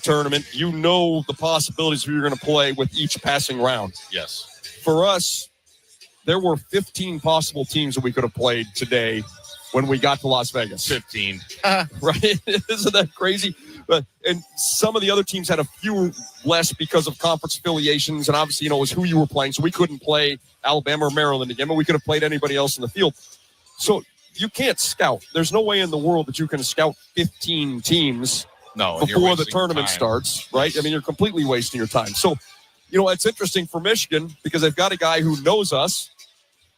tournament, you know the possibilities of who you're going to play with each passing round. Yes. For us, there were 15 possible teams that we could have played today when we got to Las Vegas. 15. Right? Isn't that crazy? And some of the other teams had a few less because of conference affiliations, and obviously, it was who you were playing, so we couldn't play Alabama or Maryland again, but we could have played anybody else in the field. So you can't scout. There's no way in the world that you can scout 15 teams before the tournament starts, right? I mean, you're completely wasting your time. So, it's interesting for Michigan because they've got a guy who knows us,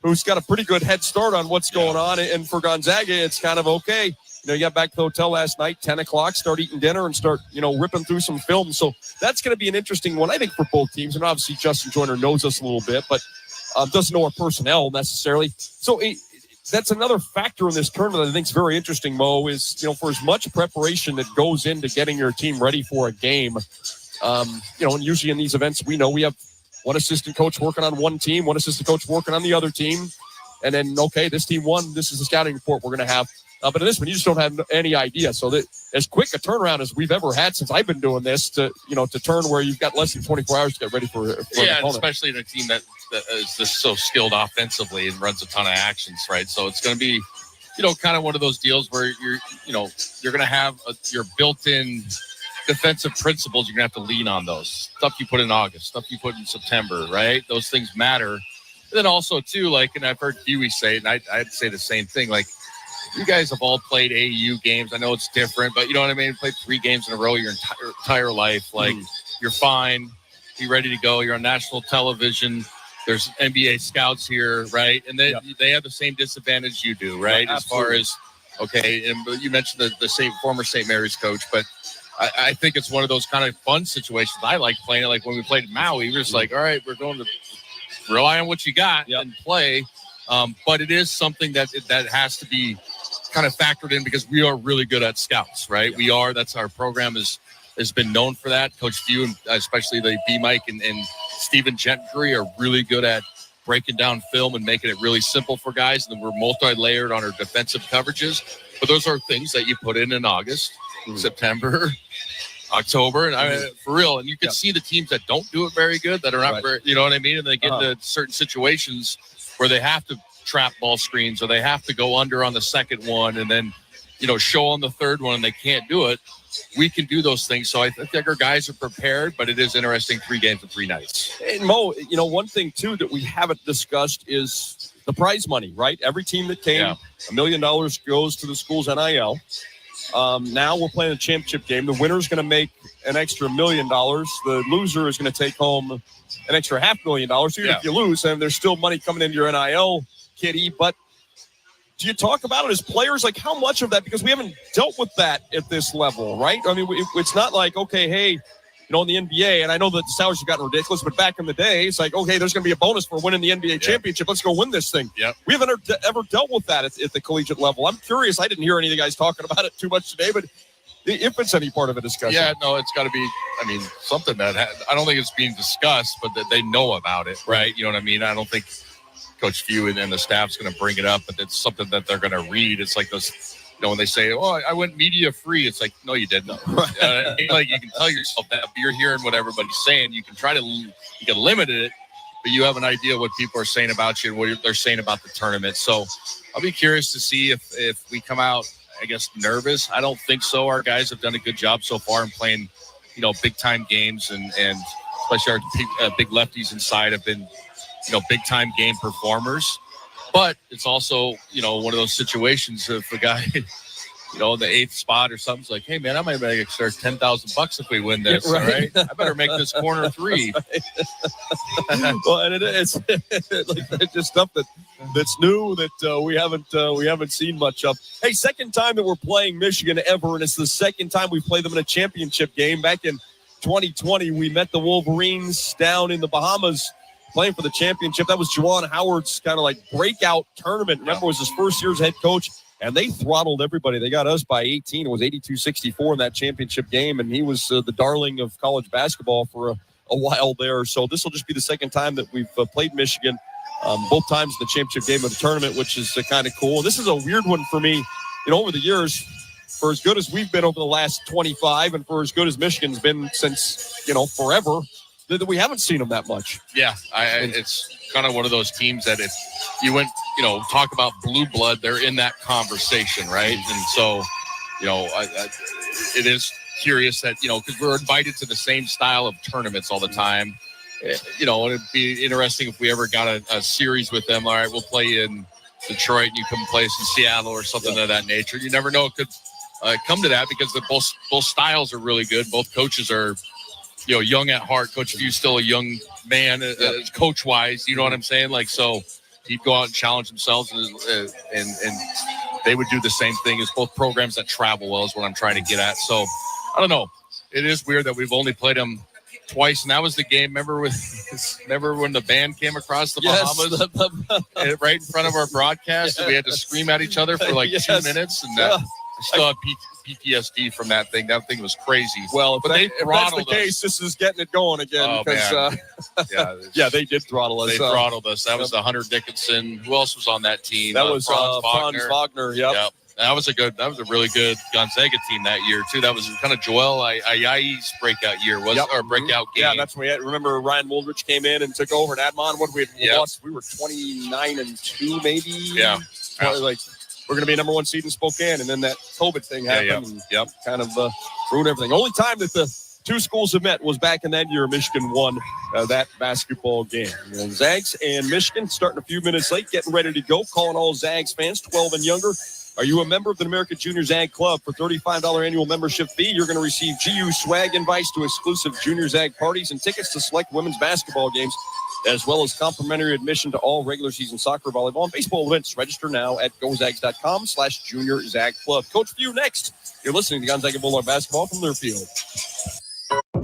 who's got a pretty good head start on what's going on. And for Gonzaga, it's kind of okay. You got back to the hotel last night, 10 o'clock, start eating dinner and start, ripping through some film. So that's going to be an interesting one, I think, for both teams. And obviously Justin Joyner knows us a little bit, but doesn't know our personnel necessarily. So that's another factor in this tournament that I think is very interesting, Mo, is, for as much preparation that goes into getting your team ready for a game, and usually in these events, we know we have one assistant coach working on one team, one assistant coach working on the other team. And then, okay, this team won. This is the scouting report we're going to have. But in this one, you just don't have any idea. So that as quick a turnaround as we've ever had since I've been doing this to turn where you've got less than 24 hours to get ready for an opponent. Especially in a team that is just so skilled offensively and runs a ton of actions, right? So it's going to be, kind of one of those deals where you're going to have your built-in defensive principles. You're going to have to lean on those. Stuff you put in August, stuff you put in September, right? Those things matter. And then also, too, and I've heard Huey say it, and I'd say the same thing, you guys have all played AAU games. I know it's different, but you know what I mean? Played 3 games in a row your entire life. You're fine. Be ready to go. You're on national television. There's NBA scouts here, right? And they have the same disadvantage you do, right? As far as, okay, and you mentioned the same former St. Mary's coach, but I think it's one of those kind of fun situations. I like playing it. Like when we played in Maui, we're just all right, we're going to rely on what you got and play. But it is something that has to be kind of factored in because we are really good at scouts, right? We are. That's our program has been known for that. Coach Few, and especially the B Mike and Stephen Gentry are really good at breaking down film and making it really simple for guys. And then we're multi-layered on our defensive coverages. But those are things that you put in August, September, October, and for real. And you can see the teams that don't do it very good, that are not very, you know what I mean? And they get into certain situations where they have to trap ball screens or they have to go under on the second one and then, show on the third one and they can't do it. We can do those things. So I think our guys are prepared, but it is interesting, 3 games in 3 nights. And Mo, one thing too that we haven't discussed is the prize money, right? Every team that came, $1 million goes to the school's NIL. Now we're playing a championship game. The winner's going to make an extra $1 million. The loser is going to take home an extra $500,000. So even if you lose, and there's still money coming into your NIL kitty. But do you talk about it as players? Like how much of that? Because we haven't dealt with that at this level, right? I mean, it's not like, okay, hey, in the NBA, and I know that the salaries have gotten ridiculous, but back in the day, it's like, okay, there's going to be a bonus for winning the NBA championship. Let's go win this thing. We haven't ever dealt with that at the collegiate level. I'm curious. I didn't hear any of the guys talking about it too much today, but if it's any part of a discussion. Yeah, no, it's got to be, something that I don't think it's being discussed, but that they know about it, right? You know what I mean? I don't think Coach Few and the staff's going to bring it up, but it's something that they're going to read. It's like those, when they say, "Oh, I went media free," it's like, no, you didn't. Like you can tell yourself that, but you're hearing what everybody's saying. You can you can limit it, but you have an idea what people are saying about you and what they're saying about the tournament. So I'll be curious to see if we come out, I guess, nervous. I don't think so. Our guys have done a good job so far in playing, big time games, and especially our big lefties inside have been, big time game performers. But it's also, one of those situations if a guy, in the 8th spot or something's like, hey, man, I might make extra $10,000 if we win this, all right? I better make this corner 3. Well, and it's like just stuff that's new that we haven't seen much of. Hey, second time that we're playing Michigan ever, and it's the second time we played them in a championship game. Back in 2020, we met the Wolverines down in the Bahamas, playing for the championship. That was Juwan Howard's kind of like breakout tournament. Remember, it was his first year as head coach, and they throttled everybody. They got us by 18. It was 82-64 in that championship game, and he was the darling of college basketball for a while there. So this will just be the second time that we've played Michigan, both times in the championship game of the tournament, which is kind of cool. This is a weird one for me. Over the years, for as good as we've been over the last 25 and for as good as Michigan's been since, forever, that we haven't seen them that much. Yeah, it's kind of one of those teams that if you went, talk about blue blood, they're in that conversation, right? And so, it is curious that, because we're invited to the same style of tournaments all the time. It'd be interesting if we ever got a series with them. All right, we'll play in Detroit and you come play us in Seattle or something of that nature. You never know. It could come to that because both styles are really good. Both coaches are, young at heart. Coach View's still a young man, coach-wise. You know what I'm saying? Like, so he'd go out and challenge themselves, and they would do the same thing as both programs that travel well is what I'm trying to get at. So, I don't know. It is weird that we've only played them twice, and that was the game. Remember when the band came across the Bahamas right in front of our broadcast, and we had to scream at each other for 2 minutes, and I still have PTSD from that thing. That thing was crazy. Well, but if that's the case, this is getting it going again. They did throttle us. They throttled us. That was the Hunter Dickinson. Who else was on that team? That was Franz Wagner. Yep. That was a really good Gonzaga team that year too. That was kind of Joel Ayayi's breakout year, or breakout game. Yeah, that's when we had. Remember Ryan Woolridge came in and took over at Admon. What we lost? We were 29-2, maybe. Yeah. We're going to be number one seed in Spokane, and then that COVID thing happened. And kind of ruined everything. Only time that the two schools have met was back in that year. Michigan won that basketball game. Zags and Michigan starting a few minutes late, getting ready to go. Calling all Zags fans 12 and younger. Are you a member of the American Junior Zag Club? For $35 annual membership fee, you're going to receive GU swag invites to exclusive Junior Zag parties and tickets to select women's basketball games, as well as complimentary admission to all regular season soccer, volleyball, and baseball events. Register now at gozags.com/Junior Zag Club. Coach View next. You're listening to Gonzaga Bulldog basketball from Learfield.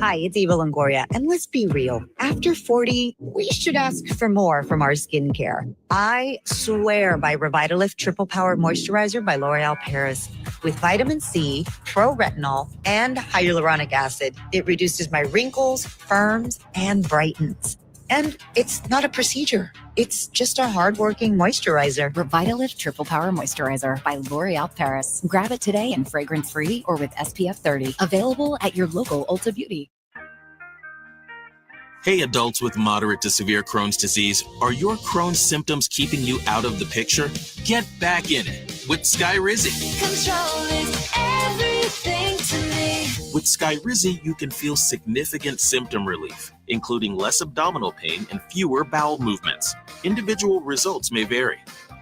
Hi, it's Eva Longoria, and let's be real. After 40, we should ask for more from our skincare. I swear by Revitalift Triple Power Moisturizer by L'Oreal Paris. With vitamin C, pro-retinol, and hyaluronic acid, it reduces my wrinkles, firms, and brightens. And it's not a procedure. It's just a hardworking moisturizer. Revitalift Triple Power Moisturizer by L'Oreal Paris. Grab it today in fragrance-free or with SPF 30. Available at your local Ulta Beauty. Hey, adults with moderate to severe Crohn's disease, are your Crohn's symptoms keeping you out of the picture? Get back in it with Skyrizi. Control is everything to me. With Skyrizi, you can feel significant symptom relief, including less abdominal pain and fewer bowel movements. Individual results may vary.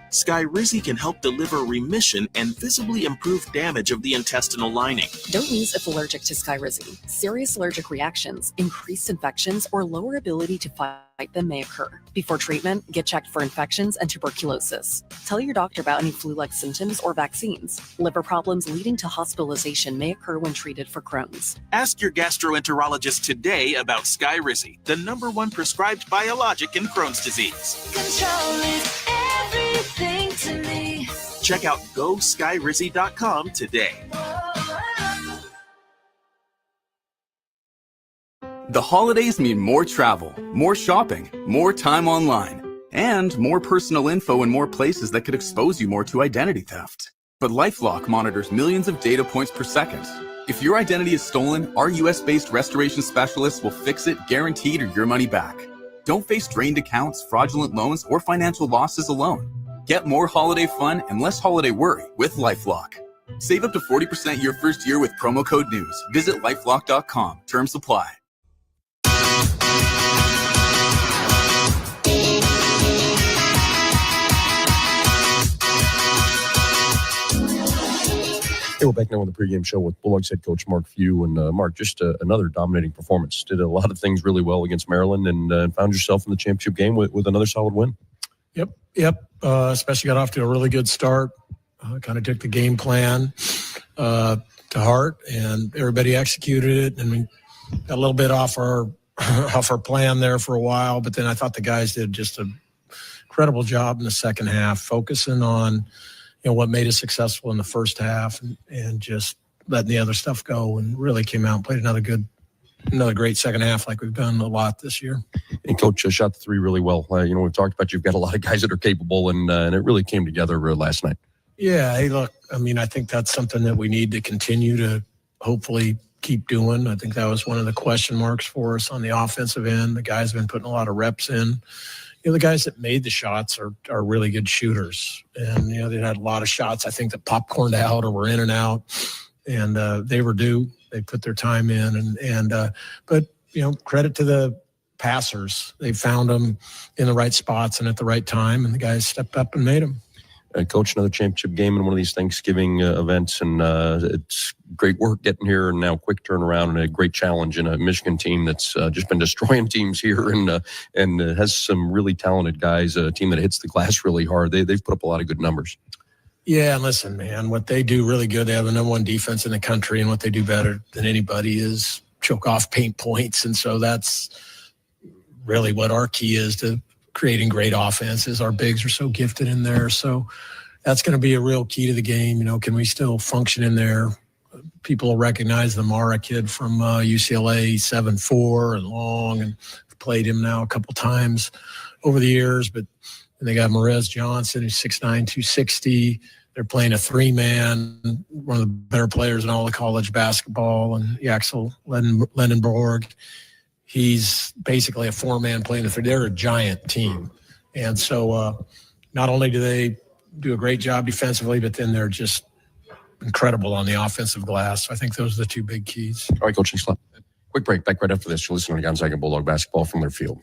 Skyrizi can help deliver remission and visibly improve damage of the intestinal lining. Don't use if allergic to Skyrizi. Serious allergic reactions, increased infections, or lower ability to fight them may occur. Before treatment, get checked for infections and tuberculosis. Tell your doctor about any flu-like symptoms or vaccines. Liver problems leading to hospitalization may occur when treated for Crohn's. Ask your gastroenterologist today about Skyrizi, the #1 prescribed biologic in Crohn's disease. Control is everything to me. Check out GoSkyrizi.com today. The holidays mean more travel, more shopping, more time online, and more personal info in more places that could expose you more to identity theft. But LifeLock monitors millions of data points per second. If your identity is stolen, our US-based restoration specialists will fix it, guaranteed, or your money back. Don't face drained accounts, fraudulent loans, or financial losses alone. Get more holiday fun and less holiday worry with LifeLock. Save up to 40% your first year with promo code NEWS. Visit LifeLock.com. Terms apply. Hey, we're back now on the pregame show with Bulldogs head coach Mark Few. And Mark, just another dominating performance. Did a lot of things really well against Maryland and found yourself in the championship game with another solid win. Yep. Especially got off to a really good start. Kind of took the game plan to heart, and everybody executed it. And we got a little bit off our plan there for a while, but then I thought the guys did just an incredible job in the second half, focusing on what made us successful in the first half and just letting the other stuff go, and really came out and played another great second half like we've done a lot this year. And Coach shot the three really well. We've talked about you've got a lot of guys that are capable, and it really came together last night. Yeah, hey, look, I mean, I think that's something that we need to continue to hopefully keep doing. I think that was one of the question marks for us on the offensive end. The guys have been putting a lot of reps in. The guys that made the shots are really good shooters. And, they had a lot of shots, I think, that popcorned out or were in and out. And they were due. They put their time in. But credit to the passers. They found them in the right spots and at the right time, and the guys stepped up and made them. Coach, another championship game in one of these Thanksgiving events, and it's great work getting here, and now quick turnaround and a great challenge in a Michigan team that's just been destroying teams here and has some really talented guys, a team that hits the glass really hard. They've put up a lot of good numbers. Yeah, and listen, man, what they do really good, they have the number one defense in the country, and what they do better than anybody is choke off paint points, and so that's really what our key is to creating great offenses. Our bigs are so gifted in there. So that's going to be a real key to the game. Can we still function in there? People will recognize the Mara kid from UCLA, 7'4", and long, and played him now a couple times over the years. But and they got Marez Johnson, who's 6'9", 260. They're playing a three-man, one of the better players in all of college basketball, and Yaxel Lendenborg. He's basically a four-man playing the three. They're a giant team. And so not only do they do a great job defensively, but then they're just incredible on the offensive glass. So I think those are the two big keys. All right, Coach, quick break. Back right after this. You're listening to Gonzaga Bulldog basketball from their field.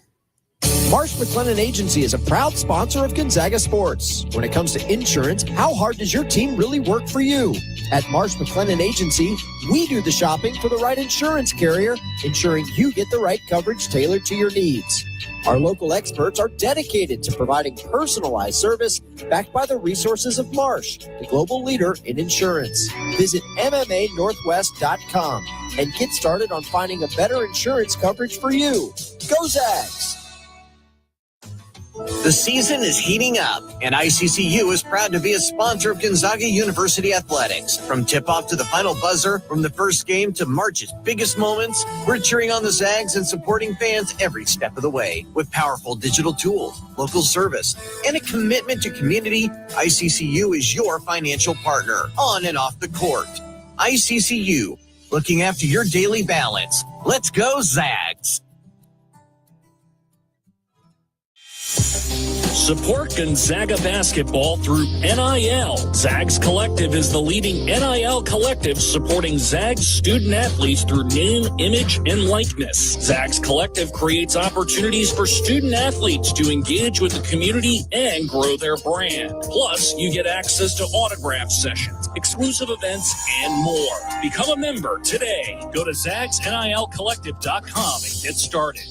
Marsh McLennan Agency is a proud sponsor of Gonzaga Sports. When it comes to insurance, how hard does your team really work for you? At Marsh McLennan Agency, we do the shopping for the right insurance carrier, ensuring you get the right coverage tailored to your needs. Our local experts are dedicated to providing personalized service backed by the resources of Marsh, the global leader in insurance. Visit MMANorthwest.com and get started on finding a better insurance coverage for you. Go Zags! The season is heating up, and ICCU is proud to be a sponsor of Gonzaga University Athletics. From tip-off to the final buzzer, from the first game to March's biggest moments, we're cheering on the Zags and supporting fans every step of the way. With powerful digital tools, local service, and a commitment to community, ICCU is your financial partner, on and off the court. ICCU, looking after your daily balance. Let's go, Zags! Support Gonzaga basketball through NIL. Zags Collective is the leading NIL collective supporting Zags student athletes through name, image, and likeness. Zags Collective creates opportunities for student athletes to engage with the community and grow their brand. Plus, you get access to autograph sessions, exclusive events, and more. Become a member today. Go to ZagsNILCollective.com and get started.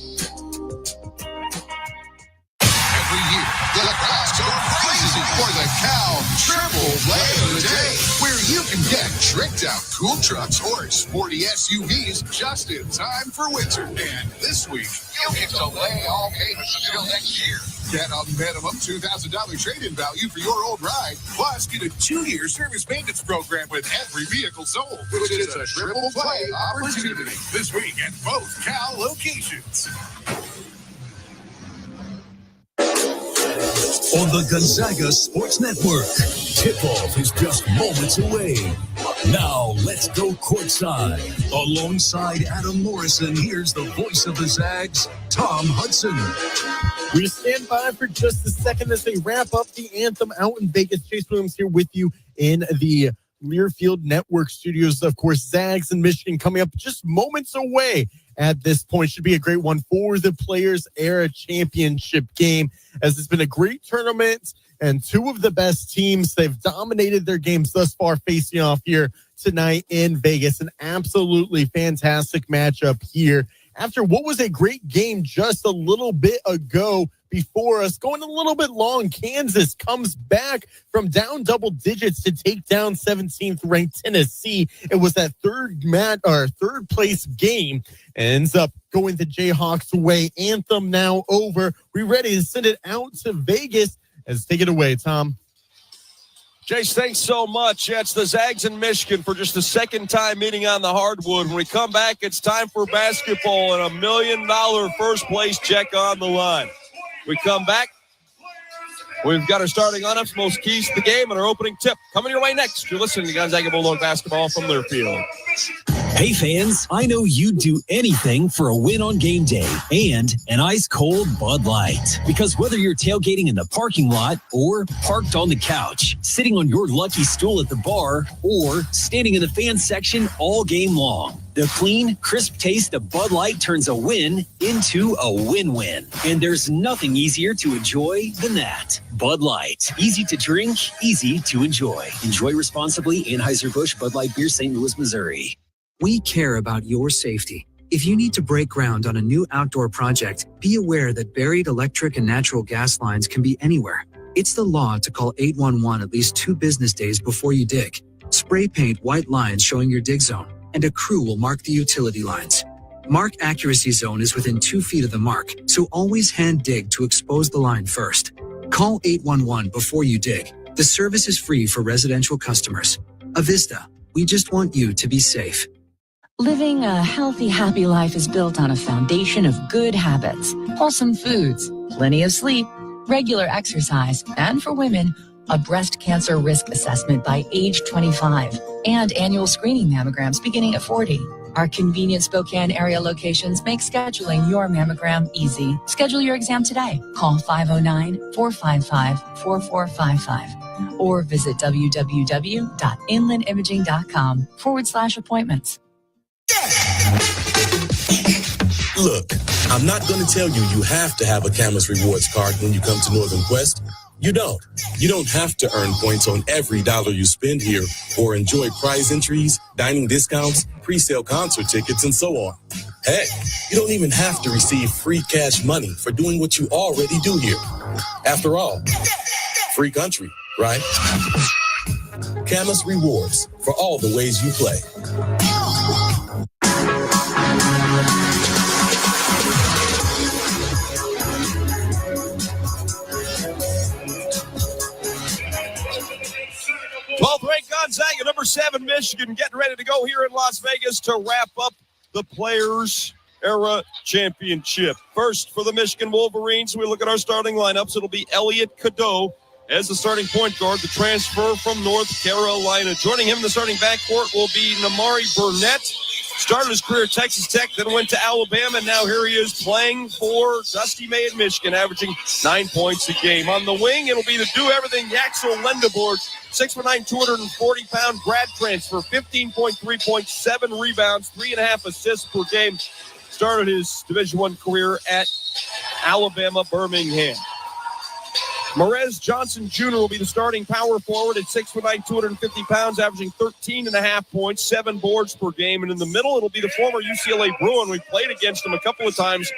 Every year, the crowds go crazy for the Cal Triple Play of the Day, where you can get tricked out cool trucks or sporty SUVs just in time for winter. And this week, you'll get to delay all payments until next year. Get a minimum $2,000 trade-in value for your old ride, plus get a 2-year service maintenance program with every vehicle sold, which is a triple play opportunity this week at both Cal locations. On the Gonzaga Sports Network, tip-off is just moments away. Now, let's go courtside. Alongside Adam Morrison, here's the voice of the Zags, Tom Hudson. We stand by for just a second as they wrap up the anthem out in Vegas. Chase Williams here with you in the Learfield Network studios. Of course, Zags and Michigan coming up just moments away at this point. Should be a great one for the Players Era Championship game, as it's been a great tournament and two of the best teams. They've dominated their games thus far, facing off here tonight in Vegas. An absolutely fantastic matchup here after what was a great game just a little bit ago. Before us, going a little bit long, Kansas comes back from down double digits to take down 17th ranked Tennessee. It was that third place game. Ends up going the Jayhawks' way. Anthem now over. We ready to send it out to Vegas. Let's take it away, Tom. Jace, thanks so much. Yeah, it's the Zags in Michigan for just the second time meeting on the hardwood. When we come back, it's time for basketball and $1 million first place check on the line. We come back. We've got our starting lineups, most keys to the game, and our opening tip coming your way next. You're listening to Gonzaga Bulldog basketball from Learfield. Hey fans, I know you'd do anything for a win on game day and an ice-cold Bud Light. Because whether you're tailgating in the parking lot or parked on the couch, sitting on your lucky stool at the bar, or standing in the fan section all game long, the clean, crisp taste of Bud Light turns a win into a win-win. And there's nothing easier to enjoy than that. Bud Light. Easy to drink, easy to enjoy. Enjoy responsibly. Anheuser-Busch Bud Light Beer, St. Louis, Missouri. We care about your safety. If you need to break ground on a new outdoor project, be aware that buried electric and natural gas lines can be anywhere. It's the law to call 811 at least 2 business days before you dig. Spray paint white lines showing your dig zone, and a crew will mark the utility lines. Mark accuracy zone is within 2 feet of the mark, so always hand dig to expose the line first. Call 811 before you dig. The service is free for residential customers. Avista, we just want you to be safe. Living a healthy, happy life is built on a foundation of good habits, wholesome foods, plenty of sleep, regular exercise, and for women, a breast cancer risk assessment by age 25, and annual screening mammograms beginning at 40. Our convenient Spokane area locations make scheduling your mammogram easy. Schedule your exam today. Call 509-455-4455 or visit www.inlandimaging.com/appointments. Look, I'm not going to tell you have to have a Camus Rewards card when you come to Northern Quest. You don't. You don't have to earn points on every dollar you spend here or enjoy prize entries, dining discounts, pre-sale concert tickets, and so on. Heck, you don't even have to receive free cash money for doing what you already do here. After all, free country, right? Camus Rewards for all the ways you play. Ranked Gonzaga, number 7 Michigan, getting ready to go here in Las Vegas to wrap up the Players Era Championship. First, for the Michigan Wolverines, we look at our starting lineups. It'll be Elliot Cadeau as the starting point guard, the transfer from North Carolina. Joining him in the starting backcourt will be Namari Burnett. Started his career at Texas Tech, then went to Alabama, and now here he is playing for Dusty May at Michigan, averaging 9 points a game. On the wing, it'll be the do-everything Yaxel Lendeborg, 6'9", 240-pound grad transfer, 15.3 points, 7 rebounds, 3.5 assists per game. Started his Division I career at Alabama Birmingham. Marez Johnson Jr. will be the starting power forward at 6'9", 250 pounds, averaging 13.5 points, 7 boards per game. And in the middle, it'll be the former UCLA Bruin. We played against him a couple of times.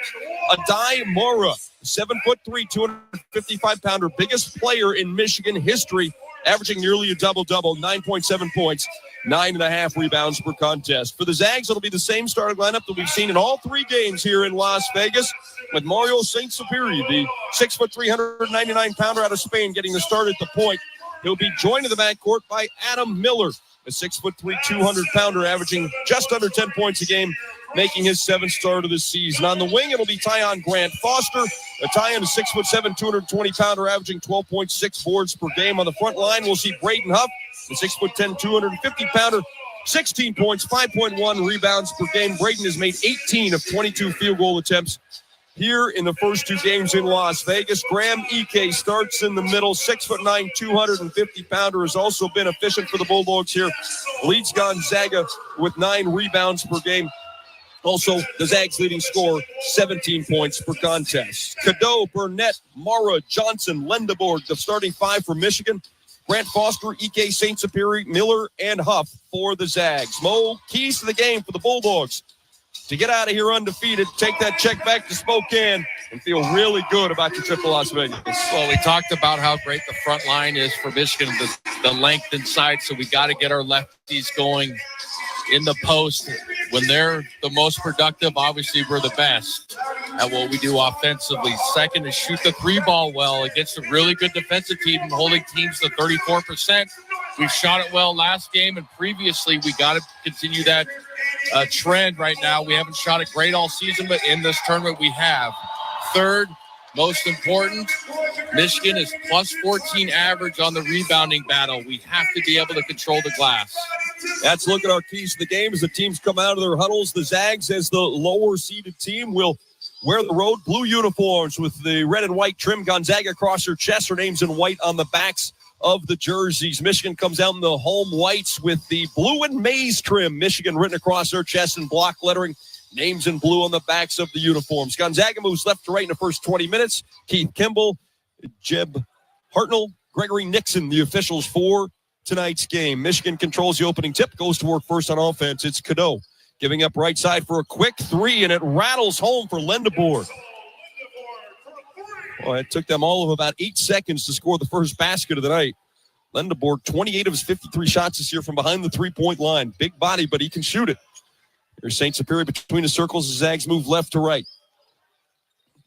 Adai Mora, 7'3", 255-pounder, biggest player in Michigan history, averaging nearly a double-double, 9.7 points, 9.5 rebounds per contest. For the Zags, it'll be the same starting lineup that we've seen in all 3 games here in Las Vegas, with Mario Saint-Superi, the 6'3", 399-pounder out of Spain, getting the start at the point. He'll be joined in the backcourt by Adam Miller, a 6'3", 200-pounder, averaging just under 10 points a game, making his 7th start of the season. On the wing, it'll be Tyon Grant Foster. Tyon is 6'7", 220-pounder, averaging 12.6 boards per game. On the front line, we'll see Braden Huff, the 6'10", 250-pounder, 16 points, 5.1 rebounds per game. Braden has made 18 of 22 field goal attempts here in the first 2 games in Las Vegas. Graham Ike starts in the middle, 6'9", 250-pounder, has also been efficient for the Bulldogs here. Leads Gonzaga with 9 rebounds per game. Also, the Zags' leading scorer, 17 points per contest. Cadeau, Burnett, Mara, Johnson, Lendeborg, the starting 5 for Michigan. Grant Foster, Ike Saint-Superi, Miller, and Huff for the Zags. Mo, keys to the game for the Bulldogs to get out of here undefeated, take that check back to Spokane, and feel really good about your trip to Las Vegas. Well, we talked about how great the front line is for Michigan, the length inside, so we got to get our lefties going in the post. When they're the most productive, obviously we're the best at what we do offensively. Second is shoot the 3-ball well against a really good defensive team, holding teams to 34%. We shot it well last game, and previously we got to continue that trend right now. We haven't shot it great all season, but in this tournament we have. Third, most important, Michigan is plus 14 average on the rebounding battle. We have to be able to control the glass. Let's look at our keys to the game as the teams come out of their huddles. The Zags, as the lower-seeded team, will wear the road blue uniforms with the red and white trim. Gonzaga across their chests, their names in white on the backs of the jerseys. Michigan comes out in the home whites with the blue and maize trim. Michigan written across their chest in block lettering. Names in blue on the backs of the uniforms. Gonzaga moves left to right in the first 20 minutes. Keith Kimball, Jeb Hartnell, Gregory Nixon, the officials for tonight's game. Michigan controls the opening tip, goes to work first on offense. It's Cadeau giving up right side for a quick three, and it rattles home for Lindeborg. Well, it took them all of about 8 seconds to score the first basket of the night. Lindeborg, 28 of his 53 shots this year from behind the three-point line. Big body, but he can shoot it. Here's St. Superior between the circles. The Zags move left to right.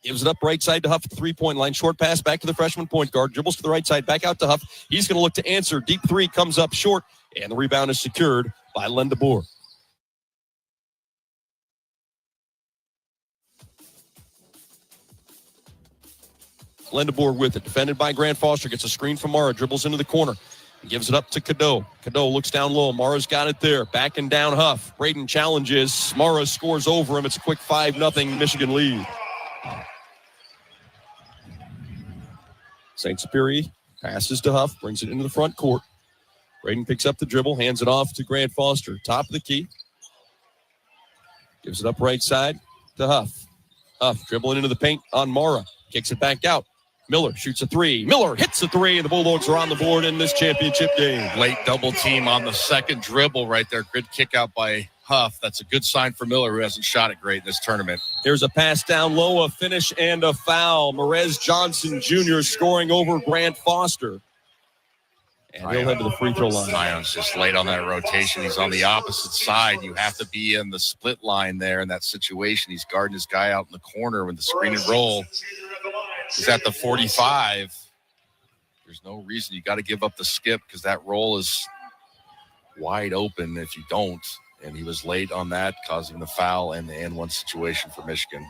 Gives it up right side to Huff at the three-point line. Short pass back to the freshman point guard. Dribbles to the right side, back out to Huff. He's going to look to answer. Deep three comes up short, and the rebound is secured by Lindeborg. Lindeborg with it. Defended by Grant Foster. Gets a screen from Mara. Dribbles into the corner. Gives it up to Cadeau. Cadeau looks down low. Mara's got it there. Backing down Huff. Braden challenges. Mara scores over him. It's a quick 5-0 Michigan lead. St. Superior passes to Huff. Brings it into the front court. Braden picks up the dribble. Hands it off to Grant Foster. Top of the key. Gives it up right side to Huff. Huff dribbling into the paint on Mara. Kicks it back out. Miller shoots a three. Miller hits a three, and the Bulldogs are on the board in this championship game. Late double team on the second dribble right there. Good kick out by Huff. That's a good sign for Miller, who hasn't shot it great in this tournament. Here's a pass down low, a finish, and a foul. Merez Johnson Jr. scoring over Grant Foster. And he'll head to the free throw line. Zion's just late on that rotation. He's on the opposite side. You have to be in the split line there in that situation. He's guarding his guy out in the corner with the screen and roll. He's at the 45. There's no reason you got to give up the skip because that roll is wide open if you don't. And he was late on that, causing the foul and the N1 situation for Michigan.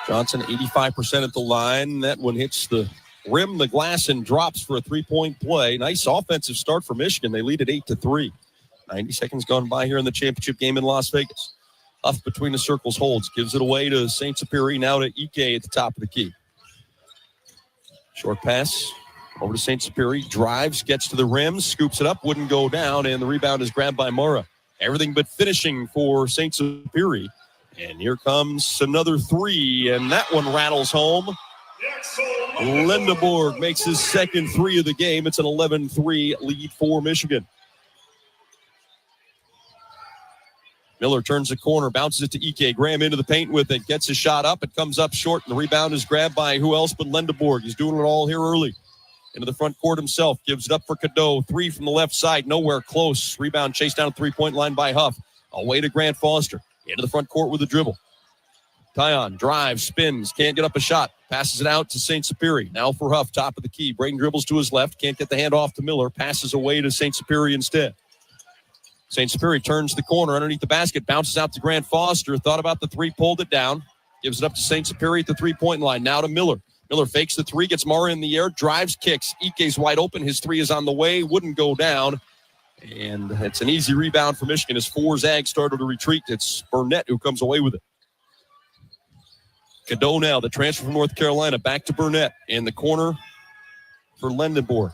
Johnson, 85% at the line. That one hits the rim, the glass, and drops for a three-point play. Nice offensive start for Michigan. They lead at 8-3. 90 seconds gone by here in the championship game in Las Vegas. Huff between the circles holds, gives it away to St. Superior, now to Ike at the top of the key. Short pass over to St. Superior, drives, gets to the rim, scoops it up, wouldn't go down, and the rebound is grabbed by Mara. Everything but finishing for St. Superior. And here comes another three, and that one rattles home. Lindeborg makes his second three of the game. It's an 11-3 lead for Michigan. Miller turns the corner, bounces it to Ike. Graham into the paint with it, gets his shot up. It comes up short, and the rebound is grabbed by who else but Lindeborg. He's doing it all here early. Into the front court himself, gives it up for Cadeau. Three from the left side, nowhere close. Rebound chased down the three-point line by Huff. Away to Grant Foster. Into the front court with a dribble. Tyon drives, spins, can't get up a shot. Passes it out to St. Superior. Now for Huff, top of the key. Braden dribbles to his left, can't get the hand off to Miller. Passes away to St. Superior instead. St. Superior turns the corner underneath the basket, bounces out to Grant Foster. Thought about the three, pulled it down. Gives it up to St. Superior at the three-point line. Now to Miller. Miller fakes the three, gets Mara in the air, drives, kicks. Ike's wide open. His three is on the way, wouldn't go down. And it's an easy rebound for Michigan as four Zags started to retreat. It's Burnett who comes away with it. Cadeau now, the transfer from North Carolina, back to Burnett in the corner for Lindeborg.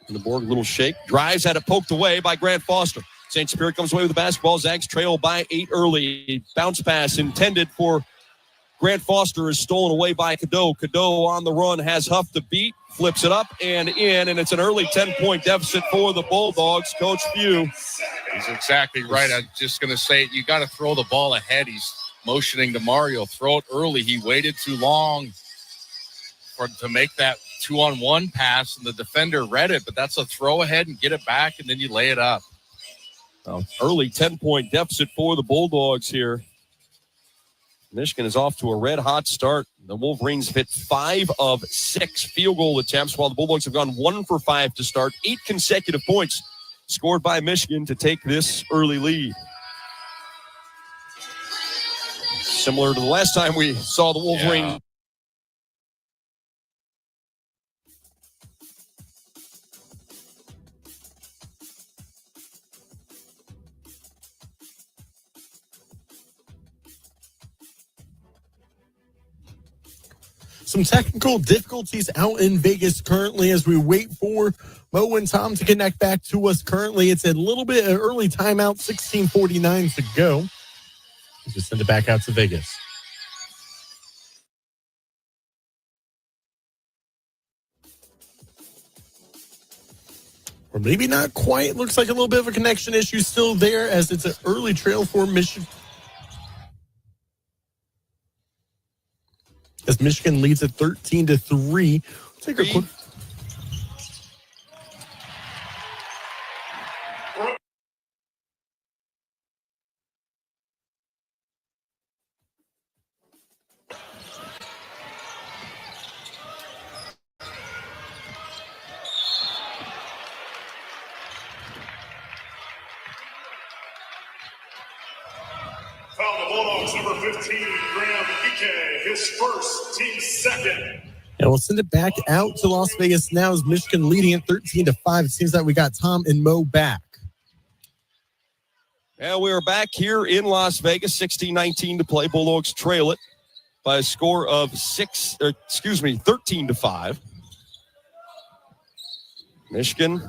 Lindeborg, a little shake. Drives, had it poked away by Grant Foster. St. Superior comes away with the basketball. Zags trail by 8 early. Bounce pass intended for Grant Foster is stolen away by Cadeau. Cadeau on the run, has Huff to beat, flips it up and in, and it's an early 10-point deficit for the Bulldogs. Coach Few. He's exactly right. I'm just going to say it. You got to throw the ball ahead. He's motioning to Mario. Throw it early. He waited too long to make that 2-on-1 pass, and the defender read it, but that's a throw ahead and get it back, and then you lay it up. Early 10-point deficit for the Bulldogs here. Michigan is off to a red-hot start. The Wolverines hit 5 of 6 field goal attempts, while the Bulldogs have gone 1 for 5 to start. 8 consecutive points scored by Michigan to take this early lead. Similar to the last time we saw the Wolverines. some technical difficulties out in Vegas currently as we wait for Mo and Tom to connect back to us. Currently, it's a little bit of early timeout, 16:49 to go. We'll just send it back out to Vegas. Or maybe not quite. Looks like a little bit of a connection issue still there as it's an early trail for Michigan. As Michigan leads at 13-3. Take a quick. Foul the Bulldogs, number 15, Graham Ike, his first, team second. And we'll send it back out to Las Vegas now as Michigan leading at 13-5. It seems like we got Tom and Mo back. Yeah, we are back here in Las Vegas, 16-19 to play. Bulldogs trail it by a score of 13-5. Michigan,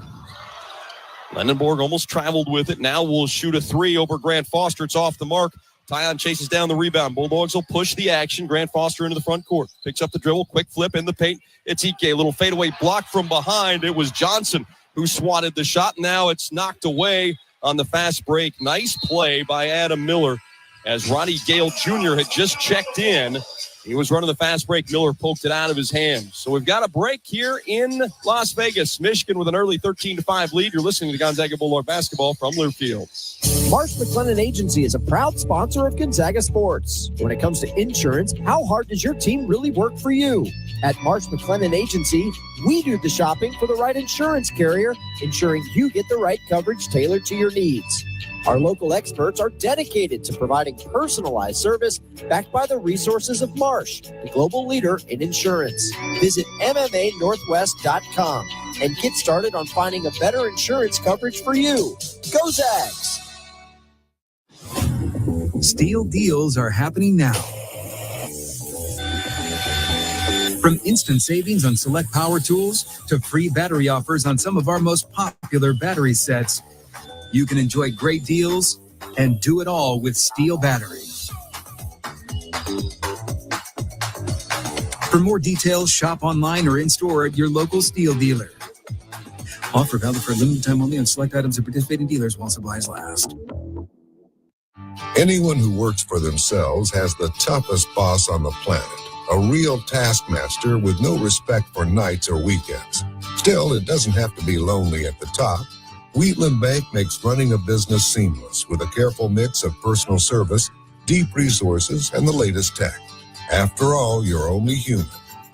Lendenborg almost traveled with it. Now we'll shoot a three over Grant Foster. It's off the mark. Tyon chases down the rebound. Bulldogs will push the action. Grant Foster into the front court. Picks up the dribble. Quick flip in the paint. It's Ike. A little fadeaway block from behind. It was Johnson who swatted the shot. Now it's knocked away on the fast break. Nice play by Adam Miller as Ronnie Gale Jr. had just checked in. He was running the fast break. Miller poked it out of his hand. So we've got a break here in Las Vegas. Michigan with an early 13-5 lead. You're listening to Gonzaga Bulldog basketball from Learfield. Marsh McLennan Agency is a proud sponsor of Gonzaga sports. When it comes to insurance, how hard does your team really work for you? At Marsh McLennan Agency, we do the shopping for the right insurance carrier, ensuring you get the right coverage tailored to your needs. Our local experts are dedicated to providing personalized service backed by the resources of Marsh, the global leader in insurance. Visit MMANorthwest.com and get started on finding a better insurance coverage for you. Go Zags! Steel deals are happening now. From instant savings on select power tools to free battery offers on some of our most popular battery sets, you can enjoy great deals and do it all with Steel battery. For more details, shop online or in-store at your local Steel dealer. Offer valid for a limited time only on select items of participating dealers while supplies last. Anyone who works for themselves has the toughest boss on the planet, a real taskmaster with no respect for nights or weekends. Still, it doesn't have to be lonely at the top. Wheatland Bank makes running a business seamless with a careful mix of personal service, deep resources, and the latest tech. After all, you're only human.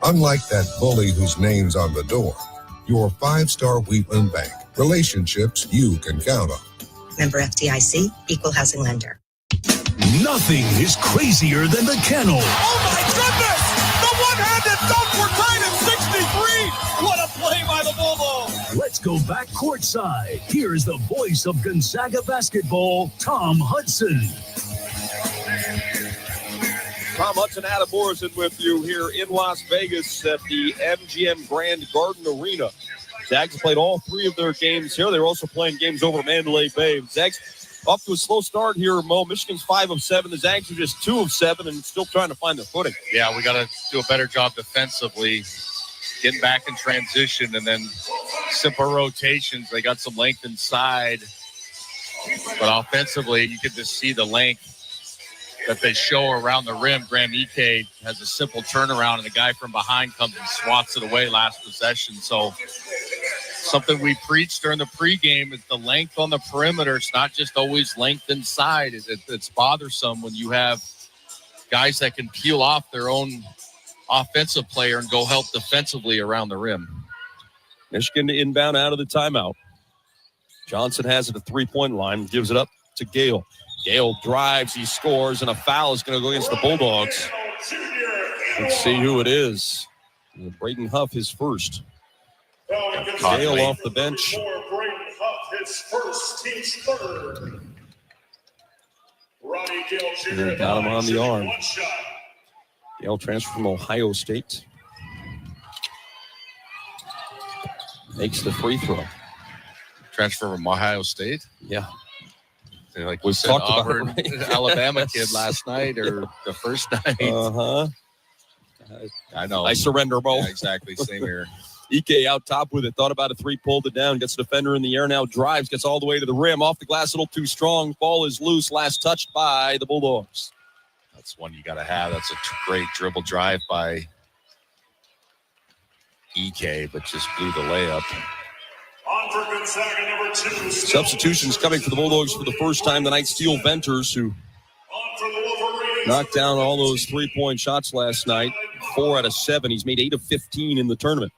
Unlike that bully whose name's on the door, you're 5-star Wheatland Bank. Relationships you can count on. Member FDIC, equal housing lender. Nothing is crazier than the kennel. Oh my goodness! The one-handed dunk for tied at 63! What a play by the Bulldogs! Let's go back courtside. Here's the voice of Gonzaga basketball, Tom Hudson. Tom Hudson, Adam Morrison with you here in Las Vegas at the MGM Grand Garden Arena. Zags played all three of their games here. They're also playing games over Mandalay Bay. Zags off to a slow start here, Mo. Michigan's 5 of 7. The Zags are just 2 of 7 and still trying to find their footing. Yeah, we got to do a better job defensively, getting back in transition, and then simple rotations. They got some length inside, but offensively, you can just see the length that they show around the rim. Graham Ike has a simple turnaround, and the guy from behind comes and swats it away last possession. So something we preached during the pregame is the length on the perimeter. It's not just always length inside. It's bothersome when you have guys that can peel off their own offensive player and go help defensively around the rim. Michigan inbound out of the timeout. Johnson has it at 3-point line, gives it up to Gale. Gale drives, he scores, and a foul is going to go against the Bulldogs. Let's see who it is. Braden Huff, his first. Gale off the bench. Braden Huff, his first, team's third. Ronnie Gale Jr. Got him on the arm. Gale transferred from Ohio State. Makes the free throw. Transfer from Ohio State. Yeah. Like We've talked Auburn, about it. Alabama kid last night or the first night. Uh-huh. I know. I surrender, Bo. Yeah, exactly. Same here. Ike out top with it. Thought about a three, pulled it down. Gets a defender in the air now. Drives, gets all the way to the rim. Off the glass, a little too strong. Ball is loose. Last touched by the Bulldogs. That's one you got to have. That's a great dribble drive by Ike, but just blew the layup. On for Gonzaga, number 2. Substitutions coming for the Bulldogs for the first time tonight. Steel Venters, who knocked down all those three-point shots last night. 4 out of 7. He's made 8 of 15 in the tournament.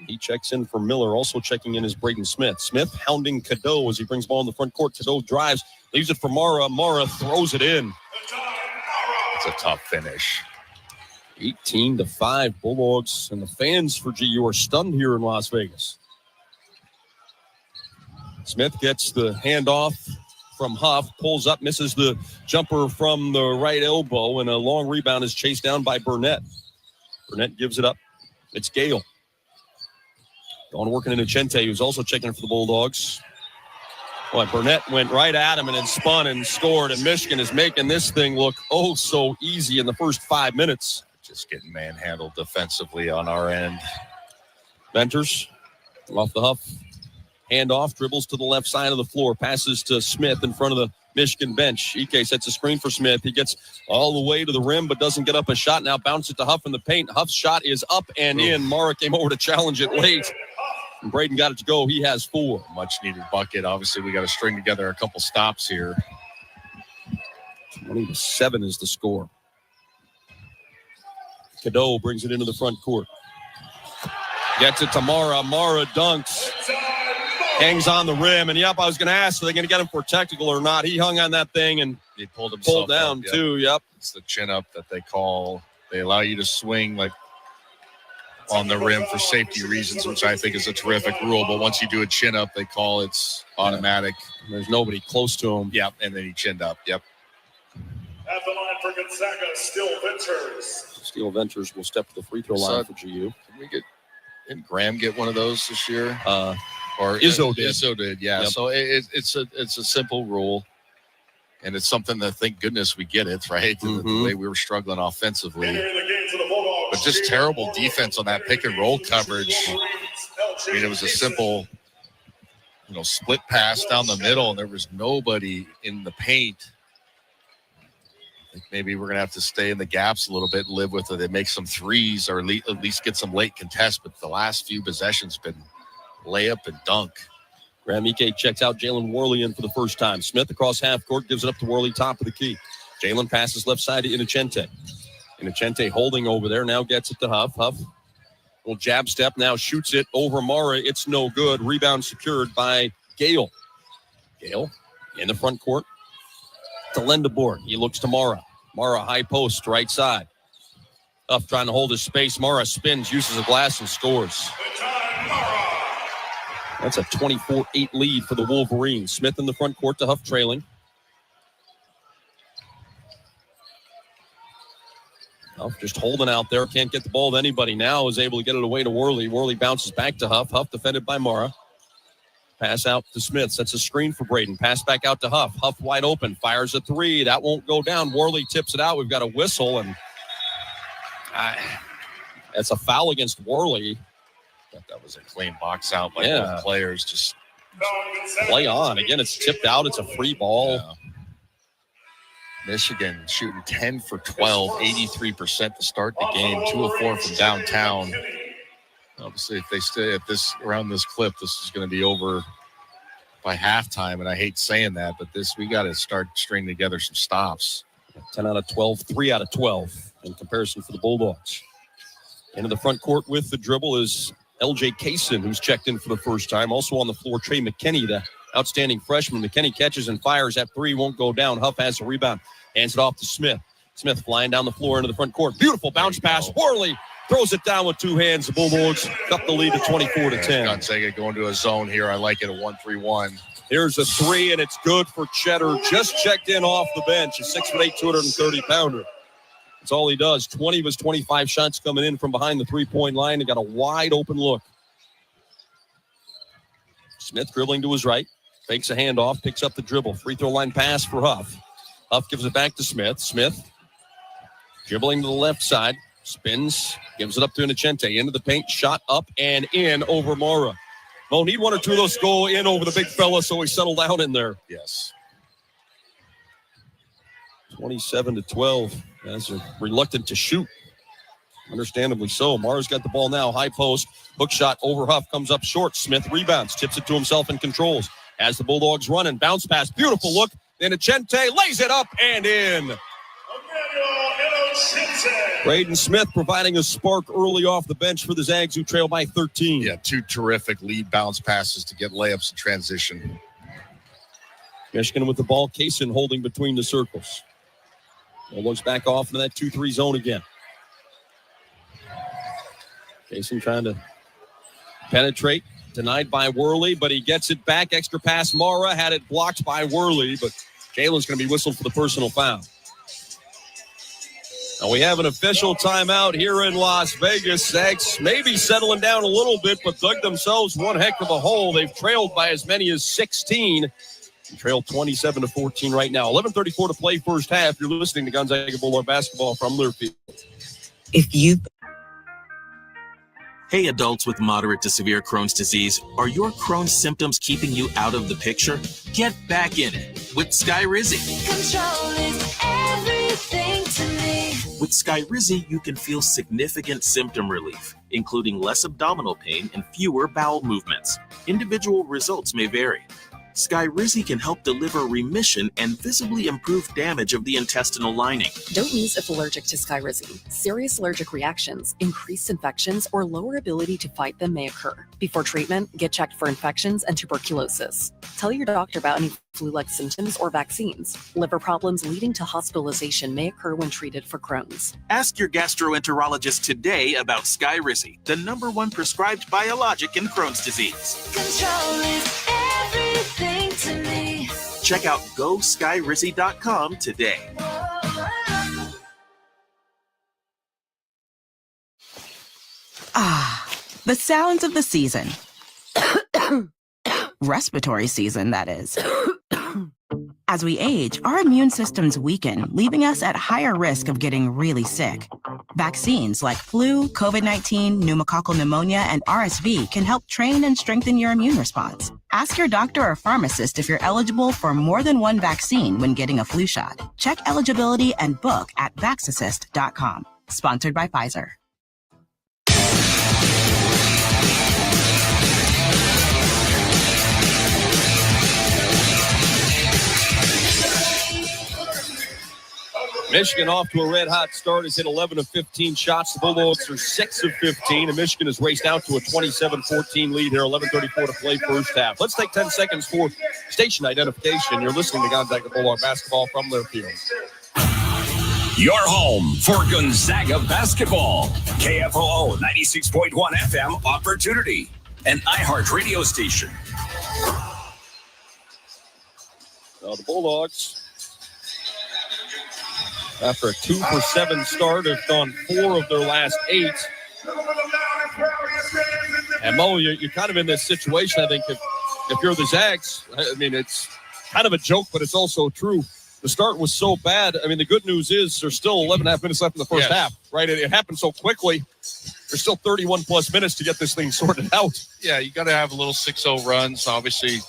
He checks in for Miller. Also checking in is Braden Smith. Smith hounding Cadeau as he brings ball in the front court. Cadeau drives, leaves it for Mara. Mara throws it in. It's a tough finish. 18-5 Bulldogs, and the fans for GU are stunned here in Las Vegas. Smith gets the handoff from Huff, pulls up, misses the jumper from the right elbow, and a long rebound is chased down by Burnett. Burnett gives it up. It's Gale. Going working in Uchente, who's also checking in for the Bulldogs. Boy, Burnett went right at him and then spun and scored, and Michigan is making this thing look oh so easy in the first 5 minutes. Just getting manhandled defensively on our end. Venters off the Huff. Handoff, dribbles to the left side of the floor, passes to Smith in front of the Michigan bench. Ike sets a screen for Smith. He gets all the way to the rim, but doesn't get up a shot. Now bounce it to Huff in the paint. Huff's shot is up and in. Mara came over to challenge it late. And Braden got it to go. He has 4. Much needed bucket. Obviously, we got to string together a couple stops here. 20-7 is the score. Cadeau brings it into the front court. Gets it to Mara. Mara dunks. Hangs on the rim. And, yep, I was going to ask, are they going to get him for technical or not? He hung on that thing and he pulled down, up, too. Yep. It's the chin up that they call. They allow you to swing, like, on the rim for safety reasons, which I think is a terrific rule. But once you do a chin up, they call it's automatic. There's nobody close to him. Yep, and then he chinned up. Yep. At the line for Gonzaga, Steel Venters. Steel Venters will step to the free throw line for GU. Did Graham get one of those this year? Or Izzo did. Izzo did, yeah. Yep. So it's a simple rule, and it's something that thank goodness we get it, right? The way we were struggling offensively. But just terrible defense on that pick and roll coverage. I mean, it was a simple, split pass down the middle, and there was nobody in the paint. I think maybe we're going to have to stay in the gaps a little bit and live with it. They make some threes or at least get some late contests, but the last few possessions been layup and dunk. Graham Ike checks out Jalen Worley in for the first time. Smith across half court, gives it up to Worley, top of the key. Jalen passes left side to Innocente. Innocente holding over there, now gets it to Huff. Huff will jab step, now shoots it over Mara. It's no good. Rebound secured by Gale. Gale in the front court to Lendebourg. He looks to Mara. Mara high post, right side. Huff trying to hold his space. Mara spins, uses a glass, and scores. That's a 24-8 lead for the Wolverines. Smith in the front court to Huff trailing. Huff just holding out there. Can't get the ball to anybody. Now is able to get it away to Worley. Worley bounces back to Huff. Huff defended by Mara. Pass out to Smith. Sets a screen for Braden. Pass back out to Huff. Huff wide open. Fires a three. That won't go down. Worley tips it out. We've got a whistle, and that's a foul against Worley. That was a clean box out by both players. Just play on. Again, it's tipped out. It's a free ball. Yeah. Michigan shooting 10 for 12, 83% to start the game, 2 of 4 from downtown. Obviously, if they stay at around this clip, this is going to be over by halftime. And I hate saying that, but we got to start stringing together some stops. 10 out of 12, 3 out of 12 in comparison for the Bulldogs. Into the front court with the dribble is LJ Kaysen, who's checked in for the first time. Also on the floor, Trey McKinney, the outstanding freshman. McKinney catches and fires at three, won't go down. Huff has a rebound, hands it off to Smith. Smith flying down the floor into the front court. Beautiful bounce pass. Worley throws it down with two hands. The Bulldogs cut the lead to 24-10. Gonzaga going to a zone here. I like it, a 1-3-1. Here's a three, and it's good for Cheddar. Just checked in off the bench. A 6'8", 230-pounder. That's all he does. 20 of his 25 shots coming in from behind the three-point line and got a wide open look. Smith dribbling to his right. Fakes a handoff, picks up the dribble. Free throw line pass for Huff. Huff gives it back to Smith. Smith dribbling to the left side. Spins, gives it up to Inocente. Into the paint, shot up and in over Mora. Well, need one or two of those to go in over the big fella, so he settled down in there. Yes. 27-12. Guys are reluctant to shoot. Understandably so. Mara's got the ball now. High post. Hook shot over Huff. Comes up short. Smith rebounds. Tips it to himself and controls. As the Bulldogs running. Bounce pass. Beautiful look. Inocente lays it up and in. Braden Smith providing a spark early off the bench for the Zags, who trail by 13. Yeah, two terrific lead bounce passes to get layups in transition. Michigan with the ball. Kaysen holding between the circles. Looks back off into that 2-3 zone again. Kaysen trying to penetrate. Denied by Worley, but he gets it back. Extra pass. Mara had it blocked by Worley, but Jalen's going to be whistled for the personal foul. Now we have an official timeout here in Las Vegas. Zags maybe settling down a little bit, but dug themselves one heck of a hole. They've trailed by as many as 16. They trail 27-14 right now. 11:34 to play first half. You're listening to Gonzaga Bulldog basketball from Learfield. Hey, adults with moderate to severe Crohn's disease, are your Crohn's symptoms keeping you out of the picture? Get back in it with Skyrizi. Control is everything to me. With Skyrizi, you can feel significant symptom relief, including less abdominal pain and fewer bowel movements. Individual results may vary. Skyrizi can help deliver remission and visibly improve damage of the intestinal lining. Don't use if allergic to Skyrizi. Serious allergic reactions, increased infections, or lower ability to fight them may occur. Before treatment, get checked for infections and tuberculosis. Tell your doctor about any flu-like symptoms or vaccines. Liver problems leading to hospitalization may occur when treated for Crohn's. Ask your gastroenterologist today about Skyrizi, the #1 prescribed biologic in Crohn's disease. Control is everything to me. Check out GoSkyrizi.com today. Ah, the sounds of the season. Respiratory season, that is. As we age, our immune systems weaken, leaving us at higher risk of getting really sick. Vaccines like flu, COVID-19, pneumococcal pneumonia, and RSV can help train and strengthen your immune response. Ask your doctor or pharmacist if you're eligible for more than one vaccine when getting a flu shot. Check eligibility and book at vaxassist.com. Sponsored by Pfizer. Michigan off to a red-hot start, has hit 11 of 15 shots. The Bulldogs are 6 of 15, and Michigan has raced out to a 27-14 lead here, 11:34 to play first half. Let's take 10 seconds for station identification. You're listening to Gonzaga Bulldog basketball from Learfield. Your home for Gonzaga basketball. KFOO 96.1 FM Opportunity, an iHeart radio station. Now the Bulldogs, after a 2-for-7 start, have gone 4 of their last 8. And Mo, you're kind of in this situation, I think, if you're the Zags. I mean, it's kind of a joke, but it's also true. The start was so bad. I mean, the good news is there's still 11 and a half minutes left in the first half, right? It happened so quickly. There's still 31-plus minutes to get this thing sorted out. Yeah, you got to have a little 6-0 runs. Obviously,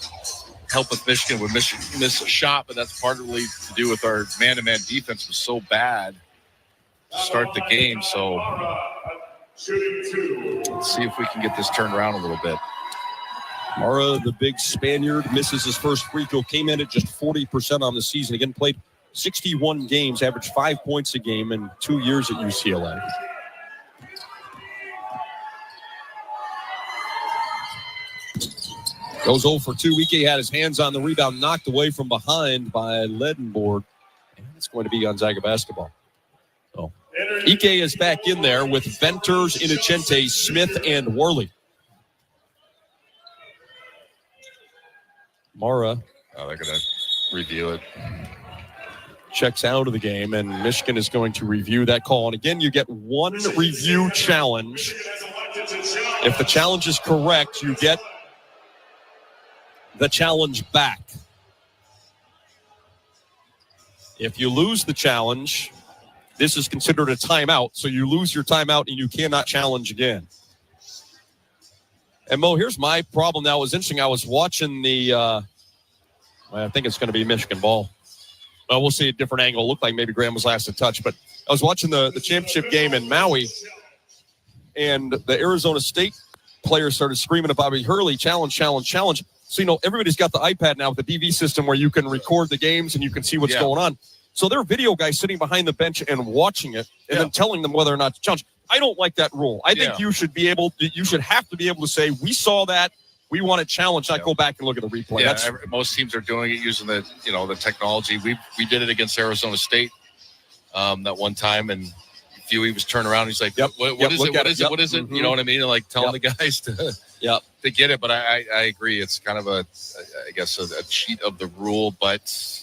help with Michigan. With Michigan miss a shot, but that's partly to do with our man-to-man defense was so bad to start the game. So let's see if we can get this turned around a little bit. Mara, the big Spaniard, misses his first free throw, came in at just 40% on the season. Again, played 61 games, averaged 5 points a game in 2 years at UCLA. Goes 0 for 2. Ike had his hands on the rebound, knocked away from behind by Ledenborg. And it's going to be Gonzaga basketball. So Ike is back in there with Venters, Inocente, Smith, and Worley. Mara. Oh, they're going to review it. Checks out of the game, and Michigan is going to review that call. And again, you get one review challenge. If the challenge is correct, you get the challenge back. If you lose the challenge, this is considered a timeout. So you lose your timeout and you cannot challenge again. And Mo, here's my problem now. It was interesting. I was watching I think it's going to be Michigan ball. Well, we'll see a different angle. It looked like maybe Graham was last to touch, but I was watching the championship game in Maui, and the Arizona State players started screaming at Bobby Hurley, challenge. So, everybody's got the iPad now with the DV system where you can record the games and you can see what's going on. So there are video guys sitting behind the bench and watching it and then telling them whether or not to challenge. I don't like that rule. I think you should have to be able to say, we saw that, we want to challenge, not go back and look at the replay. Yeah, most teams are doing it using the technology. We did it against Arizona State that one time, and Huey was turning around. And he's like, "What is it? What is it?" Mm-hmm. You know what I mean? And like telling the guys to get it. But I agree. It's kind of a cheat of the rule, but.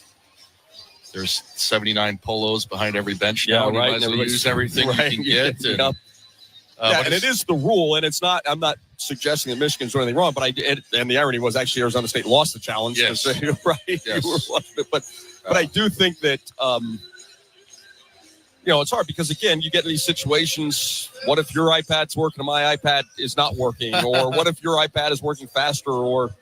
There's 79 polos behind every bench now. You might as well use everything you can get. And, and it is the rule, and it's not. I'm not suggesting that Michigan's doing anything wrong, but and the irony was actually Arizona State lost the challenge. Yes. Yes. But I do think that it's hard because again, you get in these situations. What if your iPad's working and my iPad is not working, or what if your iPad is working faster, or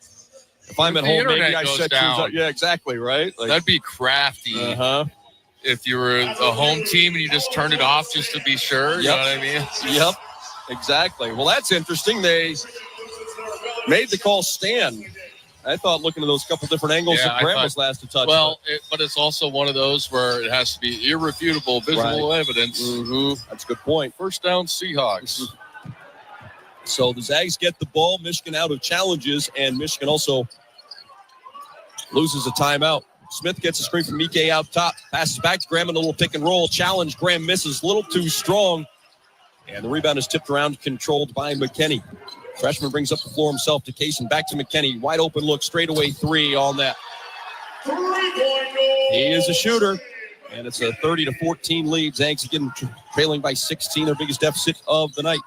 if I'm at home, maybe I set yours up. Yeah, exactly, right? That'd be crafty. If you were a home team and you just turned it off just to be sure. You know what I mean? Yep, exactly. Well, that's interesting. They made the call stand. I thought looking at those couple different angles, Graham was last to touch. Well, but it's also one of those where it has to be irrefutable visual evidence. Mm-hmm. That's a good point. First down, Seahawks. So the Zags get the ball. Michigan out of challenges, and Michigan also loses a timeout. Smith gets a screen from Mike out top. Passes back to Graham in a little pick and roll. Challenge. Graham misses. A little too strong. And the rebound is tipped around, controlled by McKinney. Freshman brings up the floor himself to Kaysen. Back to McKinney. Wide open look. Straightaway three on that. He is a shooter. And it's a 30-14 lead. Zags again trailing by 16. Their biggest deficit of the night.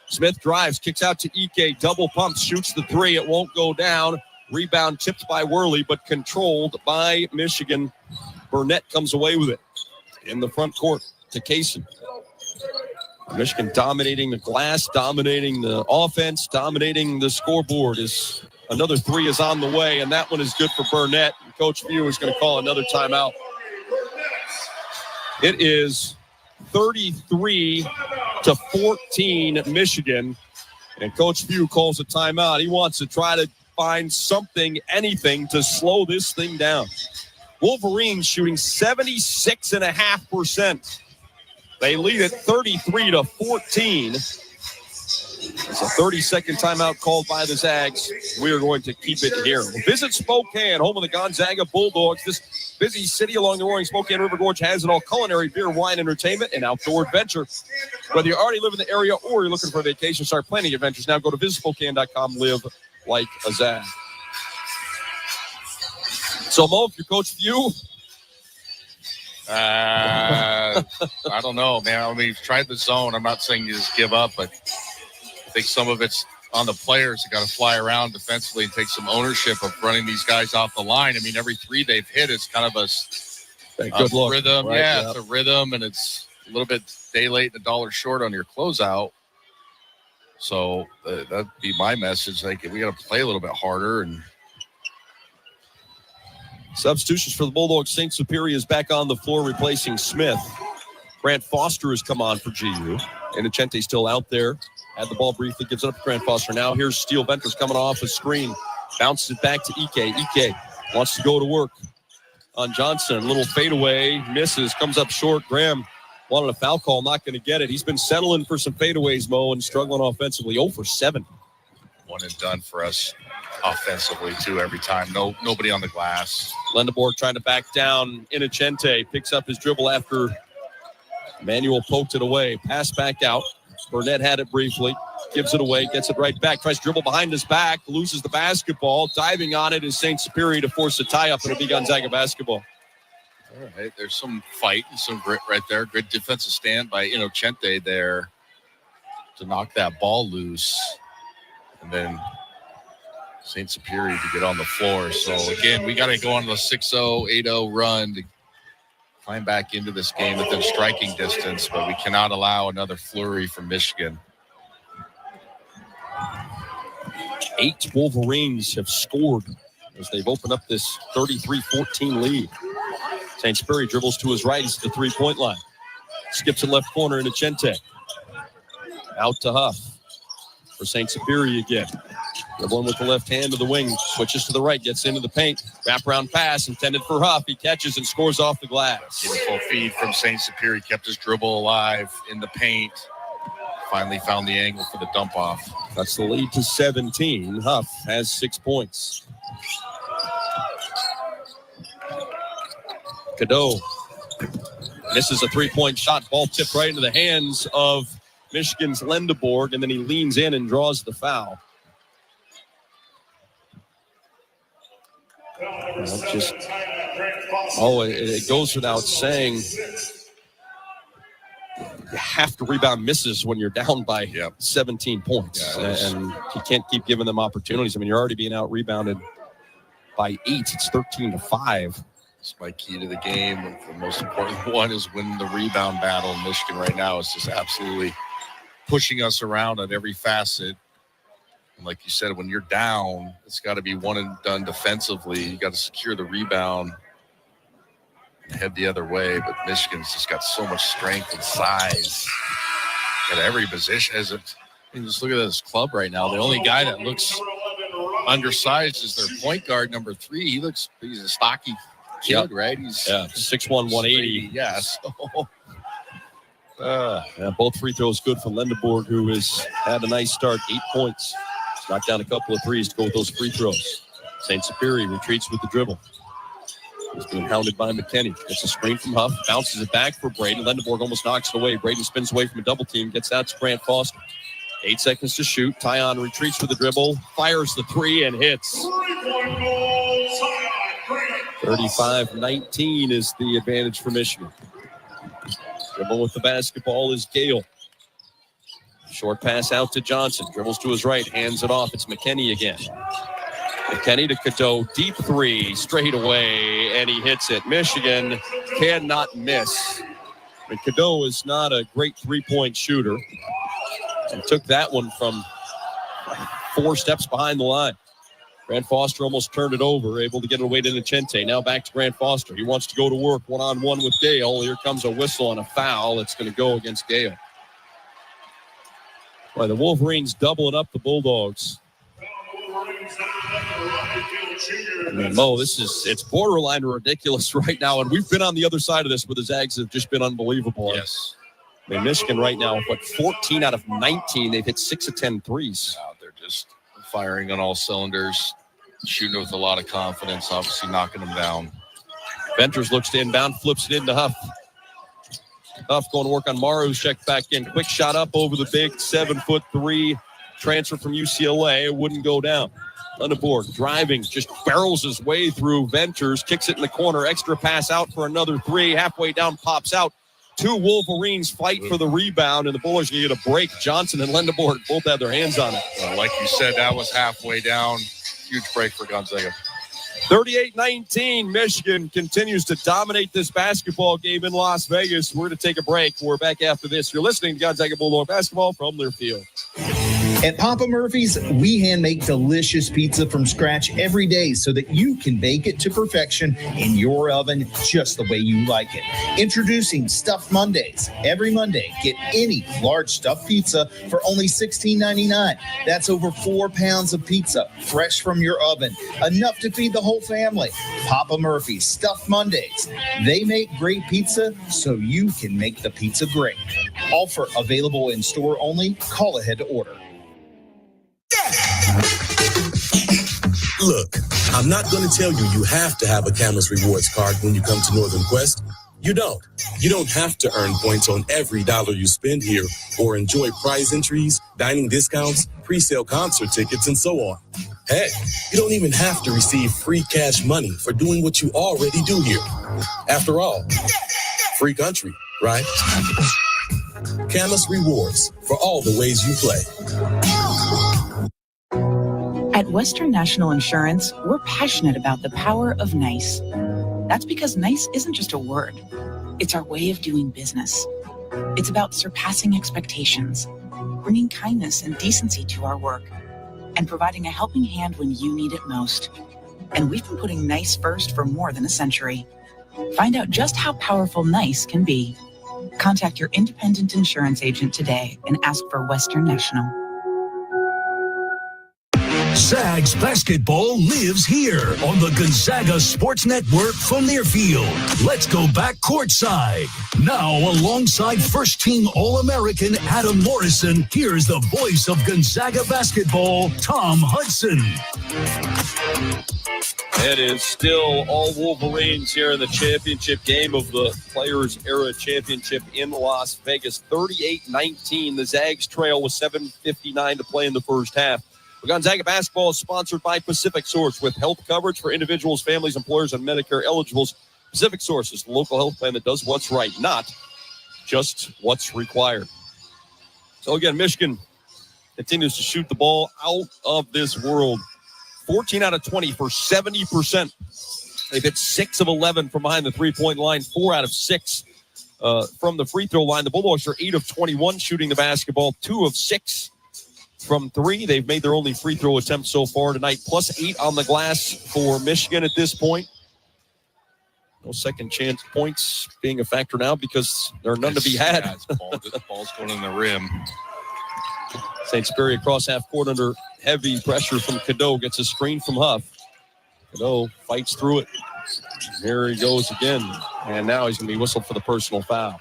Smith drives, kicks out to Ike, double pumps, shoots the three. It won't go down. Rebound tipped by Worley, but controlled by Michigan. Burnett comes away with it in the front court to Kaysen. Michigan dominating the glass, dominating the offense, dominating the scoreboard. Another three is on the way, and that one is good for Burnett. Coach Few is going to call another timeout. It is 33-14 Michigan, and Coach Few calls a timeout. He wants to try to find something, anything to slow this thing down. Wolverines shooting 76.5%. They lead at 33-14. It's a 30-second timeout called by the Zags. We are going to keep it here. Visit Spokane, home of the Gonzaga Bulldogs. This busy city along the roaring Spokane River Gorge has it all: culinary, beer, wine, entertainment, and outdoor adventure. Whether you already live in the area or you're looking for a vacation, start planning adventures now. Go to visitspokane.com. Live like a Zag. So, Mo, if you're Coach Few, I don't know, man. I mean, we've tried the zone. I'm not saying you just give up, but I think some of it's on the players that got to fly around defensively and take some ownership of running these guys off the line. I mean, every three they've hit is kind of a good look. Rhythm. Right, yeah, it's a rhythm, and it's a little bit day late and $1 short on your closeout. So that'd be my message. Like, we got to play a little bit harder. And substitutions for the Bulldogs. St. Superior is back on the floor, replacing Smith. Grant Foster has come on for GU. And Achente still out there. Had the ball briefly, gives it up to Grant Foster. Now here's Steele Venters coming off a screen. Bounces it back to Ike. Ike wants to go to work on Johnson. A little fadeaway, misses, comes up short. Graham wanted a foul call, not going to get it. He's been settling for some fadeaways, Mo, and struggling offensively. 0 for 7. One and done for us offensively, too, every time. Nobody on the glass. Lendeborg trying to back down. Inocente picks up his dribble after Manuel poked it away. Pass back out. Burnett had it briefly. Gives it away. Gets it right back. Tries to dribble behind his back. Loses the basketball. Diving on it is St. Superior to force a tie-up. It'll be Gonzaga basketball. All right. There's some fight and some grit right there. Good defensive stand by Inocente there to knock that ball loose. And then St. Superior to get on the floor. So, again, we got to go on the 6-0, 8-0 run to climb back into this game within striking distance, but we cannot allow another flurry from Michigan. 8 Wolverines have scored as they've opened up this 33-14 lead. St. Superior dribbles to his right. He's at the three-point line. Skips it left corner into Chente. Out to Huff for St. Superior again. The one with the left hand to the wing. Switches to the right. Gets into the paint. Wraparound pass intended for Huff. He catches and scores off the glass. Beautiful feed from St. Superior. Kept his dribble alive in the paint. Finally found the angle for the dump off. That's the lead to 17. Huff has 6 points. Cadeau misses a three-point shot. Ball tipped right into the hands of Michigan's Lendeborg, and then he leans in and draws the foul. It goes without saying, you have to rebound misses when you're down by 17 points. And you can't keep giving them opportunities. I mean, you're already being out-rebounded by 8. It's 13-5. It's my key to the game. The most important one is winning the rebound battle in Michigan right now. It's just absolutely pushing us around at every facet. And like you said, when you're down, it's got to be one and done defensively. You got to secure the rebound and head the other way. But Michigan's just got so much strength and size at every position. Just look at this club right now. The only guy that looks undersized is their point guard, number 3. He's a stocky kid, right? He's 6'1", 180. Yeah. Both free throws good for Lendeborg, who has had a nice start. 8 points. He's knocked down a couple of threes to go with those free throws. St. Superior retreats with the dribble. He's being hounded by McKinney. Gets a screen from Huff. Bounces it back for Braden. Lendeborg almost knocks it away. Braden spins away from a double team. Gets out to Grant Foster. 8 seconds to shoot. Tyon retreats with the dribble. Fires the 3 and hits. 35-19 is the advantage for Michigan. Dribble with the basketball is Gale. Short pass out to Johnson. Dribbles to his right. Hands it off. It's McKinney again. McKinney to Cadeau. Deep 3. Straight away. And he hits it. Michigan cannot miss. And Cadeau is not a great three-point shooter. And took that one from 4 steps behind the line. Grant Foster almost turned it over, able to get it away to Nchente. Now back to Grant Foster. He wants to go to work one-on-one with Gale. Here comes a whistle and a foul. It's going to go against Gale. Boy, the Wolverines doubling up the Bulldogs. I mean, Mo, it's borderline ridiculous right now, and we've been on the other side of this where the Zags have just been unbelievable. Yes. I mean, Michigan right now, 14 out of 19. They've hit 6 of 10 threes. They're just firing on all cylinders, shooting with a lot of confidence, obviously knocking them down. Venters looks to inbound, flips it into Huff. Huff going to work on Maru, checked back in. Quick shot up over the big 7'3" transfer from UCLA. It wouldn't go down. Lendeborg driving, just barrels his way through Venters, kicks it in the corner. Extra pass out for another 3. Halfway down, pops out. 2 Wolverines fight for the rebound, and the Bullers going to get a break. Johnson and Lendeborg both had their hands on it. Like you said, that was halfway down. Huge break for Gonzaga. 38-19, Michigan continues to dominate this basketball game in Las Vegas. We're going to take a break. We're back after this. You're listening to Gonzaga Bulldog basketball from Learfield. At Papa Murphy's, we hand make delicious pizza from scratch every day so that you can bake it to perfection in your oven just the way you like it. Introducing Stuffed Mondays. Every Monday, get any large stuffed pizza for only $16.99. That's over 4 pounds of pizza, fresh from your oven, enough to feed the whole family. Papa Murphy's Stuffed Mondays. They make great pizza so you can make the pizza great. Offer available in store only. Call ahead to order. Look, I'm not going to tell you have to have a Camus Rewards card when you come to Northern Quest. You don't. You don't have to earn points on every dollar you spend here or enjoy prize entries, dining discounts, pre-sale concert tickets, and so on. Heck, you don't even have to receive free cash money for doing what you already do here. After all, free country, right? Camus Rewards for all the ways you play. At Western National Insurance, we're passionate about the power of nice. That's because nice isn't just a word. It's our way of doing business. It's about surpassing expectations, bringing kindness and decency to our work, and providing a helping hand when you need it most. And we've been putting nice first for more than a century. Find out just how powerful nice can be. Contact your independent insurance agent today and ask for Western National. Zags basketball lives here on the Gonzaga Sports Network from their field. Let's go back courtside. Now, alongside first-team All-American Adam Morrison, here's the voice of Gonzaga basketball, Tom Hudson. It is still all Wolverines here in the championship game of the Players Era Championship in Las Vegas. 38-19. The Zags trail with 7:59 to play in the first half. Gonzaga basketball is sponsored by Pacific Source with health coverage for individuals, families, employers, and Medicare eligibles. Pacific Source is the local health plan that does what's right, not just what's required. So again, Michigan continues to shoot the ball out of this world. 14 out of 20 for 70%. They've hit 6 of 11 from behind the three-point line, 4 out of 6 from the free throw line. The Bulldogs are 8 of 21 shooting the basketball, 2 of 6 from 3. They've made their only free throw attempt so far tonight, plus 8 on the glass for Michigan at this point. No second chance points being a factor now because there are none to be had. The ball's going in the rim. St. Sperry across half court under heavy pressure from Cadeau. Gets a screen from Huff. Cadeau fights through it. Here he goes again. And now he's going to be whistled for the personal foul.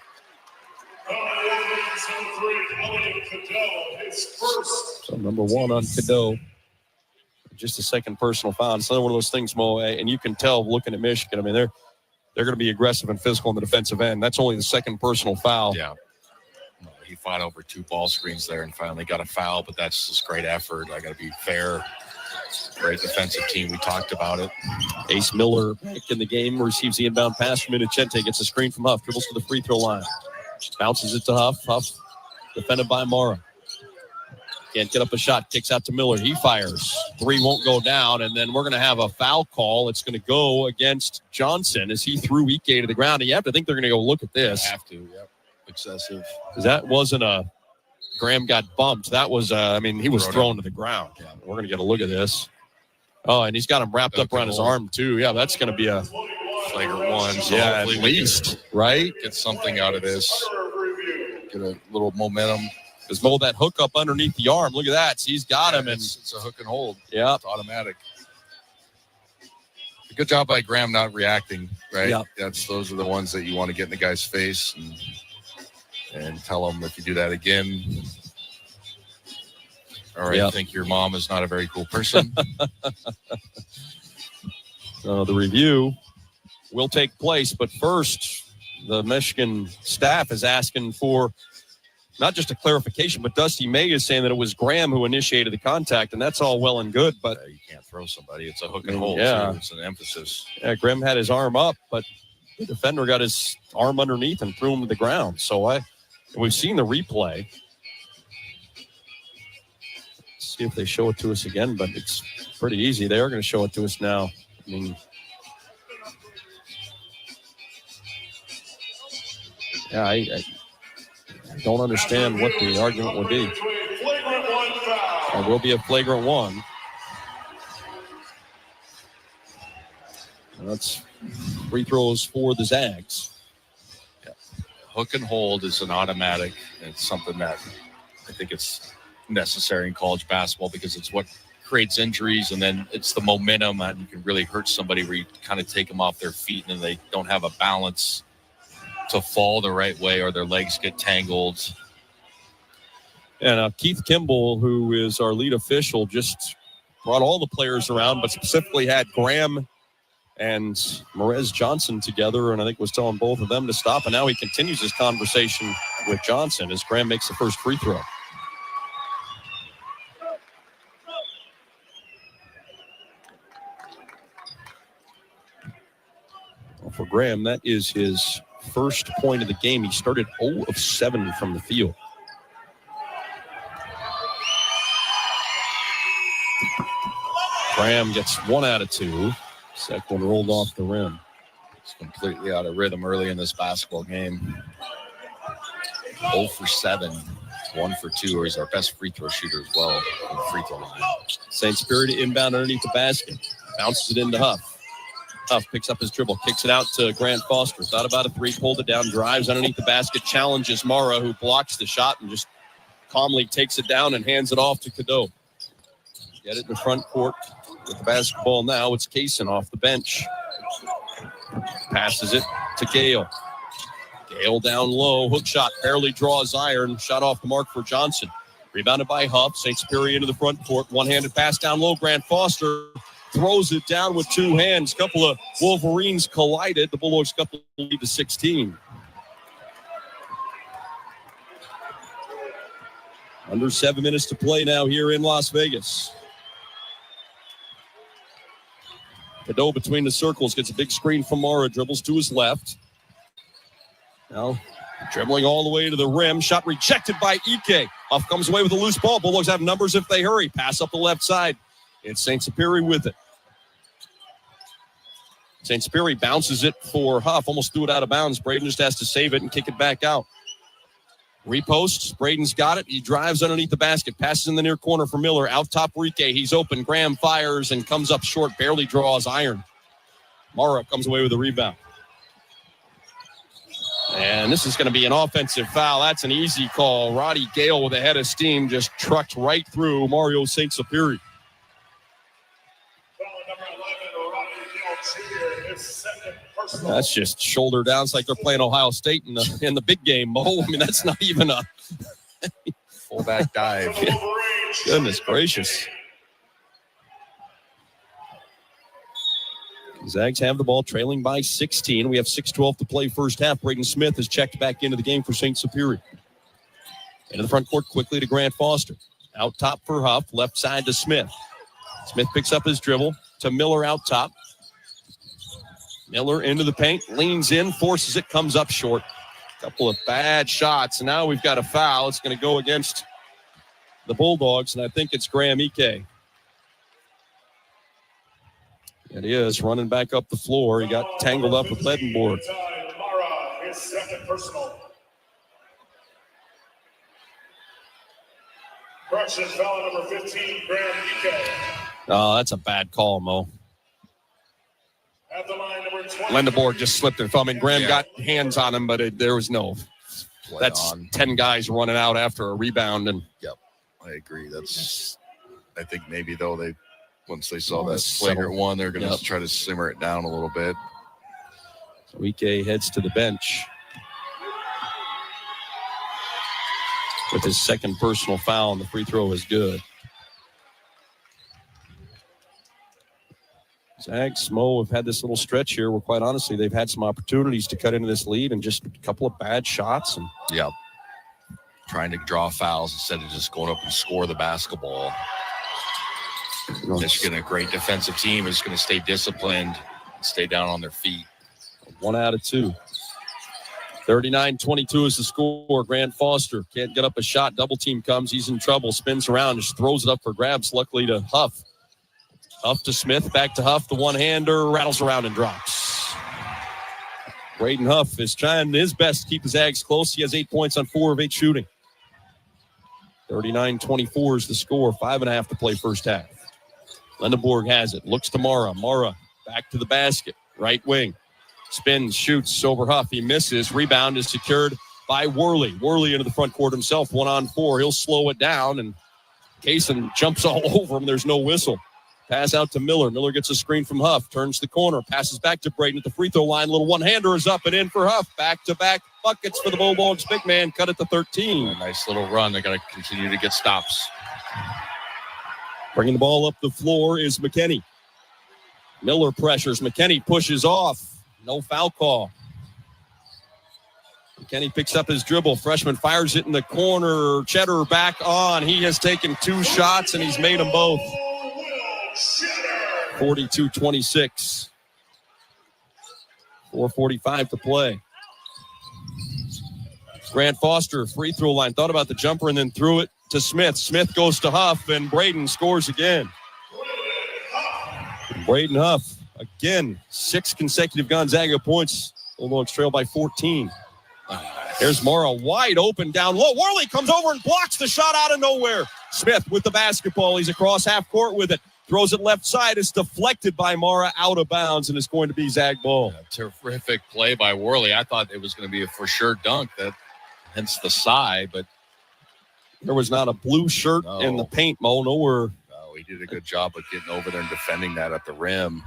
So number 1 on Cadeau. Just a second personal foul. It's another one of those things, Mo, and you can tell looking at Michigan. I mean, they're going to be aggressive and physical on the defensive end. That's only the second personal foul. Yeah. He fought over 2 ball screens there and finally got a foul, but that's just great effort. I got to be fair. Great defensive team. We talked about it. Ace Miller back in the game, receives the inbound pass from Innocente, gets a screen from Huff, dribbles to the free throw line. Bounces it to Huff. Huff defended by Mara. Can't get up a shot, kicks out to Miller. He fires. 3 won't go down, and then we're going to have a foul call. It's going to go against Johnson as he threw Ike to the ground. And you have to think they're going to go look at this. They have to, yep. Excessive. That wasn't a Graham got bumped. That was, he was thrown to the ground. Yeah, we're going to get a look at this. Oh, and he's got him wrapped up around his arm, too. Yeah, that's going to be a flagrant 1. So yeah, at least, right? Get something out of this. Get a little momentum. Just mold that hook up underneath the arm. Look at that. So he's got him. And it's a hook and hold. Yeah. It's automatic. Good job by Graham not reacting, right? Yep. Those are the ones that you want to get in the guy's face and tell him if you do that again, all right, I think your mom is not a very cool person. The review will take place, but first, the Michigan staff is asking for not just a clarification, but Dusty May is saying that it was Graham who initiated the contact, and that's all well and good, but you can't throw somebody. It's a hook and hold. Yeah. Too. It's an emphasis. Yeah, Graham had his arm up, but the defender got his arm underneath and threw him to the ground. So we've seen the replay. Let's see if they show it to us again, but it's pretty easy. They are going to show it to us now. I mean, yeah, I don't understand what the argument would be. There will be a flagrant 1. And that's free throws for the Zags. Yeah. Hook and hold is an automatic. It's something that I think it's necessary in college basketball because it's what creates injuries, and then it's the momentum and you can really hurt somebody where you kind of take them off their feet and they don't have a balance to fall the right way or their legs get tangled. And Keith Kimball, who is our lead official, just brought all the players around, but specifically had Graham and Merez Johnson together, and I think was telling both of them to stop. And now he continues his conversation with Johnson as Graham makes the first free throw. Well, for Graham, that is his first point of the game. He started 0 of 7 from the field. Graham gets 1 out of 2. Second one rolled off the rim. It's completely out of rhythm early in this basketball game. 0 for 7. 1 for 2. He's our best free throw shooter as well on the free throw line. St. Spirit inbound underneath the basket. Bounces it into Huff. Huff picks up his dribble, kicks it out to Grant Foster. Thought about a 3, pulled it down, drives underneath the basket, challenges Mara, who blocks the shot and just calmly takes it down and hands it off to Cadeau. Get it in the front court with the basketball now. It's Kaysen off the bench. Passes it to Gale. Gale down low. Hook shot. Barely draws iron. Shot off the mark for Johnson. Rebounded by Huff. St. Superior into the front court. One-handed pass down low. Grant Foster throws it down with 2 hands. Couple of Wolverines collided. The Bulldogs cut the lead to 16. Under 7 minutes to play now here in Las Vegas. Cadeau between the circles, gets a big screen from Mara, dribbles to his left. Now dribbling all the way to the rim. Shot rejected by Ike. Huff comes away with a loose ball. Bulldogs have numbers if they hurry. Pass up the left side. It's St. Superior with it. St. Superior bounces it for Huff. Almost threw it out of bounds. Braden just has to save it and kick it back out. Reposts. Braden's got it. He drives underneath the basket. Passes in the near corner for Miller. Out top Rike. He's open. Graham fires and comes up short. Barely draws iron. Mara comes away with the rebound. And this is going to be an offensive foul. That's an easy call. Roddy Gale with a head of steam just trucked right through Mario St. Superior. That's just shoulder down. It's like they're playing Ohio State in the big game, Mo. I mean, that's not even a fullback dive. Goodness gracious. Zags have the ball trailing by 16. We have 6:12 to play first half. Braden Smith has checked back into the game for St. Superior. Into the front court quickly to Grant Foster. Out top for Huff. Left side to Smith. Smith picks up his dribble to Miller out top. Miller into the paint, leans in, forces it, comes up short. Couple of bad shots, and now we've got a foul. It's going to go against the Bulldogs, and I think it's Graham Ike. It is, running back up the floor. He got tangled up with Ledenborg. Mara, his second personal. Correction, foul number 15, Graham Ike. Oh, that's a bad call, Mo. At the line, number 20. Ledenborg just slipped their thumb, and Graham got hands on him, but there was no. That's 10 guys running out after a rebound. And yep, I agree. I think maybe, though, once they saw that flagrant one, they're going to try to simmer it down a little bit. So Ike heads to the bench with his second personal foul, and the free throw is good. Zags, Mo have had this little stretch here where, quite honestly, they've had some opportunities to cut into this lead and just a couple of bad shots. And trying to draw fouls instead of just going up and score the basketball. Michigan, a great defensive team, is going to stay disciplined, stay down on their feet. 1 out of 2. 39-22 is the score. Grant Foster can't get up a shot. Double team comes. He's in trouble. Spins around. Just throws it up for grabs. Luckily to Huff. Huff to Smith. Back to Huff. The one-hander rattles around and drops. Braden Huff is trying his best to keep the Zags close. He has 8 points on 4 of 8 shooting. 39-24 is the score. 5.5 to play first half. Lendeborg has it. Looks to Mara. Mara back to the basket. Right wing. Spins, shoots over Huff. He misses. Rebound is secured by Worley. Worley into the front court himself. 1-on-4. He'll slow it down, and Kaysen jumps all over him. There's no whistle. Pass out to Miller. Miller gets a screen from Huff. Turns the corner. Passes back to Braden at the free throw line. Little one-hander is up and in for Huff. Back-to-back buckets for the Bulldogs. Big man cut it to 13. A nice little run. They're going to continue to get stops. Bringing the ball up the floor is McKinney. Miller pressures. McKinney pushes off. No foul call. McKinney picks up his dribble. Freshman fires it in the corner. Cheddar back on. He has taken 2 shots, and he's made them both. 42-26. 4:45 to play. Grant Foster, free throw line. Thought about the jumper and then threw it to Smith. Smith goes to Huff, and Braden scores again. Braden Huff, again, 6 consecutive Gonzaga points. Bulldogs trail by 14. There's Mara wide open down low. Worley comes over and blocks the shot out of nowhere. Smith with the basketball. He's across half court with it. Throws it left side. It's deflected by Mara out of bounds, and it's going to be Zag ball. Terrific play by Worley. I thought it was going to be a for sure dunk, hence the sigh, but there was not a blue shirt in the paint, Mo. Nowhere. No, he did a good job of getting over there and defending that at the rim.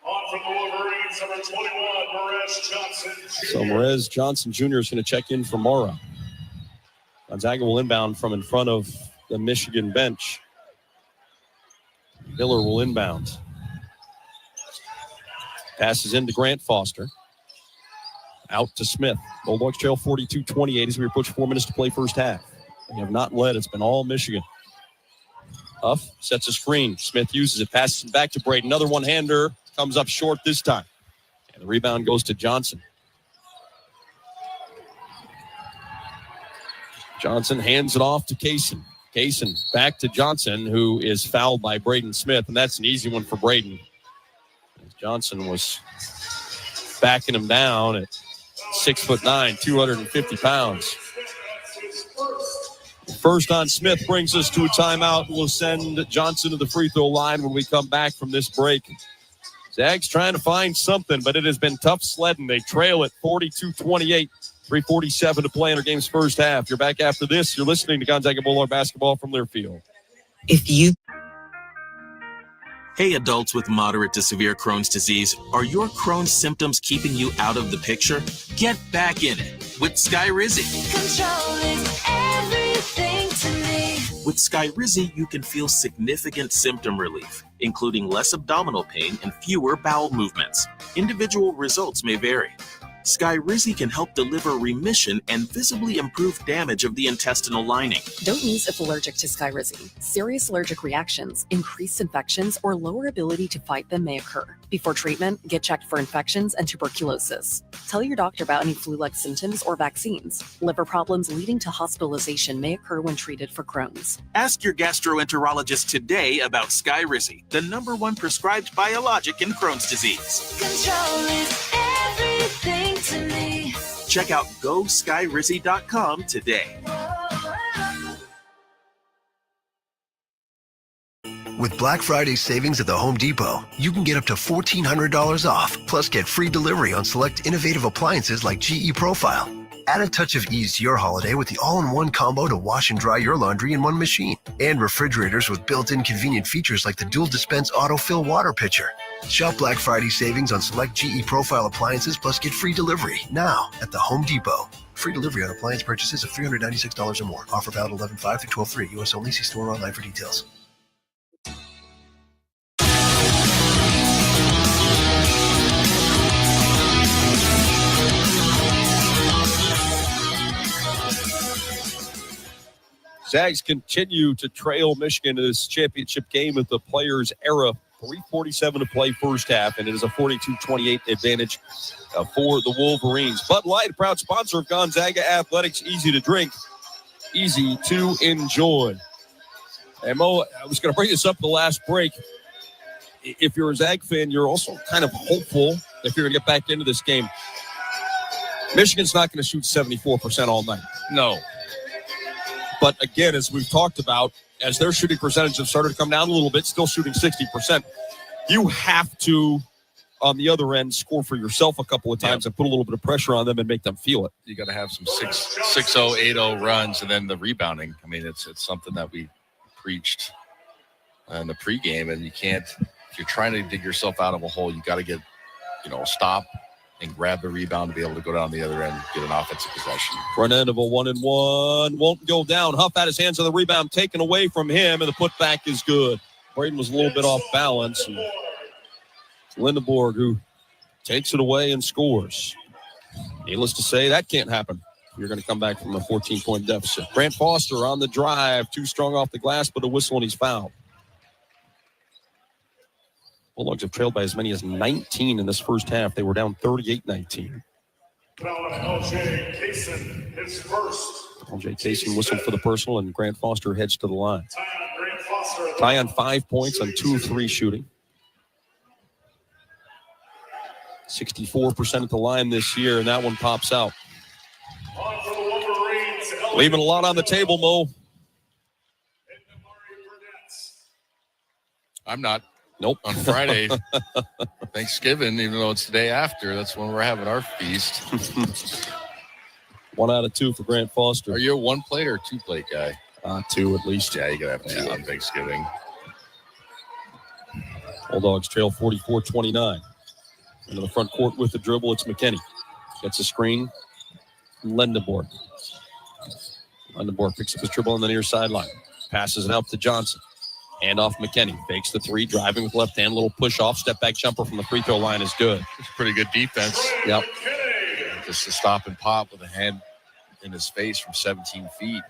On from the Wolverines, number 21, Perez Johnson Jr. So Perez Johnson Jr. is going to check in for Mara. Gonzaga will inbound from in front of the Michigan bench. Miller will inbound. Passes into Grant Foster. Out to Smith. Bulldogs trail 42-28 as we approach 4 minutes to play first half. They have not led. It's been all Michigan. Huff sets a screen. Smith uses it. Passes it back to Braden. Another one-hander. Comes up short this time. And the rebound goes to Johnson. Johnson hands it off to Kaysen. Kaysen back to Johnson, who is fouled by Braden Smith. And that's an easy one for Braden. Johnson was backing him down at 6'9", 250 pounds. First on Smith brings us to a timeout. We'll send Johnson to the free throw line when we come back from this break. Zags trying to find something, but it has been tough sledding. They trail at 42-28, 3:47 to play in our game's first half. You're back after this. You're listening to Gonzaga Bulldog basketball from Learfield. Hey, adults with moderate to severe Crohn's disease, are your Crohn's symptoms keeping you out of the picture? Get back in it with Skyrizi. Control is everything to me. With Skyrizi, you can feel significant symptom relief, including less abdominal pain and fewer bowel movements. Individual results may vary. Skyrizi can help deliver remission and visibly improve damage of the intestinal lining. Don't use if allergic to Skyrizi. Serious allergic reactions, increased infections, or lower ability to fight them may occur. Before treatment, get checked for infections and tuberculosis. Tell your doctor about any flu-like symptoms or vaccines. Liver problems leading to hospitalization may occur when treated for Crohn's. Ask your gastroenterologist today about Skyrizi, the #1 prescribed biologic in Crohn's disease. Control is everything to me. Check out GoSkyrizi.com today. With Black Friday savings at the Home Depot, you can get up to $1,400 off, plus get free delivery on select innovative appliances like GE Profile. Add a touch of ease to your holiday with the all-in-one combo to wash and dry your laundry in one machine. And refrigerators with built-in convenient features like the dual dispense autofill water pitcher. Shop Black Friday savings on select GE Profile appliances, plus get free delivery now at the Home Depot. Free delivery on appliance purchases of $396 or more. Offer valid 11/5 through 12/3. U.S. only. See store or online for details. Zags continue to trail Michigan in this championship game at the Players' Era. 3:47 to play first half, and it is a 42-28 advantage for the Wolverines. Bud Light, proud sponsor of Gonzaga Athletics. Easy to drink, easy to enjoy. And Mo, I was going to bring this up the last break. If you're a Zag fan, you're also kind of hopeful if you're going to get back into this game. Michigan's not going to shoot 74% all night. No. But again, as we've talked about, as their shooting percentage have started to come down a little bit, still shooting 60%, you have to, on the other end, score for yourself a couple of times and put a little bit of pressure on them and make them feel it. You got to have some 6-0, 8-0 runs, and then the rebounding. I mean, it's something that we preached in the pregame, and you can't, if you're trying to dig yourself out of a hole, you got to get, stop and grab the rebound to be able to go down the other end and get an offensive possession. Front end of a 1-and-1 won't go down. Huff had his hands on the rebound taken away from him, and the putback is good. Braden was a little bit off balance. And Lindenborg, who takes it away and scores. Needless to say, that can't happen. You're going to come back from a 14-point deficit. Grant Foster on the drive, too strong off the glass, but a whistle and he's fouled. Bulldogs have trailed by as many as 19 in this first half. They were down 38-19. LJ Kaysen, his first. LJ Kaysen whistled for the personal, and Grant Foster heads to the line. Grant Foster. Ty on 5 points on 2 of 3 shooting. 64% at the line this year, and that one pops out. Leaving a lot on the table, Mo. I'm not. Nope. On Friday, Thanksgiving, even though it's the day after, that's when we're having our feast. 1 out of 2 for Grant Foster. Are you a 1 plate or 2 plate guy? 2 at least. Yeah, you got to have 2 on Thanksgiving. Bulldogs trail 44-29. Into the front court with the dribble, it's McKinney. Gets a screen. Lendenborg. Lendenborg picks up his dribble on the near sideline. Passes it out to Johnson. Hand off McKinney. Fakes the 3, driving with left hand. Little push off. Step back jumper from the free throw line is good. It's pretty good defense. Yep. Just a stop and pop with a hand in his face from 17 feet.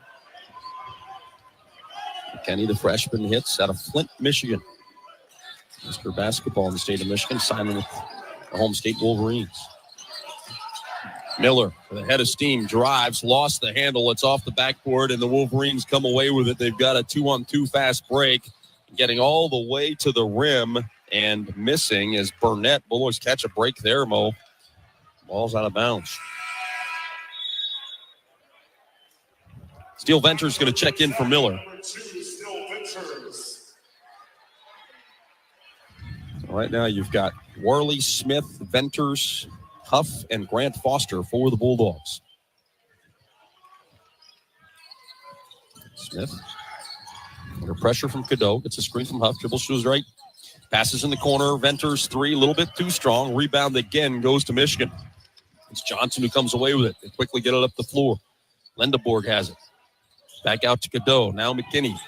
McKinney, the freshman, hits out of Flint, Michigan. Mr. Basketball in the state of Michigan, signing with the home state Wolverines. Miller with a head of steam, drives, lost the handle. It's off the backboard, and the Wolverines come away with it. They've got a 2-on-2 fast break, getting all the way to the rim and missing as Burnett. Bulldogs catch a break there, Mo. Ball's out of bounds. Steele Venters going to check in for Miller. Right now you've got Worley, Smith, Venters, Huff, and Grant Foster for the Bulldogs. Smith under pressure from Cadeau. Gets a screen from Huff. Dribbles to his right. Passes in the corner. Venters 3, a little bit too strong. Rebound again goes to Michigan. It's Johnson who comes away with it. They quickly get it up the floor. Lendeborg has it. Back out to Cadeau. Now McKinney.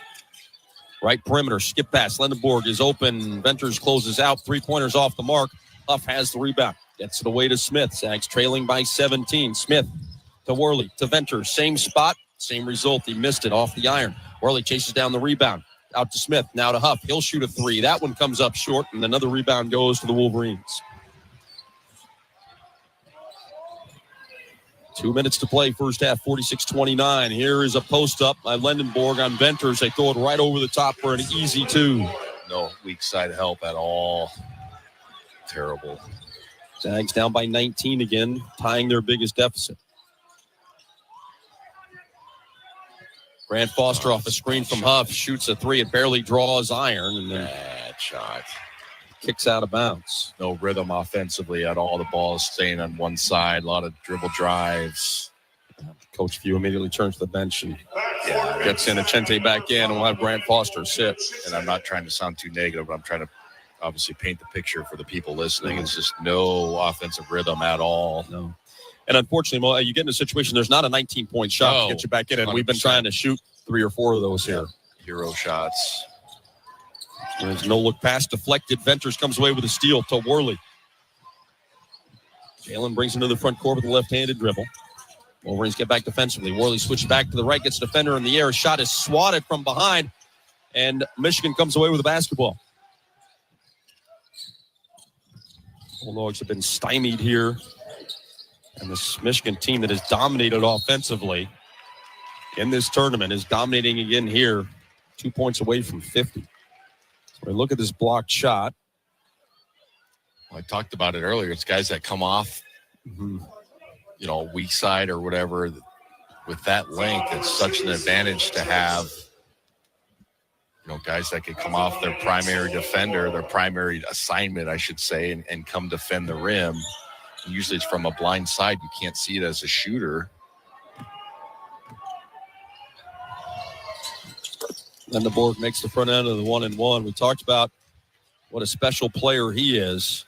Right perimeter. Skip pass. Lendeborg is open. Venters closes out. 3-pointers off the mark. Huff has the rebound. Gets it away to Smith. Zags trailing by 17. Smith to Worley to Venters. Same spot. Same result. He missed it off the iron. Worley chases down the rebound. Out to Smith. Now to Huff. He'll shoot a 3. That one comes up short, and another rebound goes to the Wolverines. 2 minutes to play, first half, 46-29. Here is a post-up by Lendenborg on Venters. They throw it right over the top for an easy 2. No weak side help at all. Terrible. Zags down by 19 again, tying their biggest deficit. Grant Foster off a screen from Huff, shoots a 3. It barely draws iron, and then bad shot. Kicks out of bounds. No rhythm offensively at all. The ball is staying on one side. A lot of dribble drives. Coach Few immediately turns to the bench and gets Innocente back in, and we'll have Grant Foster sit. And I'm not trying to sound too negative, but I'm trying to obviously paint the picture for the people listening. It's just no offensive rhythm at all. No. And unfortunately, Mo, you get in a situation, there's not a 19-point shot to get you back in it. 100%. We've been trying to shoot 3 or 4 of those here. Hero shots. There's no look pass deflected. Venters comes away with a steal to Worley. Jalen brings him to the front court with a left-handed dribble. Wolverines get back defensively. Worley switches back to the right, gets a defender in the air. Shot is swatted from behind, and Michigan comes away with the basketball. Bulldogs have been stymied here. And this Michigan team that has dominated offensively in this tournament is dominating again here. 2 points away from 50. We look at this blocked shot. Well, I talked about it earlier. It's guys that come off, weak side or whatever. With that length, it's such an advantage to have, guys that can come off their primary defender, their primary assignment, I should say, and come defend the rim. And usually it's from a blind side. You can't see it as a shooter. And the board makes the front end of the 1-and-1. We talked about what a special player he is.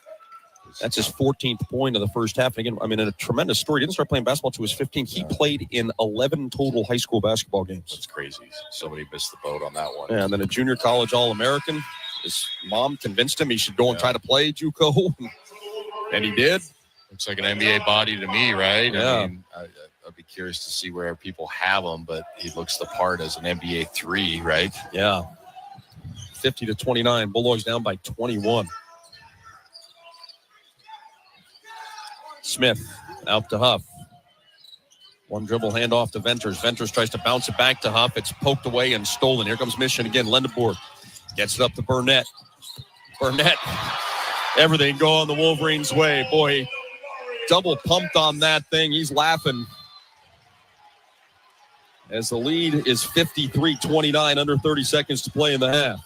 That's his 14th point of the first half. And again, a tremendous story. He didn't start playing basketball until he was 15. He played in 11 total high school basketball games. That's crazy. Somebody missed the boat on that one. Yeah, and then a junior college All-American. His mom convinced him he should go and try to play JUCO, and he did. Looks like an NBA body to me, right? Yeah. I mean, I'd be curious to see where people have him, but he looks the part as an NBA 3, right? Yeah. 50-29. Bulldogs down by 21. Smith out to Huff. One dribble handoff to Venters. Venters tries to bounce it back to Huff. It's poked away and stolen. Here comes Michigan again. Lendeborg gets it up to Burnett. Burnett everything going the Wolverines' way. Boy, double pumped on that thing. He's laughing. As the lead is 53-29, under 30 seconds to play in the half.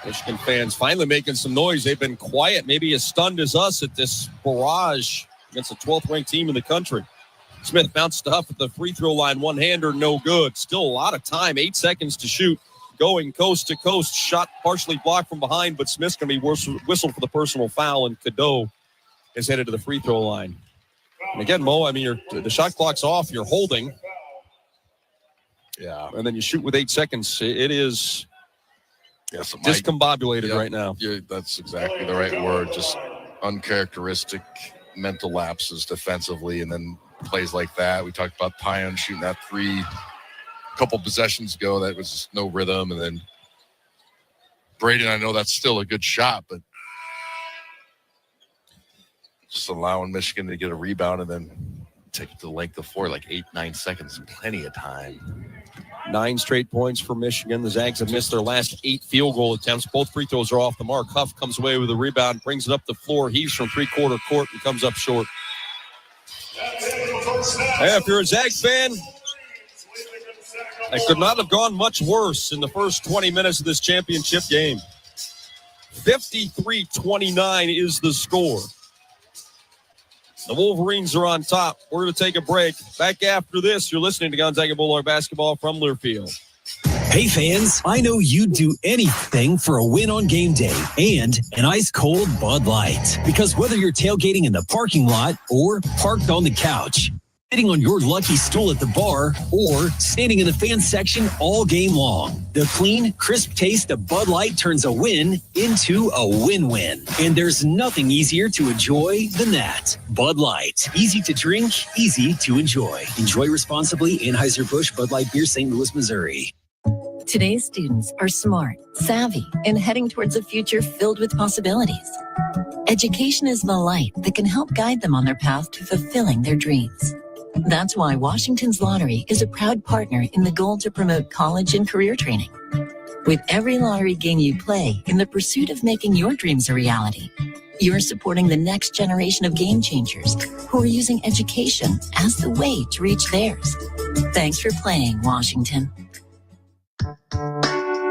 Michigan fans finally making some noise. They've been quiet, maybe as stunned as us at this barrage against the 12th-ranked team in the country. Smith bounced to Huff at the free throw line. One-hander, no good. Still a lot of time, 8 seconds to shoot. Going coast to coast. Shot partially blocked from behind, but Smith's going to be whistled for the personal foul, and Cadeau is headed to the free throw line. And again, Mo, I mean, the shot clock's off. You're holding. Yeah. And then you shoot with 8 seconds. It is discombobulated right now. Yeah, that's exactly the right word. Just uncharacteristic mental lapses defensively, and then plays like that. We talked about Pion shooting that three a couple possessions ago. That was just no rhythm. And then Braden, I know that's still a good shot, but just allowing Michigan to get a rebound and then take it to the length of floor, like 8-9 seconds, plenty of time. 9 straight points for Michigan. The Zags have missed their last 8 field goal attempts. Both free throws are off the mark. Huff comes away with a rebound, brings it up the floor. He's from three-quarter court and comes up short. Hey, if you're a Zags fan, it could not have gone much worse in the first 20 minutes of this championship game. 53-29 is the score. The Wolverines are on top. We're going to take a break. Back after this, you're listening to Gonzaga Bulldog basketball from Learfield. Hey fans, I know you'd do anything for a win on game day and an ice-cold Bud Light. Because whether you're tailgating in the parking lot or parked on the couch, sitting on your lucky stool at the bar, or standing in the fan section all game long, the clean, crisp taste of Bud Light turns a win into a win-win. And there's nothing easier to enjoy than that. Bud Light. Easy to drink, easy to enjoy. Enjoy responsibly. Anheuser-Busch Bud Light Beer, St. Louis, Missouri. Today's students are smart, savvy, and heading towards a future filled with possibilities. Education is the light that can help guide them on their path to fulfilling their dreams. That's why Washington's Lottery is a proud partner in the goal to promote college and career training. With every lottery game you play in the pursuit of making your dreams a reality, you're supporting the next generation of game changers who are using education as the way to reach theirs. Thanks for playing, Washington.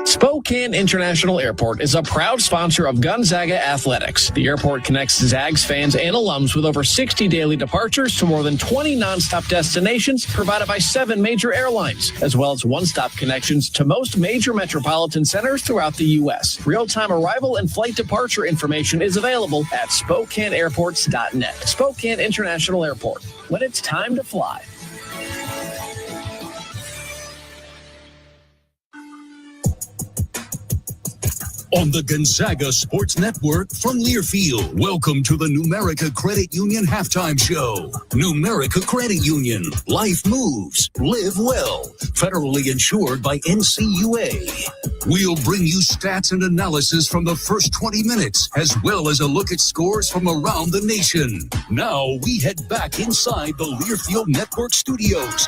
Spokane International Airport is a proud sponsor of Gonzaga Athletics. The airport connects Zags fans and alums with over 60 daily departures to more than 20 nonstop destinations provided by 7 major airlines, as well as one-stop connections to most major metropolitan centers throughout the U.S. Real-time arrival and flight departure information is available at SpokaneAirports.net. Spokane International Airport, when it's time to fly. On the Gonzaga Sports Network from Learfield, welcome to the Numerica Credit Union Halftime Show. Numerica Credit Union. Life moves. Live well. Federally insured by NCUA. We'll bring you stats and analysis from the first 20 minutes, as well as a look at scores from around the nation. Now we head back inside the Learfield Network studios.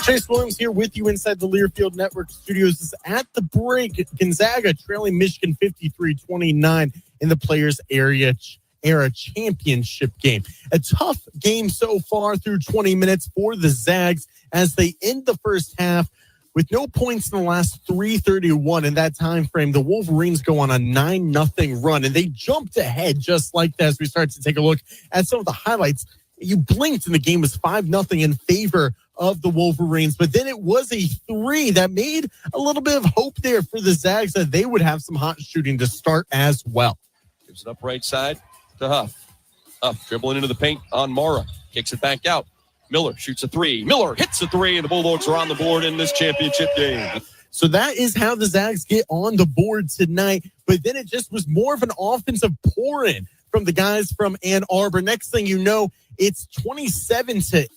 Chase Williams here with you inside the Learfield Network studios. This is at the break. Gonzaga trailing Michigan 53-29 in the Players Era Championship game. A tough game so far through 20 minutes for the Zags as they end the first half with no points in the last 3:31. In that time frame, the Wolverines go on a 9-0 run, and they jumped ahead just like that. As we start to take a look at some of the highlights, you blinked and the game was 5-0 in favor of the Wolverines, but then it was a 3 that made a little bit of hope there for the Zags that they would have some hot shooting to start as well. Gives it up right side to Huff. Huff dribbling into the paint on Mara. Kicks it back out. Miller shoots a 3. Miller hits a 3, and the Bulldogs are on the board in this championship game. So that is how the Zags get on the board tonight, but then it just was more of an offensive pour-in from the guys from Ann Arbor. Next thing you know, it's 27-8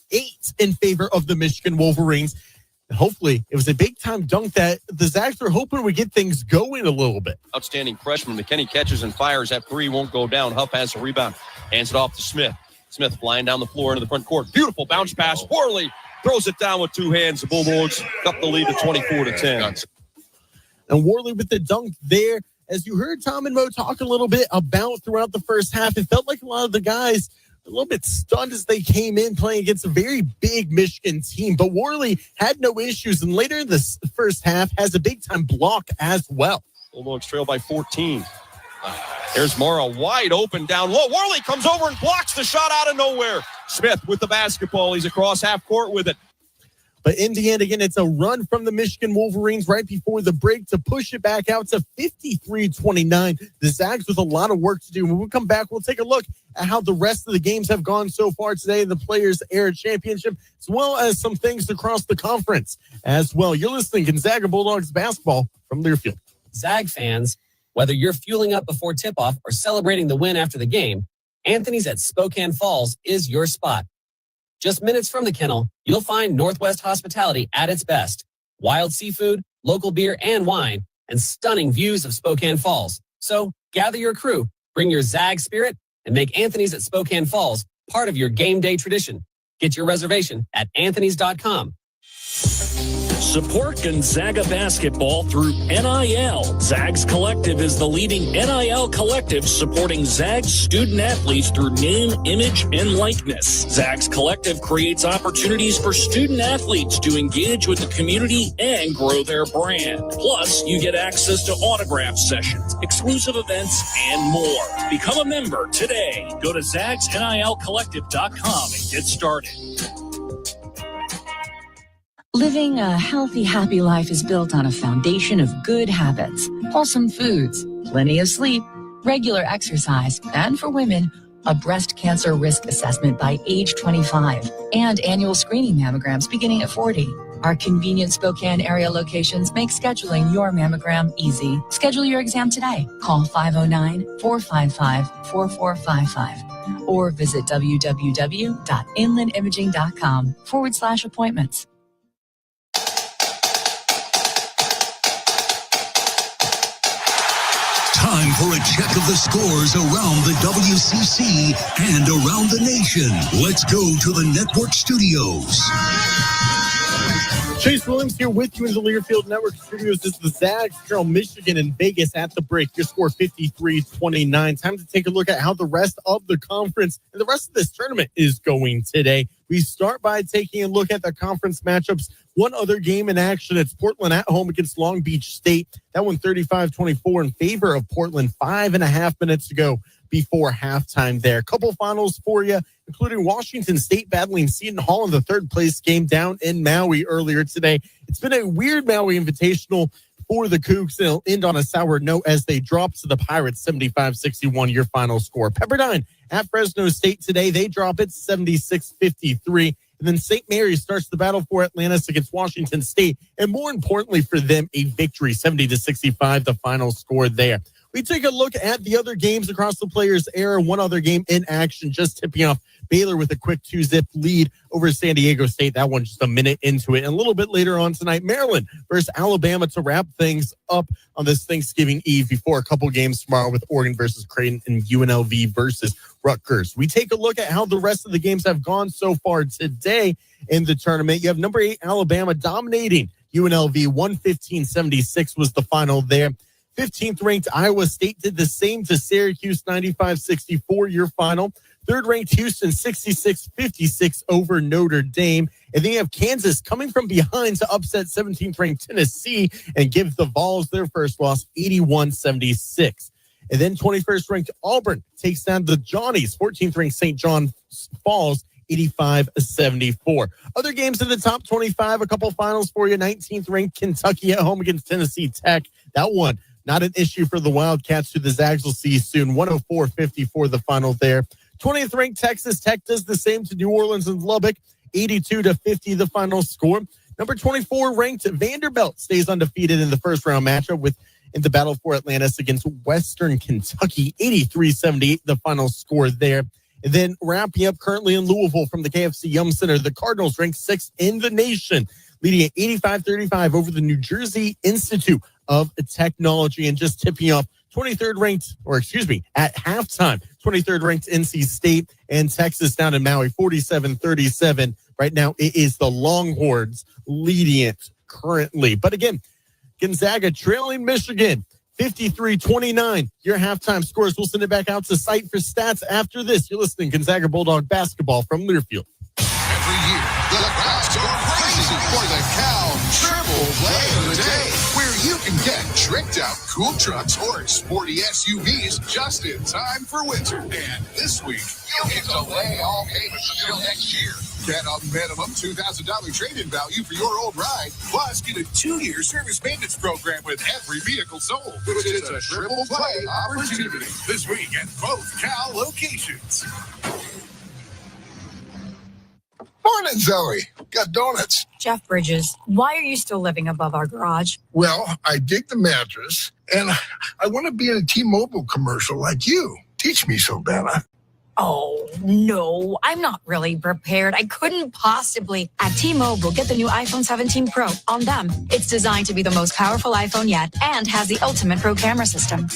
in favor of the Michigan Wolverines. And hopefully, it was a big-time dunk that the Zags were hoping would get things going a little bit. Outstanding freshman. McKinney catches and fires. That 3 won't go down. Huff has a rebound. Hands it off to Smith. Smith flying down the floor into the front court. Beautiful bounce pass. Worley throws it down with two hands. The Bulldogs up the lead to 24-10. And Worley with the dunk there. As you heard Tom and Mo talk a little bit about throughout the first half, it felt like a lot of the guys a little bit stunned as they came in playing against a very big Michigan team. But Worley had no issues, and later in the first half has a big-time block as well. Bulldogs trail by 14. There's Mara wide open down low. Worley comes over and blocks the shot out of nowhere. Smith with the basketball. He's across half court with it. But in the end, again, it's a run from the Michigan Wolverines right before the break to push it back out to 53-29. The Zags with a lot of work to do. When we come back, we'll take a look at how the rest of the games have gone so far today in the Players Era Championship, as well as some things across the conference as well. You're listening to Gonzaga Bulldogs basketball from Learfield. Zag fans, whether you're fueling up before tip-off or celebrating the win after the game, Anthony's at Spokane Falls is your spot. Just minutes from the kennel, you'll find Northwest hospitality at its best. Wild seafood, local beer and wine, and stunning views of Spokane Falls. So gather your crew, bring your Zag spirit, and make Anthony's at Spokane Falls part of your game day tradition. Get your reservation at anthonys.com. Support Gonzaga basketball through NIL. Zags Collective is the leading NIL collective supporting Zags student athletes through name, image, and likeness. Zags Collective creates opportunities for student athletes to engage with the community and grow their brand. Plus, you get access to autograph sessions, exclusive events, and more. Become a member today. Go to zagsnilcollective.com and get started. Living a healthy, happy life is built on a foundation of good habits, wholesome foods, plenty of sleep, regular exercise, and for women, a breast cancer risk assessment by age 25, and annual screening mammograms beginning at 40. Our convenient Spokane area locations make scheduling your mammogram easy. Schedule your exam today. Call 509-455-4455 or visit www.inlandimaging.com/appointments. Time for a check of the scores around the WCC and around the nation. Let's go to the network studios. Chase Williams here with you in the Learfield Network Studios. This is the Zags, Carroll, Michigan, and Vegas at the break. Your score 53-29. Time to take a look at how the rest of the conference and the rest of this tournament is going today. We start by taking a look at the conference matchups. One other game in action. It's Portland at home against Long Beach State. That one 35-24 in favor of Portland. 5.5 minutes to go before halftime there. Couple finals for you, including Washington State battling Seton Hall in the third place game down in Maui earlier today. It's been a weird Maui Invitational for the Cougs. They'll end on a sour note as they drop to the Pirates 75-61, your final score. Pepperdine at Fresno State today. They drop it 76-53. And then St. Mary's starts the battle for Atlantis against Washington State. And more importantly for them, a victory, 70-65, the final score there. We take a look at the other games across the Players Era. One other game in action, just tipping off Baylor with a quick 2-zip lead over San Diego State. That one just a minute into it. And a little bit later on tonight, Maryland versus Alabama to wrap things up on this Thanksgiving Eve before a couple games tomorrow with Oregon versus Creighton and UNLV versus Rutgers. We take a look at how the rest of the games have gone so far today in the tournament. You have number 8 Alabama dominating UNLV. 115-76 was the final there. 15th ranked Iowa State did the same to Syracuse, 95-64, your final. Third ranked Houston, 66-56 over Notre Dame. And then you have Kansas coming from behind to upset 17th ranked Tennessee and give the Vols their first loss, 81-76. And then 21st ranked Auburn takes down the Johnnies, 14th ranked St. John falls, 85-74. Other games in the top 25, a couple finals for you. 19th ranked Kentucky at home against Tennessee Tech. That one, not an issue for the Wildcats, who the Zags will see soon. 104-54 the final there. 20th ranked Texas Tech does the same to New Orleans and Lubbock. 82-50 the final score. Number 24 ranked Vanderbilt stays undefeated in the first round matchup in the battle for Atlantis against Western Kentucky. 83-78 the final score there. And then wrapping up currently in Louisville from the KFC Yum Center, the Cardinals ranked 6th in the nation, leading at 85-35 over the New Jersey Institute of Technology, and just tipping off at halftime, 23rd ranked NC State and Texas down in Maui, 47-37. Right now, it is the Longhorns leading it currently. But again, Gonzaga trailing Michigan 53-29. Your halftime scores. We'll send it back out to site for stats after this. You're listening to Gonzaga Bulldog basketball from Learfield. Every year, the crowds go crazy for the Cal Triple Play of the Day, where you can get tricked out cool trucks or sporty SUVs just in time for winter. And this week, you'll get to delay all payments until next year. Get a minimum $2,000 trade-in value for your old ride, plus get a 2-year service maintenance program with every vehicle sold. It's a triple play opportunity this week at both Cal locations. Morning, Zoe. Got donuts. Jeff Bridges, why are you still living above our garage? Well, I dig the mattress, and I want to be in a T-Mobile commercial like you. Teach me, Savannah. Oh, no, I'm not really prepared. I couldn't possibly. At T-Mobile, get the new iPhone 17 Pro on them. It's designed to be the most powerful iPhone yet and has the ultimate pro camera system.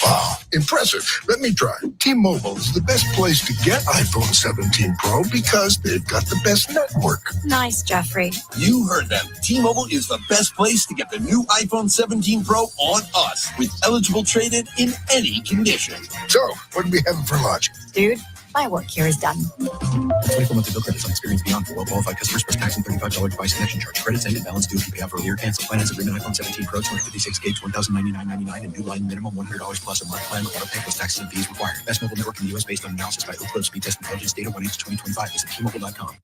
Wow, impressive. Let me try. T-Mobile is the best place to get iPhone 17 Pro because they've got the best network. Nice, Jeffrey. You heard them. T-Mobile is the best place to get the new iPhone 17 Pro on us with eligible trade-in in any condition. So, what are we having for lunch? Dude, my work here is done. 24 monthly bill credits on experience beyond for well-qualified customers plus tax and $35 device connection charge. Credits ended, balance due if you pay off earlier. Cancel finance agreement iPhone 17 Pro 256 gigs, $1,099.99 and new line minimum $100 plus a month plan with auto pay plus taxes and fees required. Best mobile network in the U.S. based on analysis by Ookla Speed Test Intelligence data 1/2025. Visit T-Mobile.com.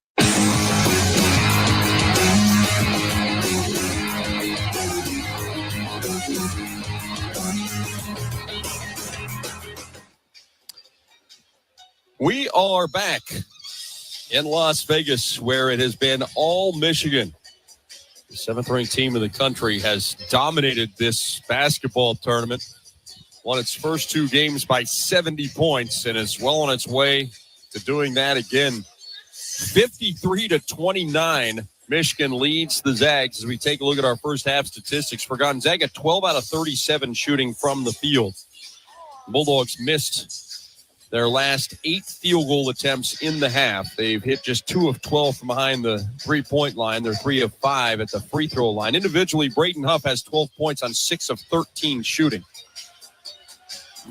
We are back in Las Vegas, where it has been all Michigan. The 7th-ranked team in the country has dominated this basketball tournament, won its first 2 games by 70 points, and is well on its way to doing that again. 53-29, Michigan leads the Zags as we take a look at our first half statistics. For Gonzaga, 12 out of 37 shooting from the field. The Bulldogs missed their last 8 field goal attempts in the half. They've hit just 2 of 12 from behind the three-point line. They're 3 of 5 at the free throw line. Individually, Braden Huff has 12 points on 6 of 13 shooting.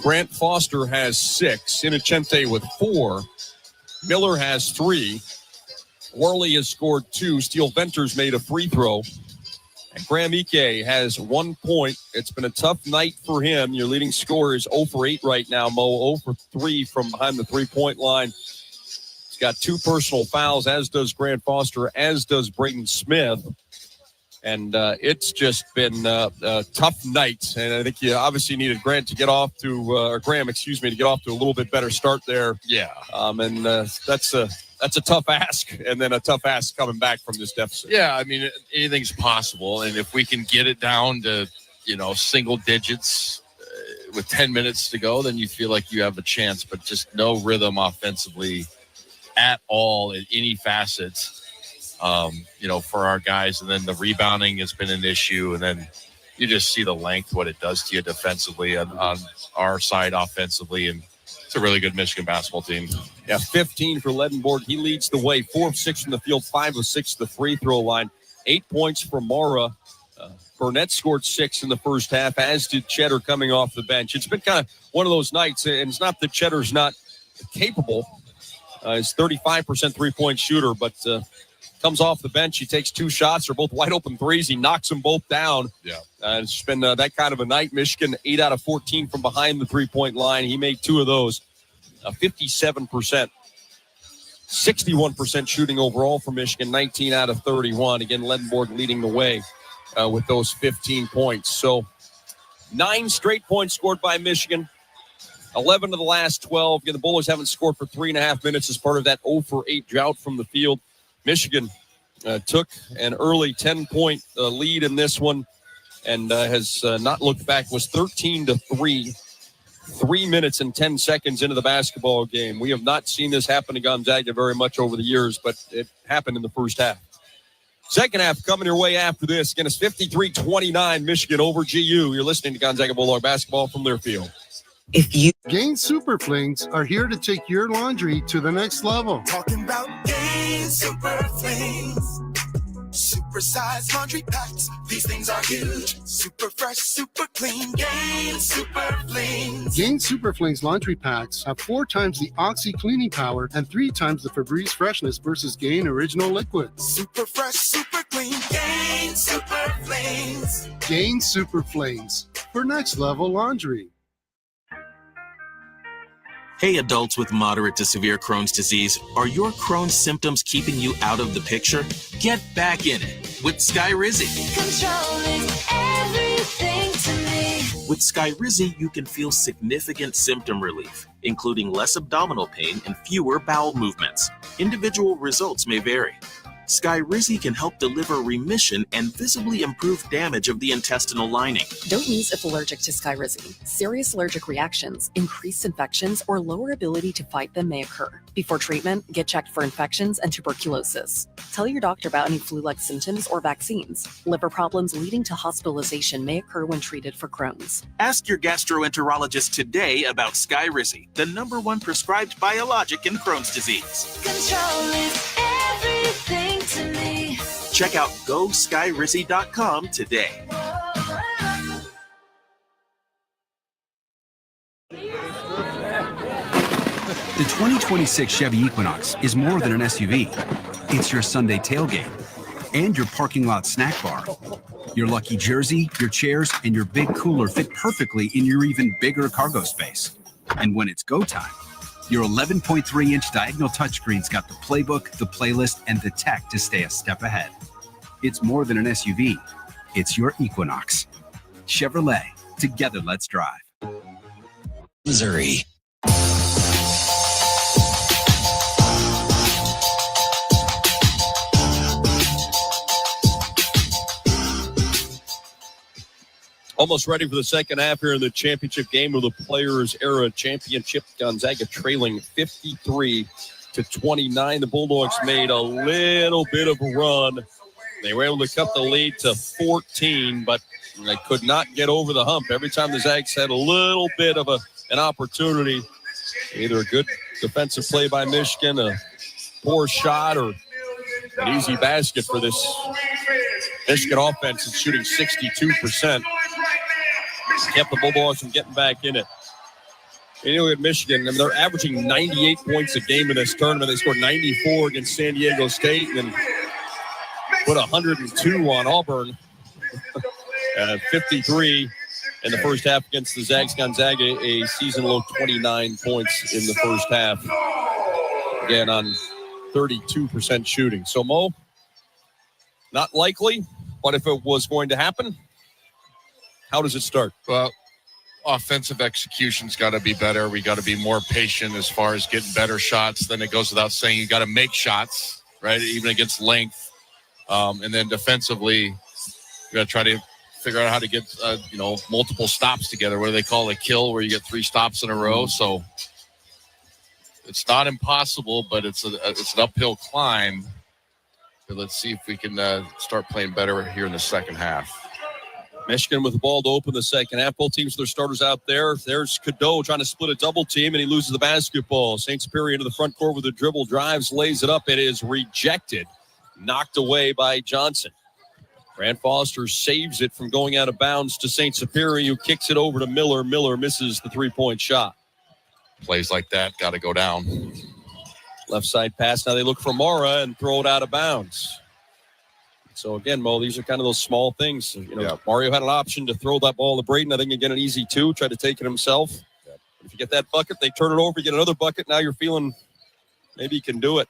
Grant Foster has 6. Innocente with 4. Miller has 3. Worley has scored 2. Steele Venters made a free throw. And Graham Ike has 1 point. It's been a tough night for him. Your leading scorer is 0 for 8 right now, Mo. 0 for 3 from behind the three-point line. He's got 2 personal fouls, as does Grant Foster, as does Braden Smith. And it's just been a tough night. And I think you obviously needed Graham, to get off to a little bit better start there. Yeah. And that's a tough ask, and then a tough ask coming back from this deficit. Yeah, I mean, anything's possible. And if we can get it down to, single digits with 10 minutes to go, then you feel like you have a chance. But just no rhythm offensively at all in any facets, for our guys. And then the rebounding has been an issue. And then you just see the length, what it does to you defensively on our side offensively. And it's a really good Michigan basketball team. Yeah, 15 for Ledenborg. He leads the way. 4 of 6 from the field, 5 of 6 the free throw line. 8 points for Mara. Burnett scored 6 in the first half, as did Cheddar coming off the bench. It's been kind of one of those nights, and it's not that Cheddar's not capable. He's 35% three-point shooter, but comes off the bench. He takes 2 shots. They're both wide open threes. He knocks them both down. Yeah. It's been that kind of a night. Michigan, 8 out of 14 from behind the three-point line. He made 2 of those. 57%. 61% shooting overall for Michigan, 19 out of 31. Again, Ledenborg leading the way with those 15 points. So 9 straight points scored by Michigan. 11 of the last 12. Again, the Bulldogs haven't scored for 3.5 minutes as part of that 0 for 8 drought from the field. Michigan took an early 10-point lead in this one and has not looked back. Was 13-3. 3 minutes and 10 seconds into the basketball game. We have not seen this happen to Gonzaga very much over the years, but it happened in the first half. Second half coming your way after this. Again, it's 53-29 Michigan over GU. You're listening to Gonzaga Bulldog basketball from Learfield. Gain Super Flings are here to take your laundry to the next level. Talking about Gain. Gain Super Flings. Supersized laundry packs. These things are huge. Super fresh, super clean. Gain Super Flings. Gain Super Flings laundry packs have 4 times the Oxy cleaning power and 3 times the Febreze freshness versus Gain Original Liquid. Super fresh, super clean. Gain Super Flings. Gain Super Flings for next level laundry. Hey, adults with moderate to severe Crohn's disease, are your Crohn's symptoms keeping you out of the picture? Get back in it with Skyrizi. Controlling everything to me. With Skyrizi, you can feel significant symptom relief, including less abdominal pain and fewer bowel movements. Individual results may vary. Skyrizi can help deliver remission and visibly improve damage of the intestinal lining. Don't use if allergic to Skyrizi. Serious allergic reactions, increased infections, or lower ability to fight them may occur. Before treatment, get checked for infections and tuberculosis. Tell your doctor about any flu-like symptoms or vaccines. Liver problems leading to hospitalization may occur when treated for Crohn's. Ask your gastroenterologist today about Skyrizi, the #1 prescribed biologic in Crohn's disease. Controlling everything to me. Check out GoSkyrizi.com today. The 2026 Chevy Equinox is more than an SUV. It's your Sunday tailgate and your parking lot snack bar. Your lucky jersey, your chairs, and your big cooler fit perfectly in your even bigger cargo space. And when it's go time, your 11.3-inch diagonal touchscreen's got the playbook, the playlist, and the tech to stay a step ahead. It's more than an SUV. It's your Equinox. Chevrolet. Together, let's drive. Missouri. Almost ready for the second half here in the championship game of the Players Era Championship. Gonzaga trailing 53-29. The Bulldogs made a little bit of a run. They were able to cut the lead to 14, but they could not get over the hump. Every time the Zags had a little bit of an opportunity, either a good defensive play by Michigan, a poor shot, or an easy basket for this Michigan offense. It's shooting 62%. Kept the Bulldogs from getting back in it. And you look at Michigan, they're averaging 98 points a game in this tournament. They scored 94 against San Diego State and then put 102 on Auburn. 53 in the first half against the Zags. Gonzaga, a season-low 29 points in the first half. Again, on 32% shooting. So, Mo, not likely, but if it was going to happen, how does it start? Well, offensive execution's got to be better. We got to be more patient as far as getting better shots. Then it goes without saying you got to make shots, right? Even against length. And then defensively, you got to try to figure out how to get, multiple stops together. What do they call a kill, where you get 3 stops in a row? So it's not impossible, but it's an uphill climb. But let's see if we can start playing better here in the second half. Michigan with the ball to open the second half. Both teams with their starters out there. There's Cadeau trying to split a double team, and he loses the basketball. St. Superior into the front court with a dribble, drives, lays it up. It is rejected, knocked away by Johnson. Grant Foster saves it from going out of bounds to St. Superior, who kicks it over to Miller. Miller misses the three-point shot. Plays like that got to go down. Left side pass. Now they look for Mara and throw it out of bounds. So, again, Mo, these are kind of those small things. Mario had an option to throw that ball to Braden. I think again an easy 2, tried to take it himself. Yeah. If you get that bucket, they turn it over, you get another bucket. Now you're feeling maybe you can do it.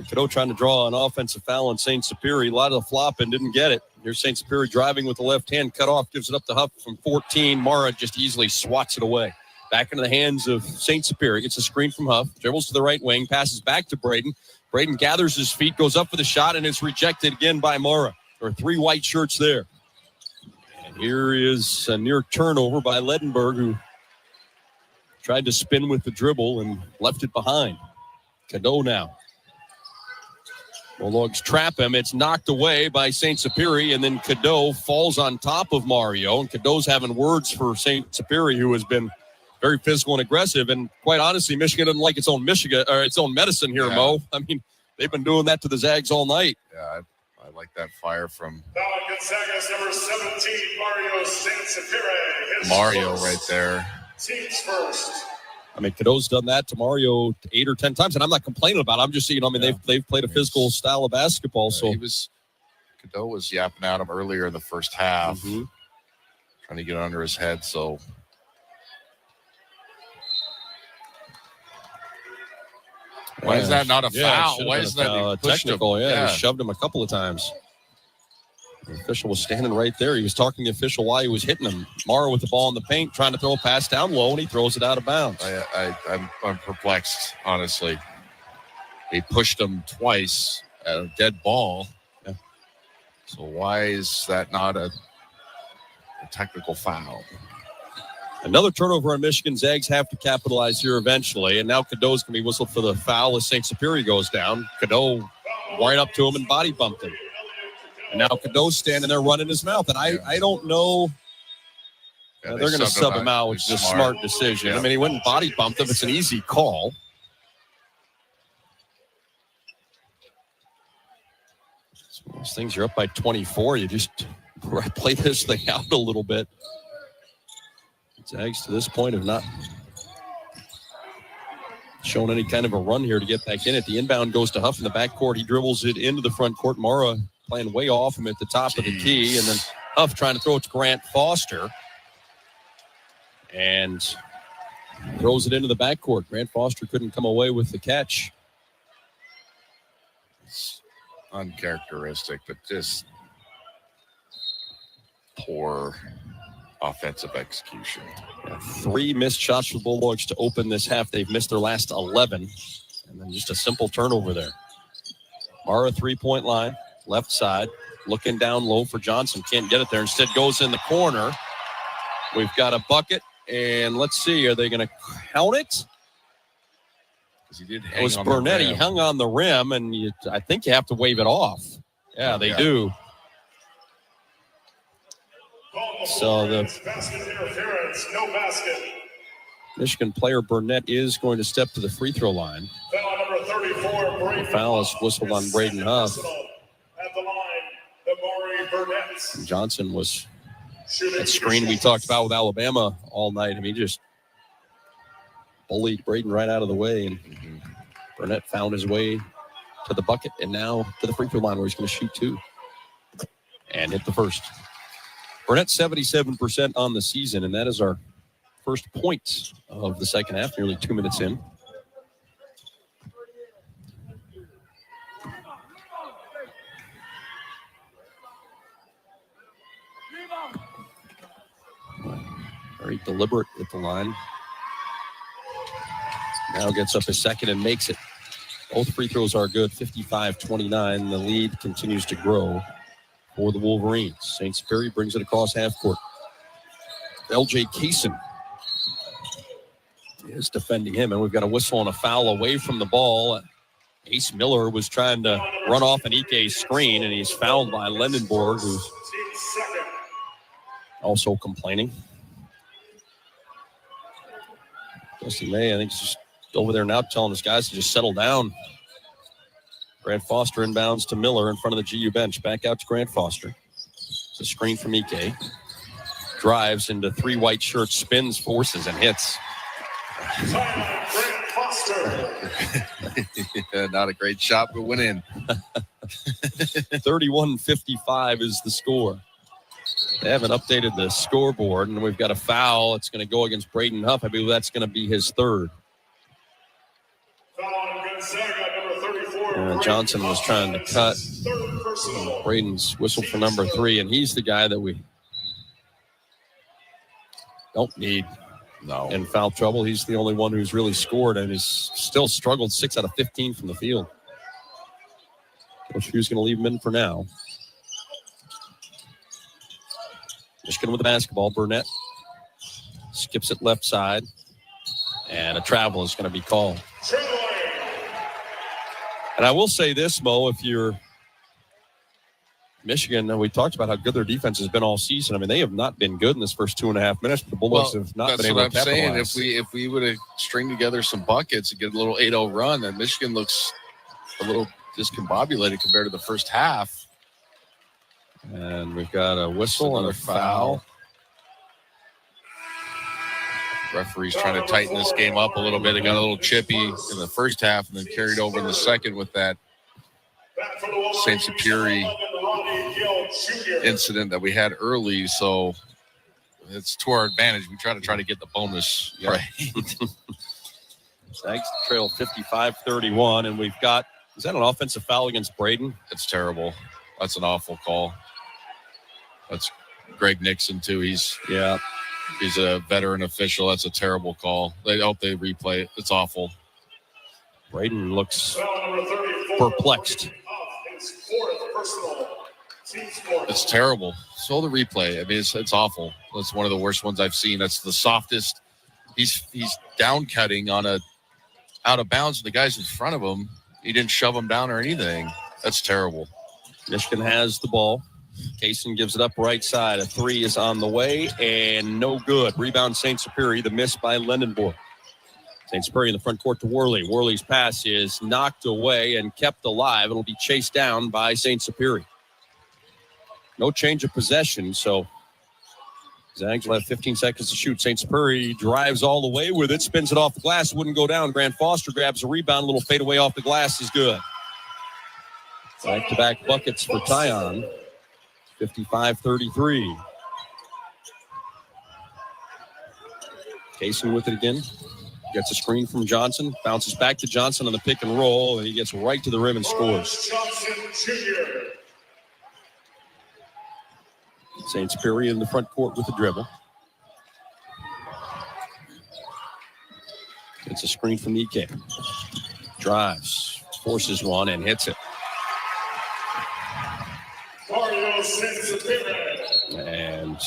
Cadeau trying to draw an offensive foul on St. Superior. A lot of the flop and didn't get it. Here's St. Superior driving with the left hand, cut off, gives it up to Huff from 14. Mara just easily swats it away. Back into the hands of St. Superior. Gets a screen from Huff, dribbles to the right wing, passes back to Braden. Braden gathers his feet, goes up for the shot, and it's rejected again by Mara. There are 3 white shirts there. And here is a near turnover by Ledenberg, who tried to spin with the dribble and left it behind. Cadeau now. Bulldogs trap him. It's knocked away by St. Superior, and then Cadeau falls on top of Mario. And Cadeau's having words for St. Superior, who has been very physical and aggressive. And quite honestly, Michigan doesn't like its own medicine here, Yeah. Mo. I mean, they've been doing that to the Zags all night. Yeah, I like that fire from Now Gonzaga's number 17, Mario Saint-Sapere. Mario right there. Teams first. I mean, Cadeau's done that to Mario 8 or 10 times, and I'm not complaining about it. I'm just saying, I mean, they've played a physical style of basketball. So Cadeau was yapping at him earlier in the first half, trying to get under his head. So why is that not a foul? Why is that technical? He shoved him a couple of times. The official was standing right there. He was talking to the official while he was hitting him. Mara with the ball in the paint, trying to throw a pass down low, and he throws it out of bounds. I'm perplexed, honestly. He pushed him twice at a dead ball. Yeah. So why is that not a technical foul? Another turnover on Michigan. Zags have to capitalize here eventually. And now Cadeau's going to be whistled for the foul as Saint-Sapere goes down. Cadeau right up to him and body bumped him. And now Cadeau's standing there running his mouth. And I don't know. They're going to sub him out, which is a smart decision. Yeah. I mean, he went and body bumped him. It's an easy call. So those things, you're up by 24. You just play this thing out a little bit. Zags to this point have not shown any kind of a run here to get back in it. The inbound goes to Huff in the backcourt. He dribbles it into the front court. Mara playing way off him at the top of the key. And then Huff trying to throw it to Grant Foster. And throws it into the backcourt. Grant Foster couldn't come away with the catch. It's uncharacteristic, but just poor offensive execution. Yeah, 3 missed shots for the Bulldogs to open this half. They've missed their last 11. And then just a simple turnover there. Mara 3-point line, left side, looking down low for Johnson. Can't get it there. Instead goes in the corner. We've got a bucket. And let's see, are they going to count it? He did It was Burnett. He hung on the rim, and I think you have to wave it off. Yeah, they do. So the no basket. Michigan player Burnett is going to step to the free throw line. Foul number 34, The foul is whistled on Braden Huff. At the line, Damari Burnett. Johnson was that screen we talked about with Alabama all night. I mean, just bullied Braden right out of the way, and Burnett found his way to the bucket and now to the free throw line where he's going to shoot 2 and hit the first. Burnett 77% on the season, and that is our first point of the second half, nearly 2 minutes in. Very deliberate at the line. Now gets up his second and makes it. Both free throws are good, 55-29. The lead continues to grow for the Wolverines. Saint-Sapere brings it across half court. L.J. Kaysen is defending him, and we've got a whistle and a foul away from the ball. Ace Miller was trying to run off an Ike screen, and he's fouled by Lendenborg, who's also complaining. Dusty May, I think, is just over there now telling his guys to just settle down. Grant Foster inbounds to Miller in front of the GU bench. Back out to Grant Foster. It's a screen from Ike. Drives into 3 white shirts, spins, forces, and hits. Grant Foster. Yeah, not a great shot, but went in. 31-55 is the score. They haven't updated the scoreboard, and we've got a foul. It's going to go against Braden Huff. I believe that's going to be his third. Foul on Gonzaga, number 34. Johnson was trying to cut. Braden's whistled for number 3, and he's the guy that we don't need in foul trouble. He's the only one who's really scored and has still struggled 6 out of 15 from the field. Coach Hugh's going to leave him in for now. Michigan with the basketball. Burnett skips it left side, and a travel is going to be called. And I will say this, Mo, if you're Michigan, we talked about how good their defense has been all season. I mean, they have not been good in this first 2.5 minutes, but the Bulldogs have not been able to capitalize. That's what I'm saying. If we would have string together some buckets and get a little 8-0 run, then Michigan looks a little discombobulated compared to the first half. And we've got a whistle and a foul. Referee's trying to tighten this game up a little bit. They got a little chippy in the first half and then carried over in the second with that St. Superi incident that we had early. So it's to our advantage. We try to get the bonus right. Zags trail 55-31, and we've got, is that an offensive foul against Braden? It's terrible. That's an awful call. That's Greg Nixon, too. He's a veteran official. That's a terrible call. I hope they replay it. It's awful. Braden looks perplexed. It's terrible. So the replay. I mean, it's awful. That's one of the worst ones I've seen. That's the softest. He's down cutting on a out of bounds. The guy's in front of him. He didn't shove him down or anything. That's terrible. Michigan has the ball. Kaysen gives it up right side. A three is on the way and no good. Rebound St. Superi. The miss by Lendenborg. St. Superi in the front court to Worley. Worley's pass is knocked away and kept alive. It'll be chased down by St. Superi. No change of possession, so Zags will have 15 seconds to shoot. St. Superi drives all the way with it, spins it off the glass, wouldn't go down. Grant Foster grabs a rebound, a little fadeaway off the glass is good. Back-to-back buckets for Tyon. 55-33. Kaysen with it again. Gets a screen from Johnson. Bounces back to Johnson on the pick and roll, and he gets right to the rim and scores. St. Superi in the front court with the dribble. Gets a screen from Ike. Drives, forces one, and hits it. And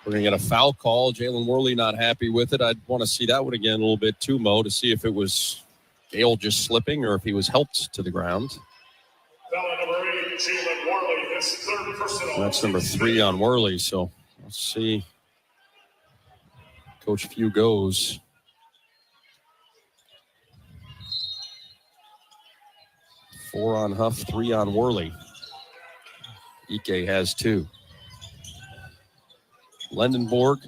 we're going to get a foul call. Jalen Worley not happy with it. I'd want to see that one again a little bit too, Mo, to see if it was Gale just slipping or if he was helped to the ground. That's number 3 on Worley, so let's see. Coach Few goes. Four on Huff, 3 on Worley. Ike has 2. Lendenborg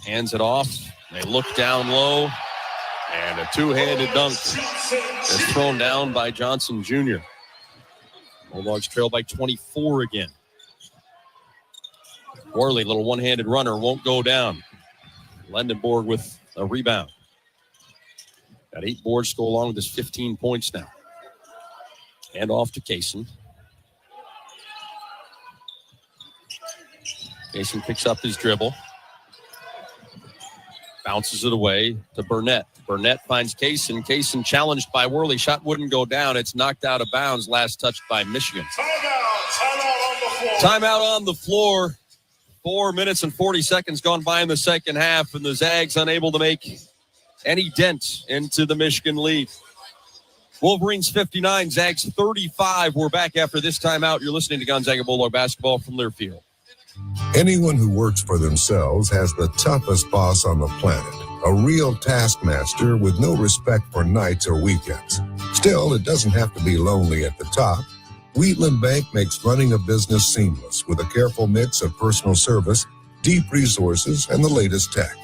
hands it off. They look down low, and a two-handed dunk is thrown down by Johnson Jr. Bulldogs trail by 24 again. Worley, little one-handed runner, won't go down. Lendenborg with a rebound. Got 8 boards to go along with his 15 points now. Hand off to Kaysen. Kaysen picks up his dribble. Bounces it away to Burnett. Burnett finds Kaysen. Kaysen challenged by Worley. Shot wouldn't go down. It's knocked out of bounds. Last touched by Michigan. Timeout on the floor. 4 minutes and 40 seconds gone by in the second half, and the Zags unable to make any dent into the Michigan lead. Wolverines 59, Zags 35. We're back after this timeout. You're listening to Gonzaga Bulldog basketball from Learfield. Anyone who works for themselves has the toughest boss on the planet, a real taskmaster with no respect for nights or weekends. Still, it doesn't have to be lonely at the top. Wheatland Bank makes running a business seamless with a careful mix of personal service, deep resources, and the latest tech.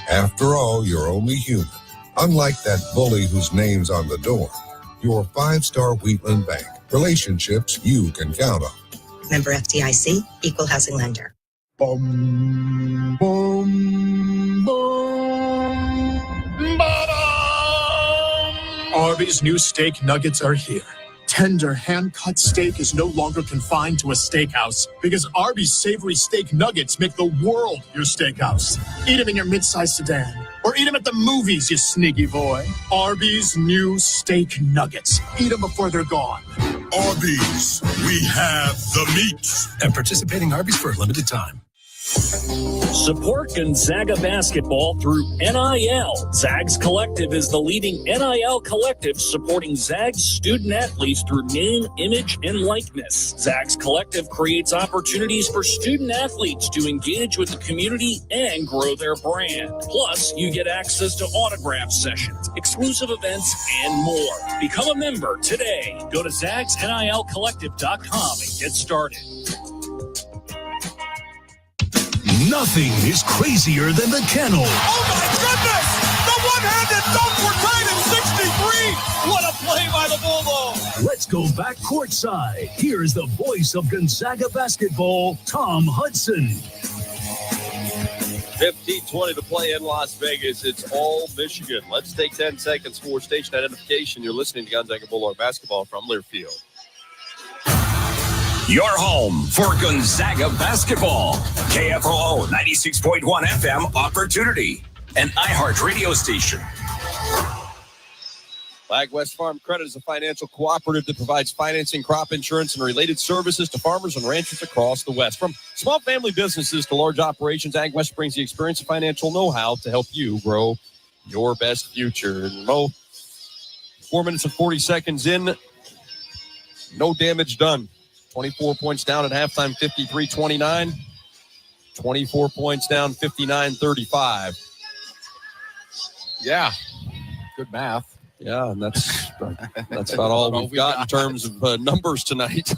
After all, you're only human. Unlike that bully whose name's on the door, you're 5-star Wheatland Bank. Relationships you can count on. Member FDIC, equal housing lender. Boom, boom, boom. Arby's new steak nuggets are here. Tender, hand-cut steak is no longer confined to a steakhouse because Arby's savory steak nuggets make the world your steakhouse. Eat them in your mid-size sedan or eat them at the movies, you sneaky boy. Arby's new steak nuggets. Eat them before they're gone. Arby's, we have the meat. And participating Arby's for a limited time. Support Gonzaga basketball through NIL. Zags Collective is the leading NIL collective supporting Zags student athletes through name, image, and likeness. Zags Collective creates opportunities for student athletes to engage with the community and grow their brand. Plus, you get access to autograph sessions, exclusive events, and more. Become a member today. Go to zagsnilcollective.com and get started. Nothing is crazier than the kennel. Oh my goodness! The one-handed dunk, we're tied at 63! What a play by the Bulldogs! Let's go back courtside. Here's the voice of Gonzaga basketball, Tom Hudson. 15-20 to play in Las Vegas. It's all Michigan. Let's take 10 seconds for station identification. You're listening to Gonzaga Bulldog basketball from Learfield. Your home for Gonzaga basketball. KFOO 96.1 FM Opportunity, an iHeart radio station. Lag West Farm Credit is a financial cooperative that provides financing, crop insurance, and related services to farmers and ranchers across the West. From small family businesses to large operations, Ag West brings the experience and financial know-how to help you grow your best future. And Mo, 4 minutes and 40 seconds in, no damage done. 24 points down at halftime, 53-29. 24 points down, 59-35. Yeah, good math. Yeah, and that's about all we've got in terms of numbers tonight.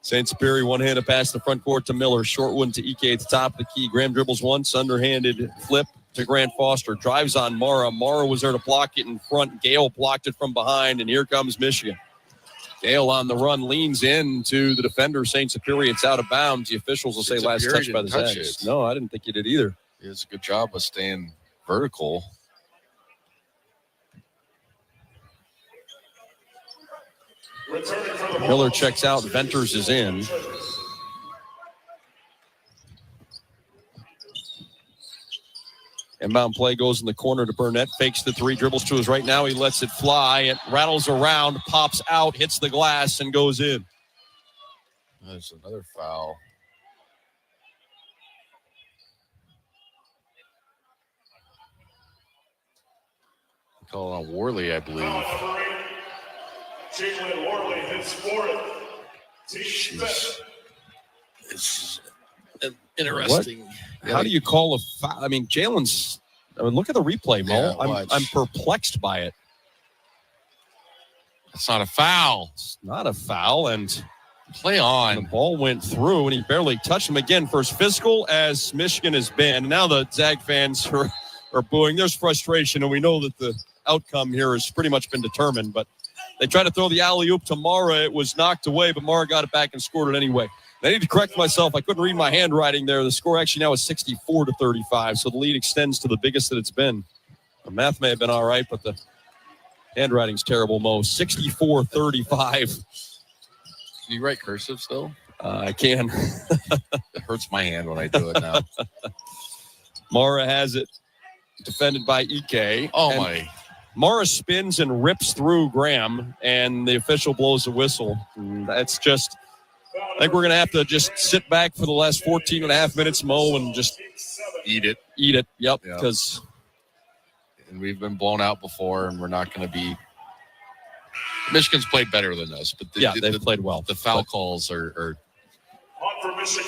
St. Superior, one-handed pass to the front court to Miller. Short one to Ike at the top of the key. Graham dribbles once, underhanded flip to Grant Foster. Drives on Mara. Mara was there to block it in front. Gale blocked it from behind, and here comes Michigan. Gale on the run, leans in to the defender, St. Superior. It's out of bounds. The officials will say last touch by the Zags. No, I didn't think you did either. He does a good job of staying vertical. Miller checks out. Venters is in. Inbound play goes in the corner to Burnett. Fakes the three, dribbles to his right now. He lets it fly. It rattles around, pops out, hits the glass, and goes in. There's another foul. Call on Worley, I believe. Jalen Worley hits fourth. It's interesting. How do you call a foul? I mean, Jalen's. I mean, look at the replay, Mo. Yeah, I'm perplexed by it. It's not a foul. It's not a foul, and play on. The ball went through, and he barely touched him again. For as physical as Michigan has been, now the Zag fans are booing. There's frustration, and we know that the outcome here has pretty much been determined. But they tried to throw the alley-oop to Mara. It was knocked away, but Mara got it back and scored it anyway. I need to correct myself. I couldn't read my handwriting there. The score actually now is 64-35, so the lead extends to the biggest that it's been. The math may have been all right, but the handwriting's terrible, Mo. 64-35. Can you write cursive still? I can. It hurts my hand when I do it now. Mara has it, defended by Ike. Oh, my. Mara spins and rips through Graham, and the official blows the whistle. That's just... I think we're going to have to just sit back for the last 14 and a half minutes, Mo, and just eat it. Yep, because and we've been blown out before, and we're not going to be. Michigan's played better than us, but they've played well. The foul calls are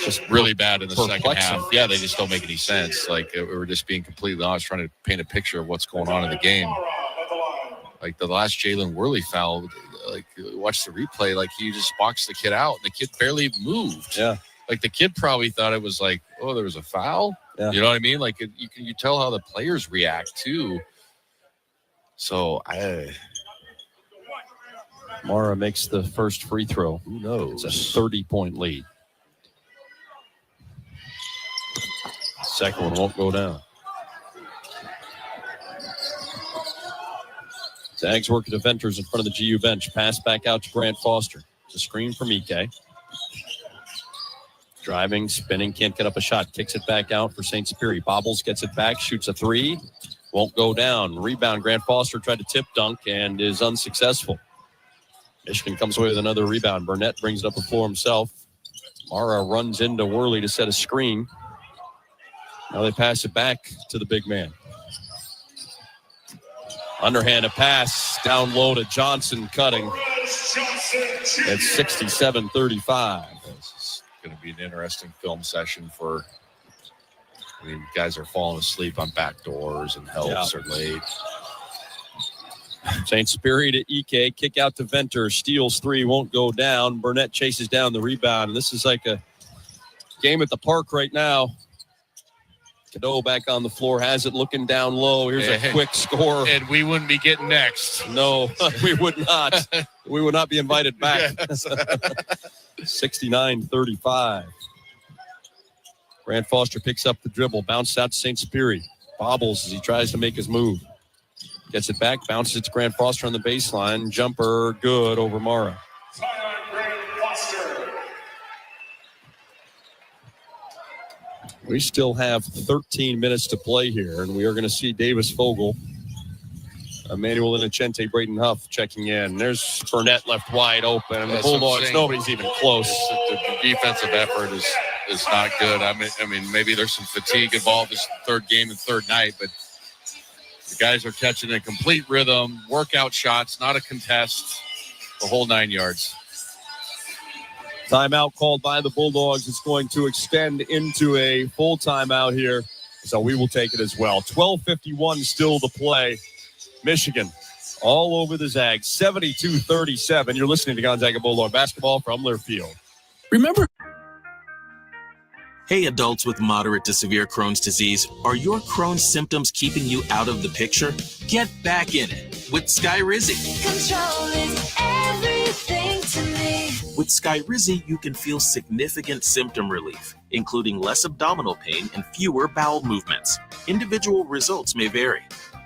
just really bad in the second half. Yeah, they just don't make any sense. Like, we're just being completely honest, trying to paint a picture of what's going on in the game. Like the last Jalen Worley foul. Like, watch the replay, like he just boxed the kid out and the kid barely moved. Yeah. Like the kid probably thought it was like, oh, there was a foul. Yeah. You know what I mean? Like you tell how the players react too. So Mara makes the first free throw. Who knows? It's a 30-point lead. Second one won't go down. Zags working to Venters in front of the GU bench. Pass back out to Grant Foster. It's a screen from Ike. Driving, spinning, can't get up a shot. Kicks it back out for St. Superior. Bobbles, gets it back, shoots a three. Won't go down. Rebound, Grant Foster tried to tip dunk and is unsuccessful. Michigan comes away with another rebound. Burnett brings it up the floor himself. Mara runs into Worley to set a screen. Now they pass it back to the big man. Underhanded pass down low to Johnson cutting. It's 67-35. This is going to be an interesting film session for, guys are falling asleep on back doors and helps are late. St. Superior to Ike, kick out to Venter, steals three, won't go down. Burnett chases down the rebound, and this is like a game at the park right now. Cadeau back on the floor, has it looking down low. Here's a quick score. And we wouldn't be getting next. No, we would not. We would not be invited back. 69-35. Grant Foster picks up the dribble, bounces out to St. Superior. Bobbles as he tries to make his move. Gets it back, bounces it to Grant Foster on the baseline. Jumper good over Mara. We still have 13 minutes to play here, and we are going to see Davis Fogel, Emmanuel Innocente, Braden Huff checking in. There's Burnett left wide open, and the Bulldogs, nobody's even close. The defensive effort is not good. I mean, maybe there's some fatigue involved. This third game and third night, but the guys are catching a complete rhythm, workout shots, not a contest, the whole 9 yards. Timeout called by the Bulldogs. It's going to extend into a full timeout here, so we will take it as well. 12:51 still to play. Michigan all over the Zags, 72-37. You're listening to Gonzaga Bulldog basketball from Learfield. Remember? Hey, adults with moderate to severe Crohn's disease, are your Crohn's symptoms keeping you out of the picture? Get back in it with Skyrizi. Control is everything to me. With Skyrizi, you can feel significant symptom relief, including less abdominal pain and fewer bowel movements. Individual results may vary.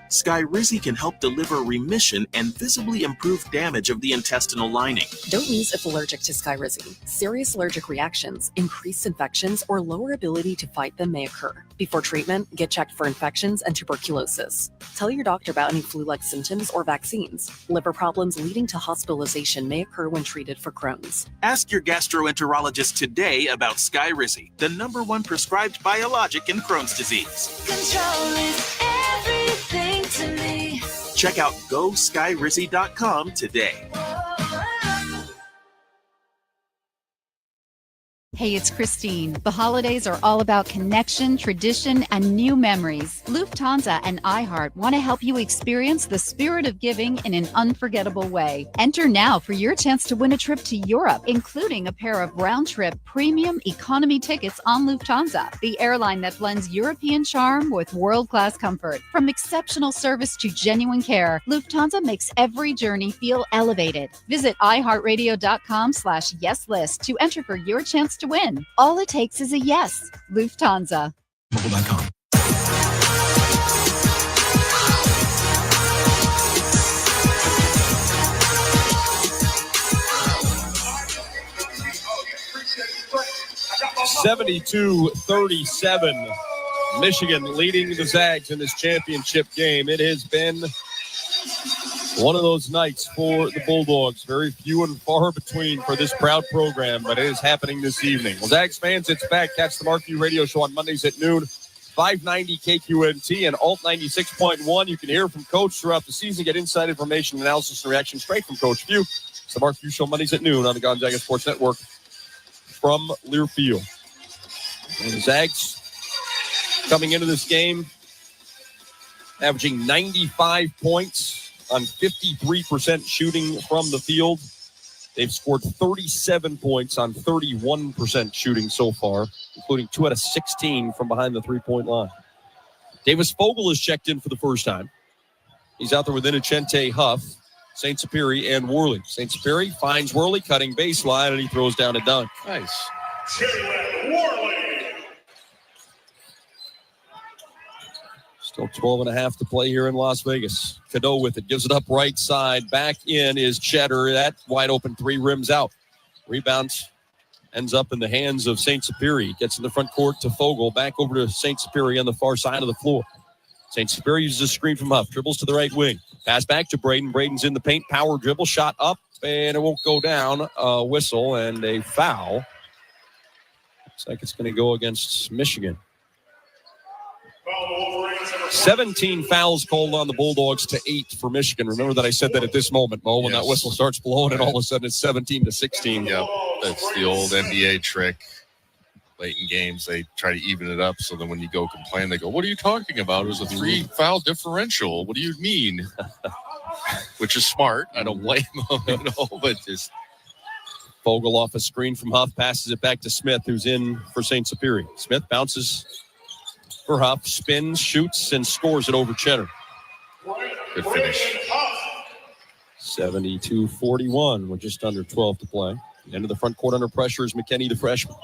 Skyrizi can help deliver remission and visibly improve damage of the intestinal lining. Don't use if allergic to Skyrizi. Serious allergic reactions, increased infections, or lower ability to fight them may occur. Before treatment, get checked for infections and tuberculosis. Tell your doctor about any flu-like symptoms or vaccines. Liver problems leading to hospitalization may occur when treated for Crohn's. Ask your gastroenterologist today about Skyrizi, the #1 prescribed biologic in Crohn's disease. Control is everything to me. Check out GoSkyrizi.com today. Hey, it's Christine. The holidays are all about connection, tradition, and new memories. Lufthansa and iHeart want to help you experience the spirit of giving in an unforgettable way. Enter now for your chance to win a trip to Europe, including a pair of round-trip premium economy tickets on Lufthansa, the airline that blends European charm with world-class comfort. From exceptional service to genuine care, Lufthansa makes every journey feel elevated. Visit iHeartRadio.com/YesList to enter for your chance to win. All it takes is a yes. Lufthansa. Mobile.com. (72-37). Michigan leading the Zags in this championship game. It has been one of those nights for the Bulldogs. Very few and far between for this proud program, but it is happening this evening. Well, Zags fans, it's back. Catch the Markview Radio Show on Mondays at noon, 590 KQNT and Alt 96.1. You can hear from Coach throughout the season, get inside information, analysis, and reaction straight from Coach View. It's the Markview Show Mondays at noon on the Gonzaga Sports Network from Learfield. And the Zags coming into this game, averaging 95 points on 53% shooting from the field. They've scored 37 points on 31% shooting so far, including 2 out of 16 from behind the three-point line. Davis Fogel is checked in for the first time. He's out there with Innocente, Huff, St. Superior, and Worley. St. Superior finds Worley cutting baseline, and he throws down a dunk. Nice. Jalen Worley. Still 12 and a half to play here in Las Vegas. Cadeau with it, gives it up right side. Back in is Cheddar. That wide open three, rims out. Rebounds ends up in the hands of St. Superior. Gets in the front court to Fogel. Back over to St. Superior on the far side of the floor. St. Superior uses a screen from Huff. Dribbles to the right wing. Pass back to Braden. Braden's in the paint. Power dribble. Shot up, and it won't go down. A whistle and a foul. Looks like it's going to go against Michigan. 17 fouls called on the Bulldogs to 8 for Michigan. Remember that I said that at this moment, Mo, when that whistle starts blowing, and all of a sudden it's 17-16. Yeah, that's the old NBA trick. Late in games, they try to even it up, so then when you go complain, they go, "What are you talking about? It was a 3-foul differential. What do you mean?" Which is smart. I don't blame them, but just Fogle off a screen from Huff, passes it back to Smith, who's in for St. Superior. Smith bounces for Huff, spins, shoots, and scores it over Cheddar. Good finish. 72-41 with just under 12 to play. Into the front court under pressure is McKinney, the freshman.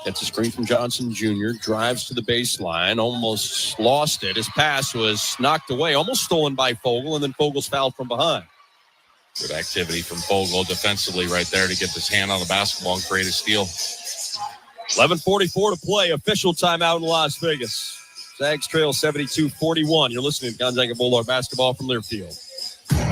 Gets a screen from Johnson Jr., drives to the baseline, almost lost it. His pass was knocked away, almost stolen by Fogle, and then Fogle's fouled from behind. Good activity from Fogle defensively right there to get his hand on the basketball and create a steal. 11:44 to play. Official timeout in Las Vegas. Zags trail 72-41. You're listening to Gonzaga Bulldog basketball from Learfield.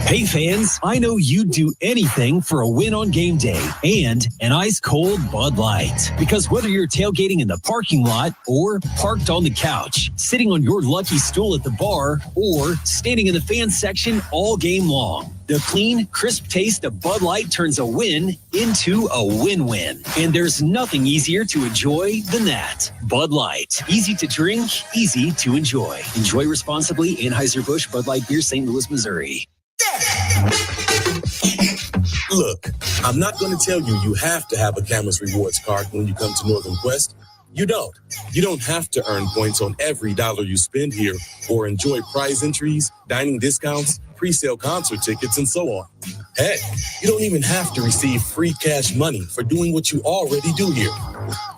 Hey fans, I know you'd do anything for a win on game day and an ice-cold Bud Light. Because whether you're tailgating in the parking lot or parked on the couch, sitting on your lucky stool at the bar, or standing in the fan section all game long, the clean, crisp taste of Bud Light turns a win into a win-win. And there's nothing easier to enjoy than that. Bud Light. Easy to drink, easy to enjoy. Enjoy responsibly. Anheuser-Busch Bud Light Beer, St. Louis, Missouri. Look, I'm not going to tell you you have to have a Camus Rewards card when you come to Northern Quest. You don't. You don't have to earn points on every dollar you spend here or enjoy prize entries, dining discounts, pre-sale concert tickets, and so on. Heck, you don't even have to receive free cash money for doing what you already do here.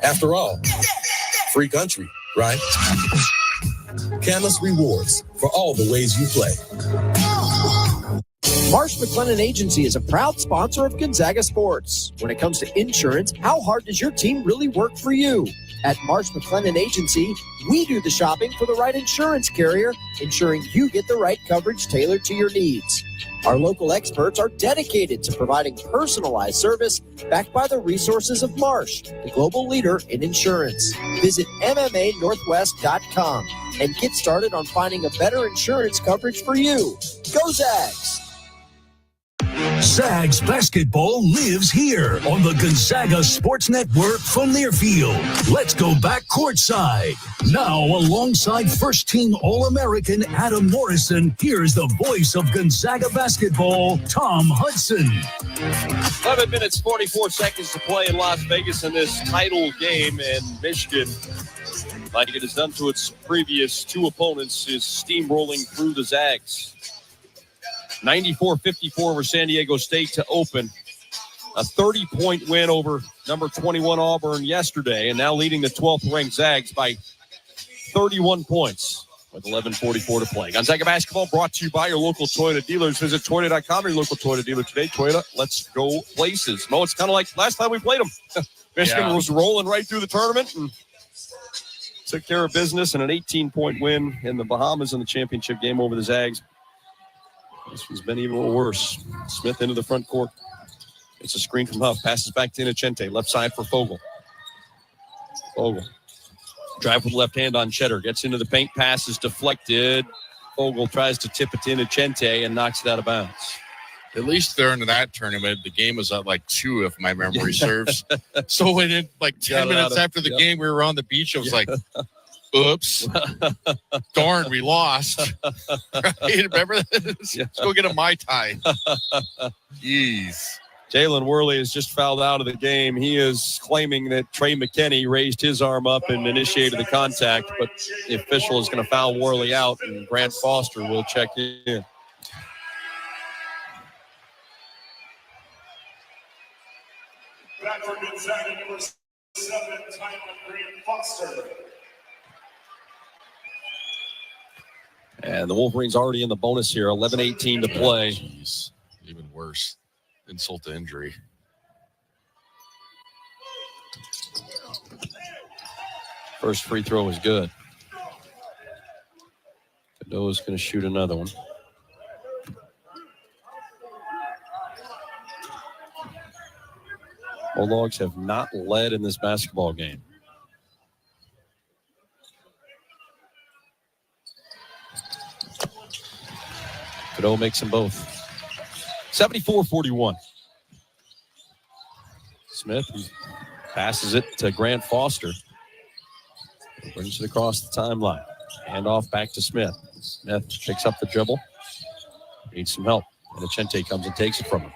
After all, free country, right? Camus Rewards for all the ways you play. Marsh McLennan Agency is a proud sponsor of Gonzaga Sports. When it comes to insurance, how hard does your team really work for you? At Marsh McLennan Agency, we do the shopping for the right insurance carrier, ensuring you get the right coverage tailored to your needs. Our local experts are dedicated to providing personalized service backed by the resources of Marsh, the global leader in insurance. Visit MMANorthwest.com and get started on finding a better insurance coverage for you. Go Zags! Zags basketball lives here on the Gonzaga Sports Network from Learfield. Let's go back courtside. Now, alongside first-team All-American Adam Morrison, here's the voice of Gonzaga basketball, Tom Hudson. 11 minutes, 44 seconds to play in Las Vegas in this title game, and Michigan, like it has done to its previous two opponents, is steamrolling through the Zags. 94-54 over San Diego State to open. A 30-point win over number 21 Auburn yesterday, and now leading the 12th-ranked Zags by 31 points with 11:44 to play. Gonzaga basketball brought to you by your local Toyota dealers. Visit Toyota.com, your local Toyota dealer today. Toyota, let's go places. Mo, it's kind of like last time we played them. Michigan was rolling right through the tournament and took care of business, and an 18-point win in the Bahamas in the championship game over the Zags. This one's been even a little worse. Smith into the front court. It's a screen from Huff. Passes back to Innocente. Left side for Fogle. Fogle. Drive with left hand on Cheddar. Gets into the paint. Pass is deflected. Fogle tries to tip it to Innocente and knocks it out of bounds. At least during that tournament, the game was at like 2, if my memory serves. So when it, like 10 minutes after the game, we were on the beach. I was like, oops. Darn, we lost. Right? Remember that? Let's go get a Mai Tai. Jeez. Jalen Worley has just fouled out of the game. He is claiming that Trey McKinney raised his arm up and initiated the contact, but the official is going to foul Worley out, and Grant Foster will check in. Back for Gonzaga, number 7, Tyler Grant Foster. And the Wolverines already in the bonus here, 11:18 to play. Jeez. Even worse. Insult to injury. First free throw was good. Cadeau's going to shoot another one. Bulldogs have not led in this basketball game. Cadeau makes them both. 74-41. Smith passes it to Grant Foster. Brings it across the timeline. Hand off back to Smith. Smith picks up the dribble. Needs some help. And Achente comes and takes it from him.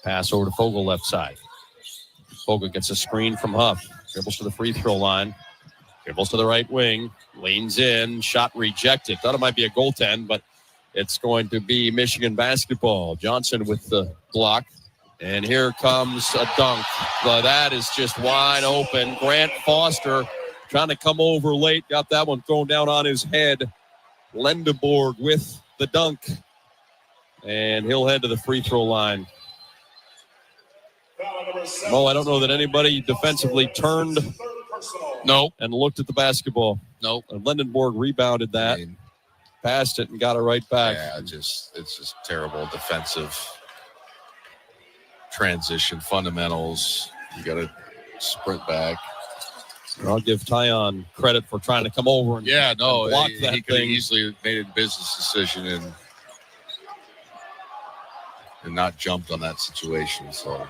Pass over to Fogle left side. Fogle gets a screen from Huff. Dribbles to the free throw line. Dribbles to the right wing. Leans in. Shot rejected. Thought it might be a goaltend, but it's going to be Michigan basketball. Johnson with the block. And here comes a dunk. That is just wide open. Grant Foster trying to come over late. Got that one thrown down on his head. Lendeborg with the dunk. And he'll head to the free throw line. Mo, I don't know that anybody defensively turned and looked at the basketball. Nope. And Lendeborg rebounded that, passed it, and got it right back. Yeah, it's just terrible defensive transition fundamentals. You got to sprint back. I'll give Tyon credit for trying to come over and block that he could have thing. easily made a business decision and not jumped on that situation. So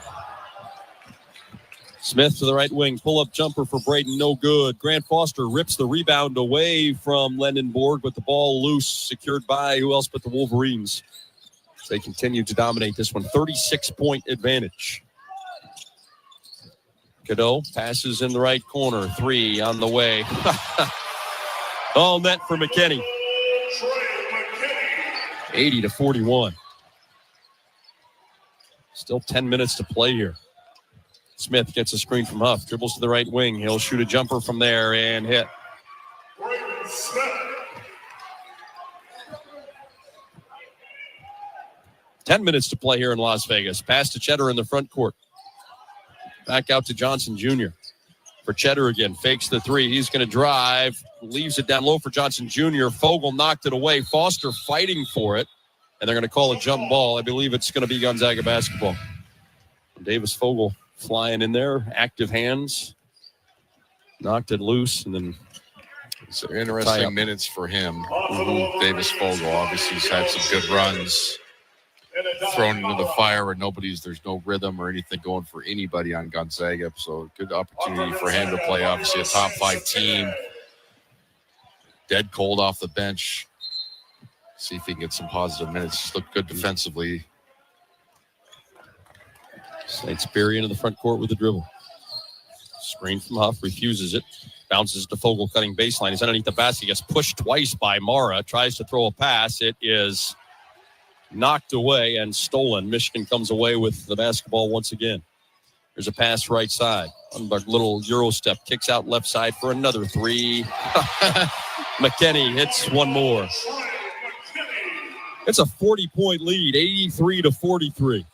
Smith to the right wing, pull-up jumper for Braden, no good. Grant Foster rips the rebound away from Lendeborg, but the ball loose, secured by who else but the Wolverines. They continue to dominate this one, 36-point advantage. Cadeau passes in the right corner, 3 on the way. All net for McKinney. 80-41. Still 10 minutes to play here. Smith gets a screen from Huff, dribbles to the right wing. He'll shoot a jumper from there and hit. 10 minutes to play here in Las Vegas. Pass to Cheddar in the front court. Back out to Johnson Jr. For Cheddar again. Fakes the 3. He's going to drive. Leaves it down low for Johnson Jr. Fogle knocked it away. Foster fighting for it. And they're going to call a jump ball. I believe it's going to be Gonzaga basketball. Davis Fogle flying in there. Active hands. Knocked it loose. And then so interesting minutes for him. Davis Fogle. Obviously, he's had some good runs. Thrown into the fire where there's no rhythm or anything going for anybody on Gonzaga. So good opportunity for him to play, obviously, a top 5 team. Dead cold off the bench. See if he can get some positive minutes. Just look good defensively. St. Sperry into the front court with the dribble. Screen from Huff, refuses it. Bounces to Fogle, cutting baseline. He's underneath the basket. He gets pushed twice by Mara. Tries to throw a pass. It is knocked away and stolen. Michigan comes away with the basketball once again. There's a pass right side. A little Euro step. Kicks out left side for another 3. McKinney hits one more. It's a 40-point lead, 83-43.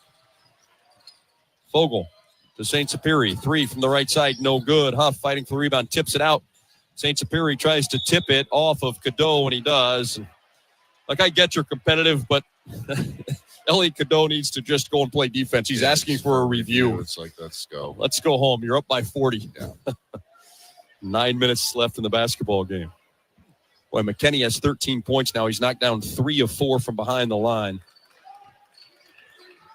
Fogle to St. Superi. 3 from the right side, no good. Huff fighting for the rebound, tips it out. St. Superi tries to tip it off of Cadeau, and he does. Like, I get you're competitive, but Elliot Cadeau needs to just go and play defense. He's asking for a review. It's like, let's go. Let's go home. You're up by 40. Yeah. 9 minutes left in the basketball game. Boy, McKinney has 13 points now. He's knocked down 3 of 4 from behind the line.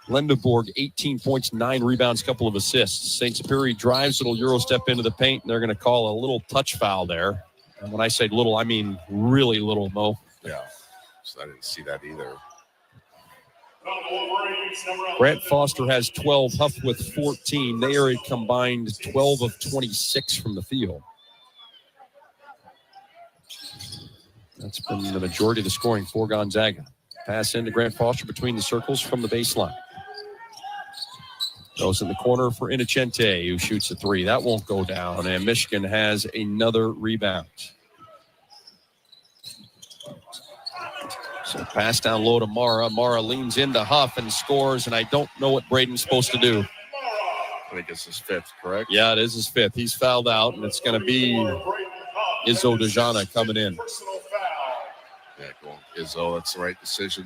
Lendeborg, 18 points, 9 rebounds, couple of assists. St. Superi drives, little Euro step into the paint, and they're going to call a little touch foul there. And when I say little, I mean really little, Mo. Yeah. So I didn't see that either. Grant Foster has 12, Huff with 14. They are a combined 12 of 26 from the field. That's been the majority of the scoring for Gonzaga. Pass into Grant Foster between the circles from the baseline. Goes in the corner for Innocente, who shoots a 3. That won't go down, and Michigan has another rebound. So pass down low to Mara. Mara leans into Huff and scores, and I don't know what Braden's supposed to do. I think it's his 5th, correct? Yeah, it is his 5th. He's fouled out, and it's going to be Izzo Dejana coming in. Yeah, go on. Izzo, that's the right decision.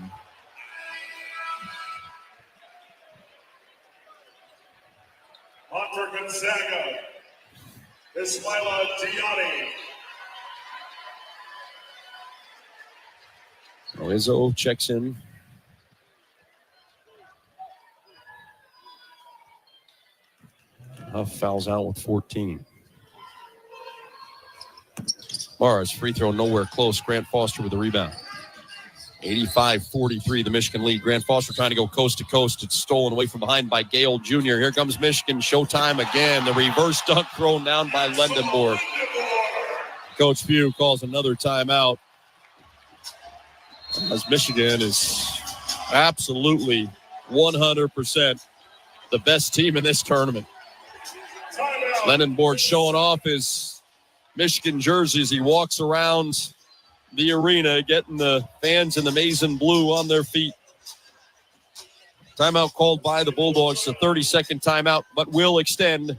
for Gonzaga, Ismaila Diani. Izzo checks in. Huff fouls out with 14. Mars, free throw nowhere close. Grant Foster with the rebound. 85-43, the Michigan lead. Grant Foster trying to go coast to coast. It's stolen away from behind by Gale Jr. Here comes Michigan. Showtime again. The reverse dunk thrown down by Lendenborg. Coach Few calls another timeout, as Michigan is absolutely 100% the best team in this tournament. Lendenborg showing off his Michigan jersey as he walks around the arena, getting the fans in the maize and blue on their feet. Timeout called by the Bulldogs, the 30-second timeout, but will extend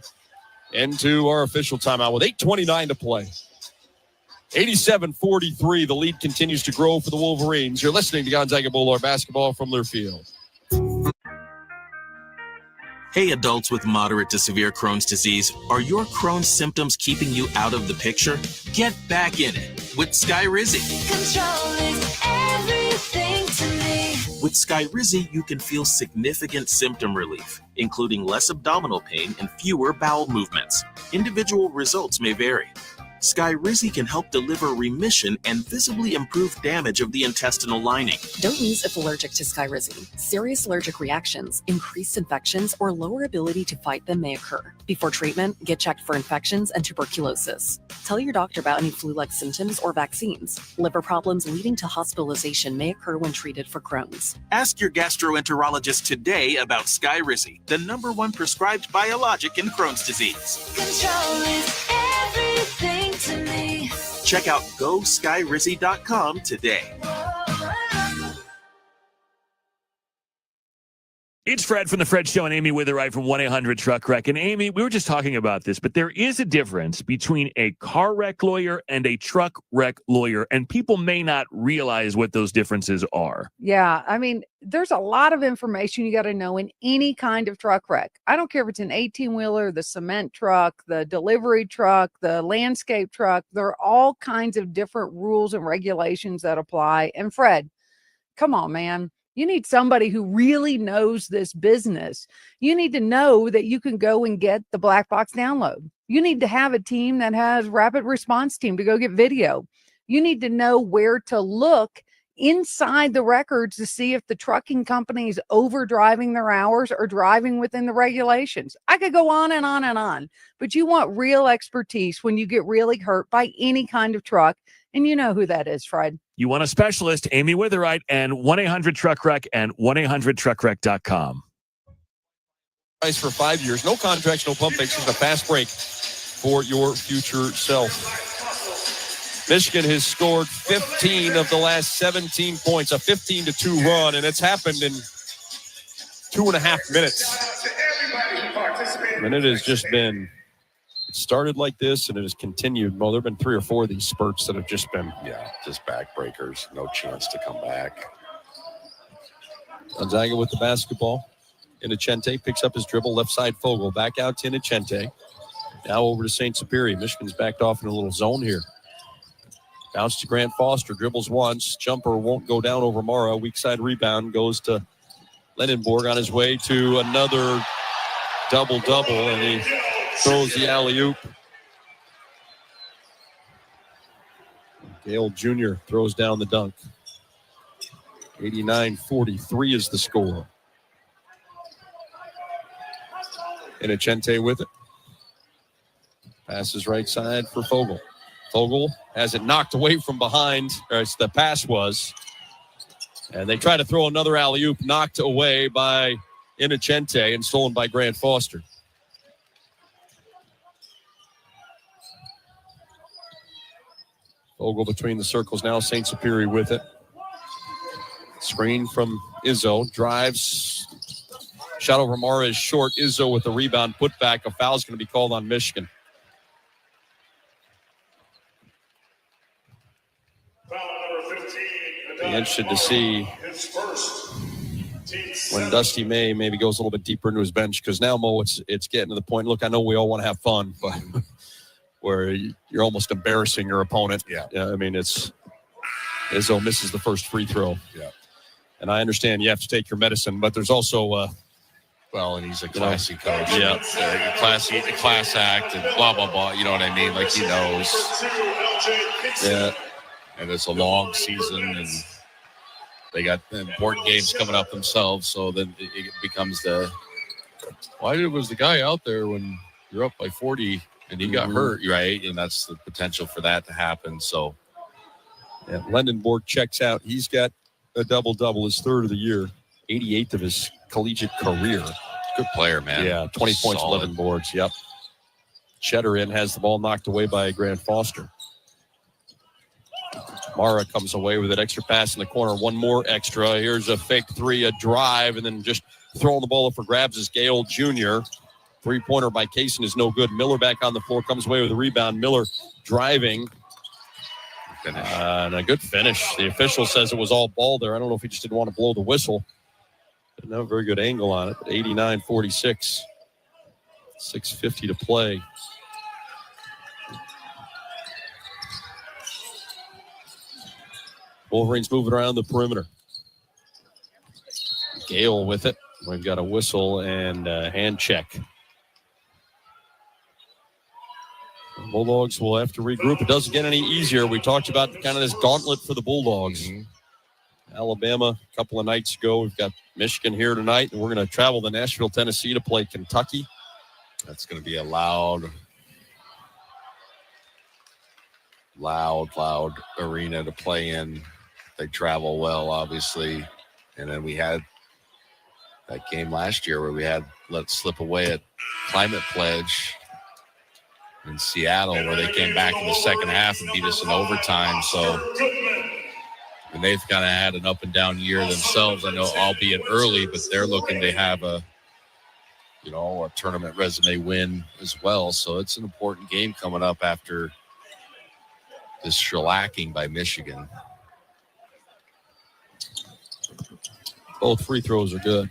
into our official timeout with 8:29 to play. 87-43, the lead continues to grow for the Wolverines. You're listening to Gonzaga Bulldogs basketball from Learfield. Hey, adults with moderate to severe Crohn's disease, are your Crohn's symptoms keeping you out of the picture? Get back in it with Skyrizi. Control is everything to me. With Skyrizi, you can feel significant symptom relief, including less abdominal pain and fewer bowel movements. Individual results may vary. Skyrizi can help deliver remission and visibly improve damage of the intestinal lining. Don't use if allergic to Skyrizi. Serious allergic reactions, increased infections, or lower ability to fight them may occur. Before treatment, get checked for infections and tuberculosis. Tell your doctor about any flu-like symptoms or vaccines. Liver problems leading to hospitalization may occur when treated for Crohn's. Ask your gastroenterologist today about Skyrizi, the #1 prescribed biologic in Crohn's disease. Control is everything to me. Check out GoSkyrizi.com today. It's Fred from The Fred Show and Amy Witherite from 1-800-TRUCK-WRECK. And Amy, we were just talking about this, but there is a difference between a car wreck lawyer and a truck wreck lawyer, and people may not realize what those differences are. Yeah, I mean, there's a lot of information you got to know in any kind of truck wreck. I don't care if it's an 18-wheeler, the cement truck, the delivery truck, the landscape truck. There are all kinds of different rules and regulations that apply. And Fred, come on, man. You need somebody who really knows this business. You need to know that you can go and get the black box download. You need to have a team that has rapid response team to go get video. You need to know where to look inside the records to see if the trucking company is overdriving their hours or driving within the regulations. I could go on and on and on, but you want real expertise when you get really hurt by any kind of truck. And you know who that is, Fred. You want a specialist, Amy Witherite, and 1-800-TRUCK-WRECK and 1-800-TRUCK-WRECK.com. For 5 years, no contracts, no pump fixes, a fast break for your future self. Michigan has scored 15 of the last 17 points, a 15-2 run, and it's happened in 2.5 minutes. And it has just been, it started like this, and it has continued. Well, there have been 3 or 4 of these spurts that have just been. Yeah, just backbreakers. No chance to come back. Gonzaga with the basketball. Innocente picks up his dribble, left side Fogel. Back out to Innocente. Now over to St. Superior. Michigan's backed off in a little zone here. Bounce to Grant Foster. Dribbles once. Jumper won't go down over Mara. Weak side rebound goes to Lendenborg on his way to another double-double, and he throws the alley-oop. Gale Jr. throws down the dunk. 89-43 is the score. Innocente with it. Passes right side for Fogel. Fogel has it knocked away from behind, or the pass was. And they try to throw another alley-oop, knocked away by Innocente and stolen by Grant Foster. Fogel between the circles now. St. Superior with it. Screen from Izzo. Drives. Shot over Mara is short. Izzo with the rebound. Put back. A foul is going to be called on Michigan. Foul number 15. Be interested to see his first. when Dusty May maybe goes a little bit deeper into his bench, because now, Mo, it's getting to the point. Look, I know we all want to have fun, but where you're almost embarrassing your opponent. Yeah. I mean, it's Izzo misses the first free throw. Yeah. And I understand you have to take your medicine, but there's also well, and he's a classy coach. Yeah. Class act and blah, blah, blah. You know what I mean? Like, he knows. Yeah. And it's a long season, and they got important games coming up themselves. So then it becomes why was the guy out there when you're up by 40 and he got hurt, right? And that's the potential for that to happen. So, yeah, Lendenborg checks out. He's got a double-double, his third of the year, 88th of his collegiate career. Good player, man. Yeah, 20 points, Solid. 11 boards. Yep. Cheddar has the ball knocked away by Grant Foster. Mara comes away with an extra pass in the corner. One more extra. Here's a fake three, a drive, and then just throwing the ball up for grabs is Gale Jr. Three-pointer by Kaysen is no good. Miller back on the floor, comes away with a rebound. Miller driving. And a good finish. The official says it was all ball there. I don't know if he just didn't want to blow the whistle. Didn't have a very good angle on it. 89-46. 6:50 to play. Wolverines moving around the perimeter. Gale with it. We've got a whistle and a hand check. Bulldogs will have to regroup. It doesn't get any easier. We talked about kind of this gauntlet for the Bulldogs. Alabama a couple of nights ago. We've got Michigan here tonight, and we're going to travel to Nashville, Tennessee to play Kentucky. That's going to be a loud arena to play in. They travel well, obviously. And then we had that game last year where we had let slip away at Climate Pledge in Seattle, where they came back in the second half and beat us in overtime. So, and they've kind of had an up and down year themselves. I know, albeit early, but they're looking to have a tournament resume win as well. So it's an important game coming up after this shellacking by Michigan. Both free throws are good.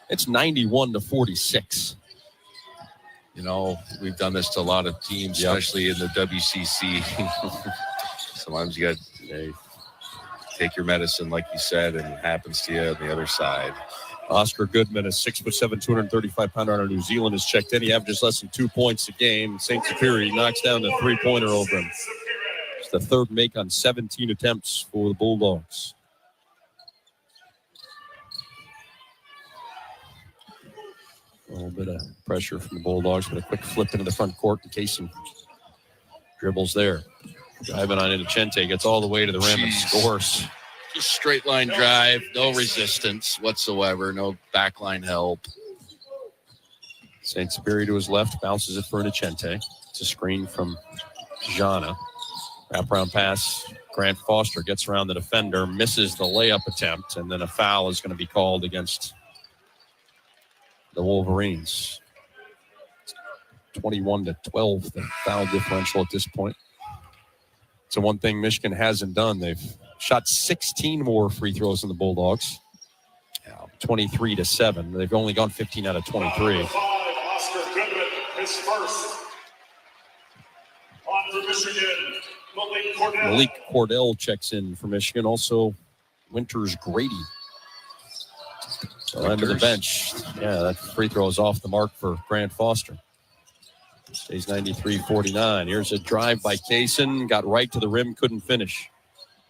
It's 91-46. We've done this to a lot of teams, especially in the WCC. Sometimes you got to take your medicine, like you said, and it happens to you on the other side. Oscar Goodman, a 6'7", 235-pounder out of New Zealand, is checked in. He averages less than 2 points a game. St. Superior knocks down the three-pointer over him. It's the third make on 17 attempts for the Bulldogs. A little bit of pressure from the Bulldogs, but a quick flip into the front court in case some dribbles there. Driving on into Chente, gets all the way to the rim and scores. Just straight line drive, no resistance whatsoever, no backline help. St. Superior to his left, bounces it for Chente. It's a screen from Jana. Wraparound pass. Grant Foster gets around the defender, misses the layup attempt, and then a foul is going to be called against the Wolverines. 21-12, the foul differential at this point. So one thing Michigan hasn't done, they've shot 16 more free throws than the Bulldogs. 23-7. They've only gone 15 out of 23. Oscar Goodman, his first. On for Michigan, Malik Cordell checks in for Michigan. Also, Winters Grady. So under the bench. Yeah, that free throw is off the mark for Grant Foster. Stays 93-49. Here's a drive by Kaysen. Got right to the rim, couldn't finish.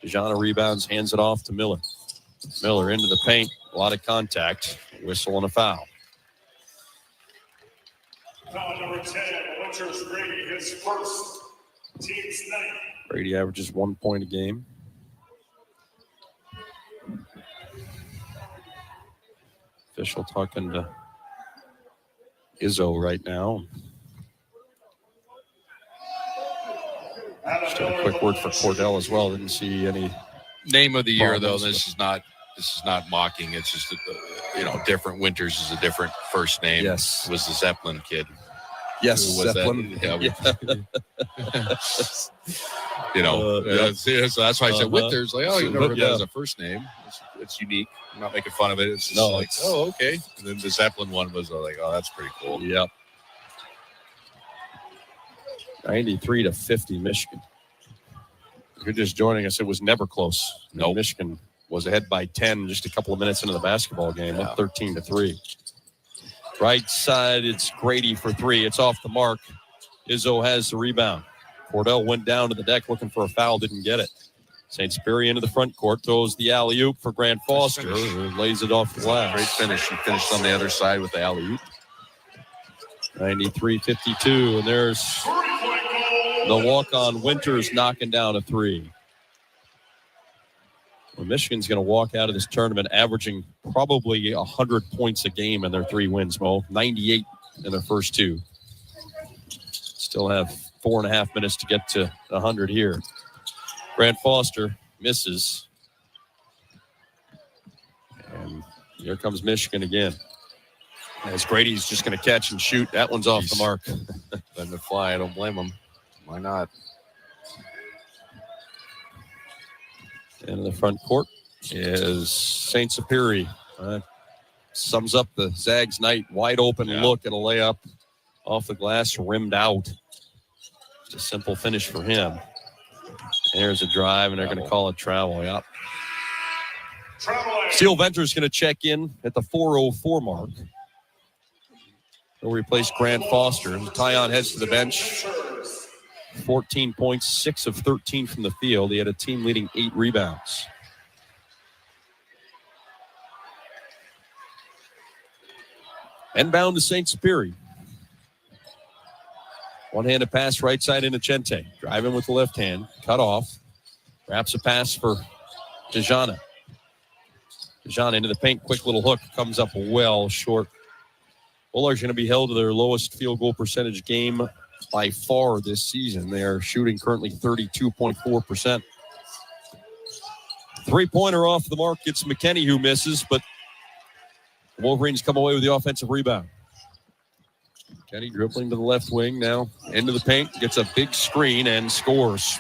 DeJohn rebounds, hands it off to Miller. Miller into the paint. A lot of contact. Whistle and a foul. Foul number 10, Winters Grady, his first. Team's ninth. Brady averages 1 point a game. Official talking to Izzo right now. Just a quick word for Cordell as well. Didn't see any name of the year though. This is not mocking. It's just different. Winters is a different first name. Yes, it was the Zeppelin kid. Yes, Zeppelin. Yeah. So that's why I said Winters. Like, you never heard that as a first name. It's unique. I'm not making fun of it. It's just oh, okay. And then the Zeppelin one was like, oh, that's pretty cool. Yep. 93-50, Michigan. If you're just joining us, it was never close. No, Michigan was ahead by 10 just a couple of minutes into the basketball game, up 13-3. Right side, it's Grady for three. It's off the mark. Izzo has the rebound. Cordell went down to the deck looking for a foul, didn't get it. St. Superior into the front court, throws the alley-oop for Grant Foster, who lays it off the glass. Great finish. He finished on the other side with the alley-oop. 93-52, and there's the walk-on. Winters knocking down a three. Well, Michigan's going to walk out of this tournament averaging probably 100 points a game in their 3 wins, Mo. 98 in their first 2. Still have 4.5 minutes to get to 100 here. Grant Foster misses. And here comes Michigan again. As Grady's just going to catch and shoot. That one's off the mark. Letting it fly. I don't blame him. Why not? And in the front court is St. Superior. Sums up the Zags night. Wide open look at a layup off the glass, rimmed out. It's a simple finish for him. There's a drive, and they're going to call it travel. Yep. Steel Venture's going to check in at the 4:04 mark. He'll replace Grant Foster. Tyon heads to the bench. 14 points, 6 of 13 from the field. He had a team-leading 8 rebounds. Inbound to St. Superior. One-handed pass right side into Chente. Driving with the left hand. Cut off. Wraps a pass for Dejana. Dejana into the paint. Quick little hook. Comes up well short. Bullards going to be held to their lowest field goal percentage game by far this season. They are shooting currently 32.4%. Three-pointer off the mark. It's McKinney who misses, but the Wolverines come away with the offensive rebound. Kenny dribbling to the left wing now. Into the paint. Gets a big screen and scores.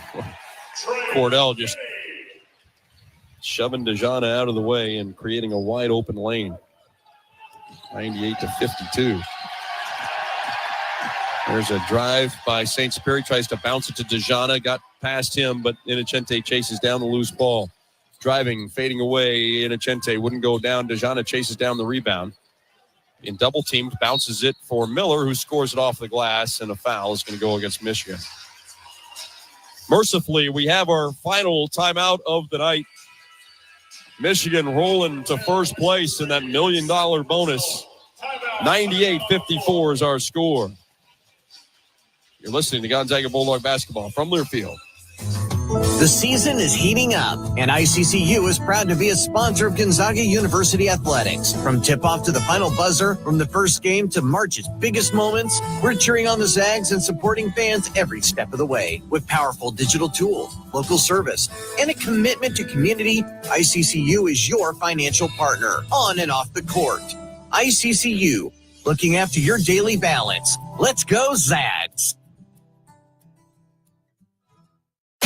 Cordell just shoving Dejana out of the way and creating a wide open lane. 98-52. There's a drive by St. Superior. Tries to bounce it to Dejana. Got past him, but Inocente chases down the loose ball. Driving, fading away. Inocente wouldn't go down. Dejana chases down the rebound. In double teamed, bounces it for Miller, who scores it off the glass, and a foul is going to go against Michigan. Mercifully, we have our final timeout of the night. Michigan rolling to first place in that $1 million bonus. 98-54 is our score. You're listening to Gonzaga Bulldog Basketball from Learfield. The season is heating up, and ICCU is proud to be a sponsor of Gonzaga University Athletics. From tip-off to the final buzzer, from the first game to March's biggest moments, we're cheering on the Zags and supporting fans every step of the way. With powerful digital tools, local service, and a commitment to community, ICCU is your financial partner, on and off the court. ICCU, looking after your daily balance. Let's go, Zags!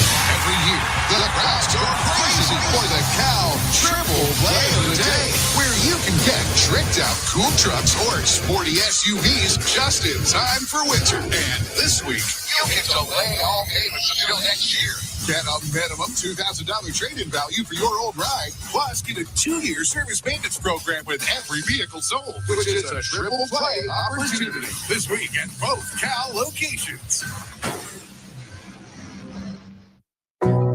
Every year, the crowds go crazy for the Cal Triple Play of the Day, where you can get tricked out cool trucks or sporty SUVs just in time for winter. And this week, you can delay all payments until next year. Get a minimum $2,000 trade-in value for your old ride, plus get a 2-year service maintenance program with every vehicle sold, which is a triple play opportunity this week at both Cal locations.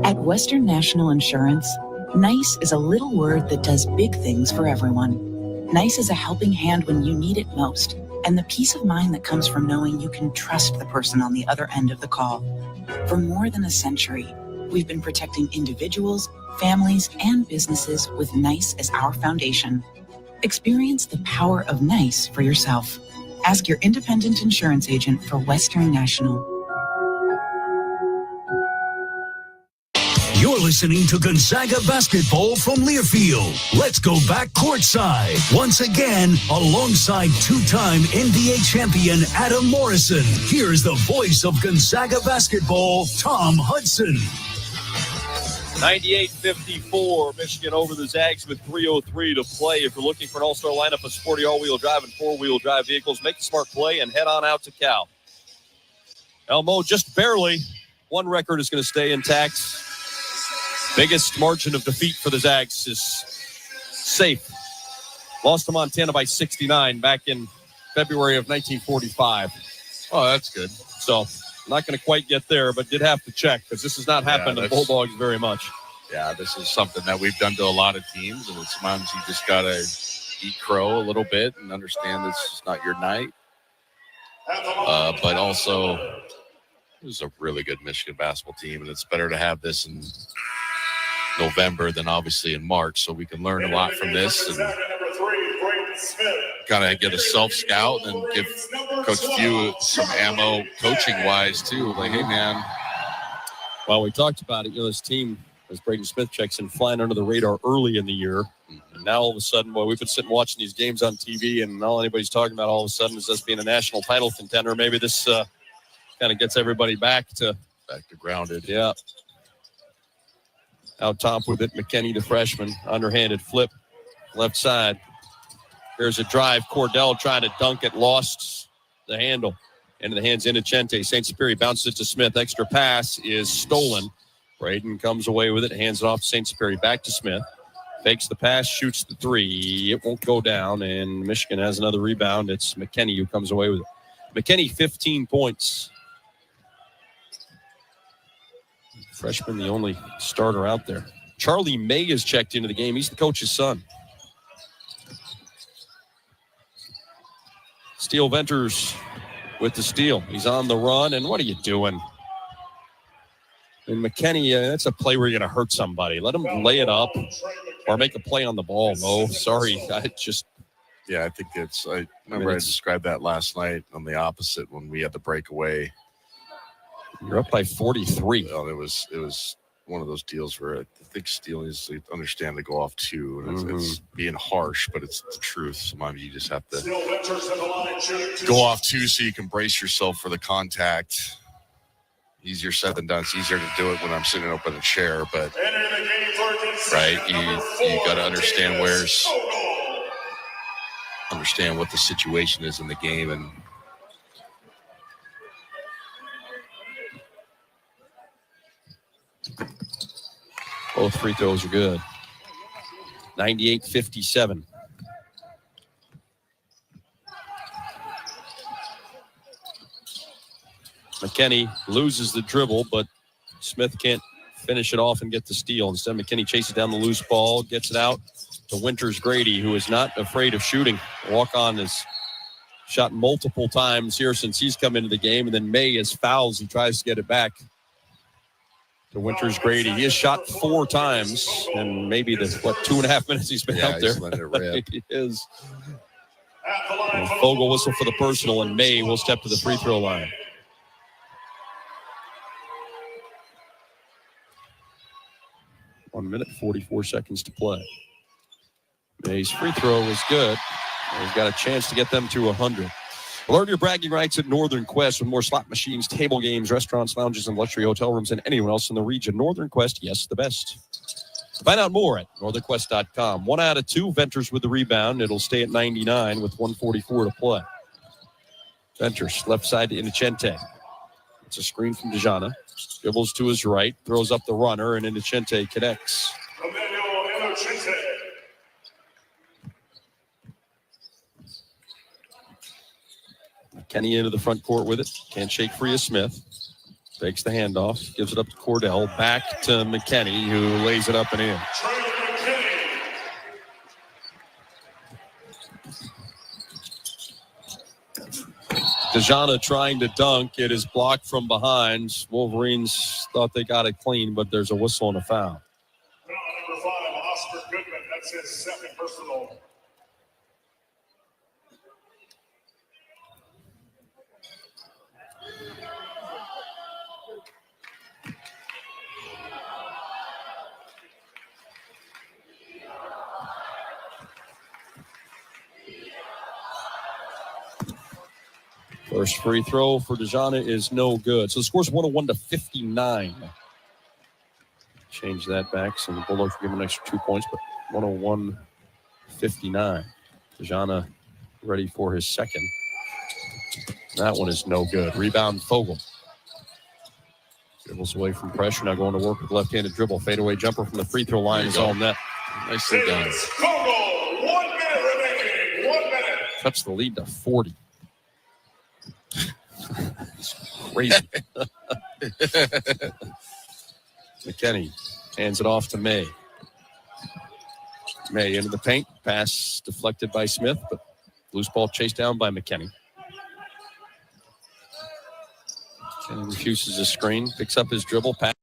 At Western National Insurance, NICE is a little word that does big things for everyone. NICE is a helping hand when you need it most, and the peace of mind that comes from knowing you can trust the person on the other end of the call. For more than a century, we've been protecting individuals, families, and businesses with NICE as our foundation. Experience the power of NICE for yourself. Ask your independent insurance agent for Western National. You're listening to Gonzaga Basketball from Learfield. Let's go back courtside. Once again, alongside two-time NBA champion Adam Morrison. Here's the voice of Gonzaga Basketball, Tom Hudson. 98-54, Michigan over the Zags with 3:03 to play. If you're looking for an all-star lineup of sporty all-wheel drive and four-wheel drive vehicles, make the smart play and head on out to Cal. Elmo, just barely. One record is going to stay intact. Biggest margin of defeat for the Zags is safe. Lost to Montana by 69 back in February of 1945. Oh, that's good. So, not going to quite get there, but did have to check because this has not happened to the Bulldogs very much. Yeah, this is something that we've done to a lot of teams, and sometimes you just got to eat crow a little bit and understand this is not your night. But also, this is a really good Michigan basketball team, and it's better to have this in November than obviously in March, so we can learn a lot from this and kind of get a self-scout and give Coach Few some ammo coaching-wise, too. Like, hey, man. Well, we talked about it. You know, this team, as Braden Smith checks in, flying under the radar early in the year. And now all of a sudden, well, we've been sitting watching these games on TV, and all anybody's talking about all of a sudden is us being a national title contender. Maybe this kind of gets everybody back to grounded. Yeah. Out top with it, McKinney, the freshman, underhanded flip, left side. There's a drive. Cordell trying to dunk it, lost the handle. Into the hands of Innocente. St. Superi bounces it to Smith. Extra pass is stolen. Braden comes away with it, hands it off to St. Superi. Back to Smith. Fakes the pass, shoots the three. It won't go down, and Michigan has another rebound. It's McKinney who comes away with it. McKinney, 15 points. Freshman, the only starter out there. Charlie May is checked into the game. He's the coach's son. Steele Venters with the steal. He's on the run, and what are you doing? And McKinney, that's a play where you're going to hurt somebody. Let him lay it up or make a play on the ball, Mo. Sorry, Yeah, I think I remember I described that last night on the opposite when we had the breakaway. You're up by 43. Well, it was one of those deals where I think Steele needs to understand to go off two. And it's being harsh, but it's the truth. Sometimes you just have to go off two so you can brace yourself for the contact. Easier said than done. It's easier to do it when I'm sitting up in a chair, but right, you got to understand understand what the situation is in the game. And both free throws are good. 98-57. McKinney loses the dribble, but Smith can't finish it off and get the steal. Instead, McKinney chases down the loose ball, gets it out to Winters Grady, who is not afraid of shooting. Walk-on has shot multiple times here since he's come into the game, and then May is fouls. He tries to get it back to Winters Grady. He has shot 4 times, and maybe the 2.5 minutes he's been out there. He's letting it rip. He is. And Fogle whistle for the personal, and May will step to the free throw line. One minute, 44 seconds to play. May's free throw was good. He's got a chance to get them to 100. Learn your bragging rights at Northern Quest with more slot machines, table games, restaurants, lounges, and luxury hotel rooms than anyone else in the region. Northern Quest, yes, the best. Find out more at northernquest.com. 1 out of 2. Venters with the rebound. It'll stay at 99 with 1:44 to play. Venters, left side to Innocente. It's a screen from Dejana. Dribbles to his right, throws up the runner, and Innocente connects. Kenny into the front court with it. Can't shake free of Smith. Takes the handoff, gives it up to Cordell. Back to McKinney, who lays it up and in. Dejana trying to dunk. It is blocked from behind. Wolverines thought they got it clean, but there's a whistle and a foul. Number 5, Oscar Goodman. That's his second personal. First free throw for Dejana is no good. So the score's 101-59. change that back. So the Bulldogs give him an extra 2 points, but 101-59. Tajana ready for his second. That one is no good. Rebound, Fogel. Dribbles away from pressure. Now going to work with left-handed dribble. Fadeaway jumper from the free throw line is all net. Nicely done. Fogel, 1 minute remaining. 1 minute. Cuts the lead to 40. It's crazy. McKinney hands it off to May. May into the paint. Pass deflected by Smith, but loose ball chased down by McKinney. McKinney refuses the screen, picks up his dribble, pass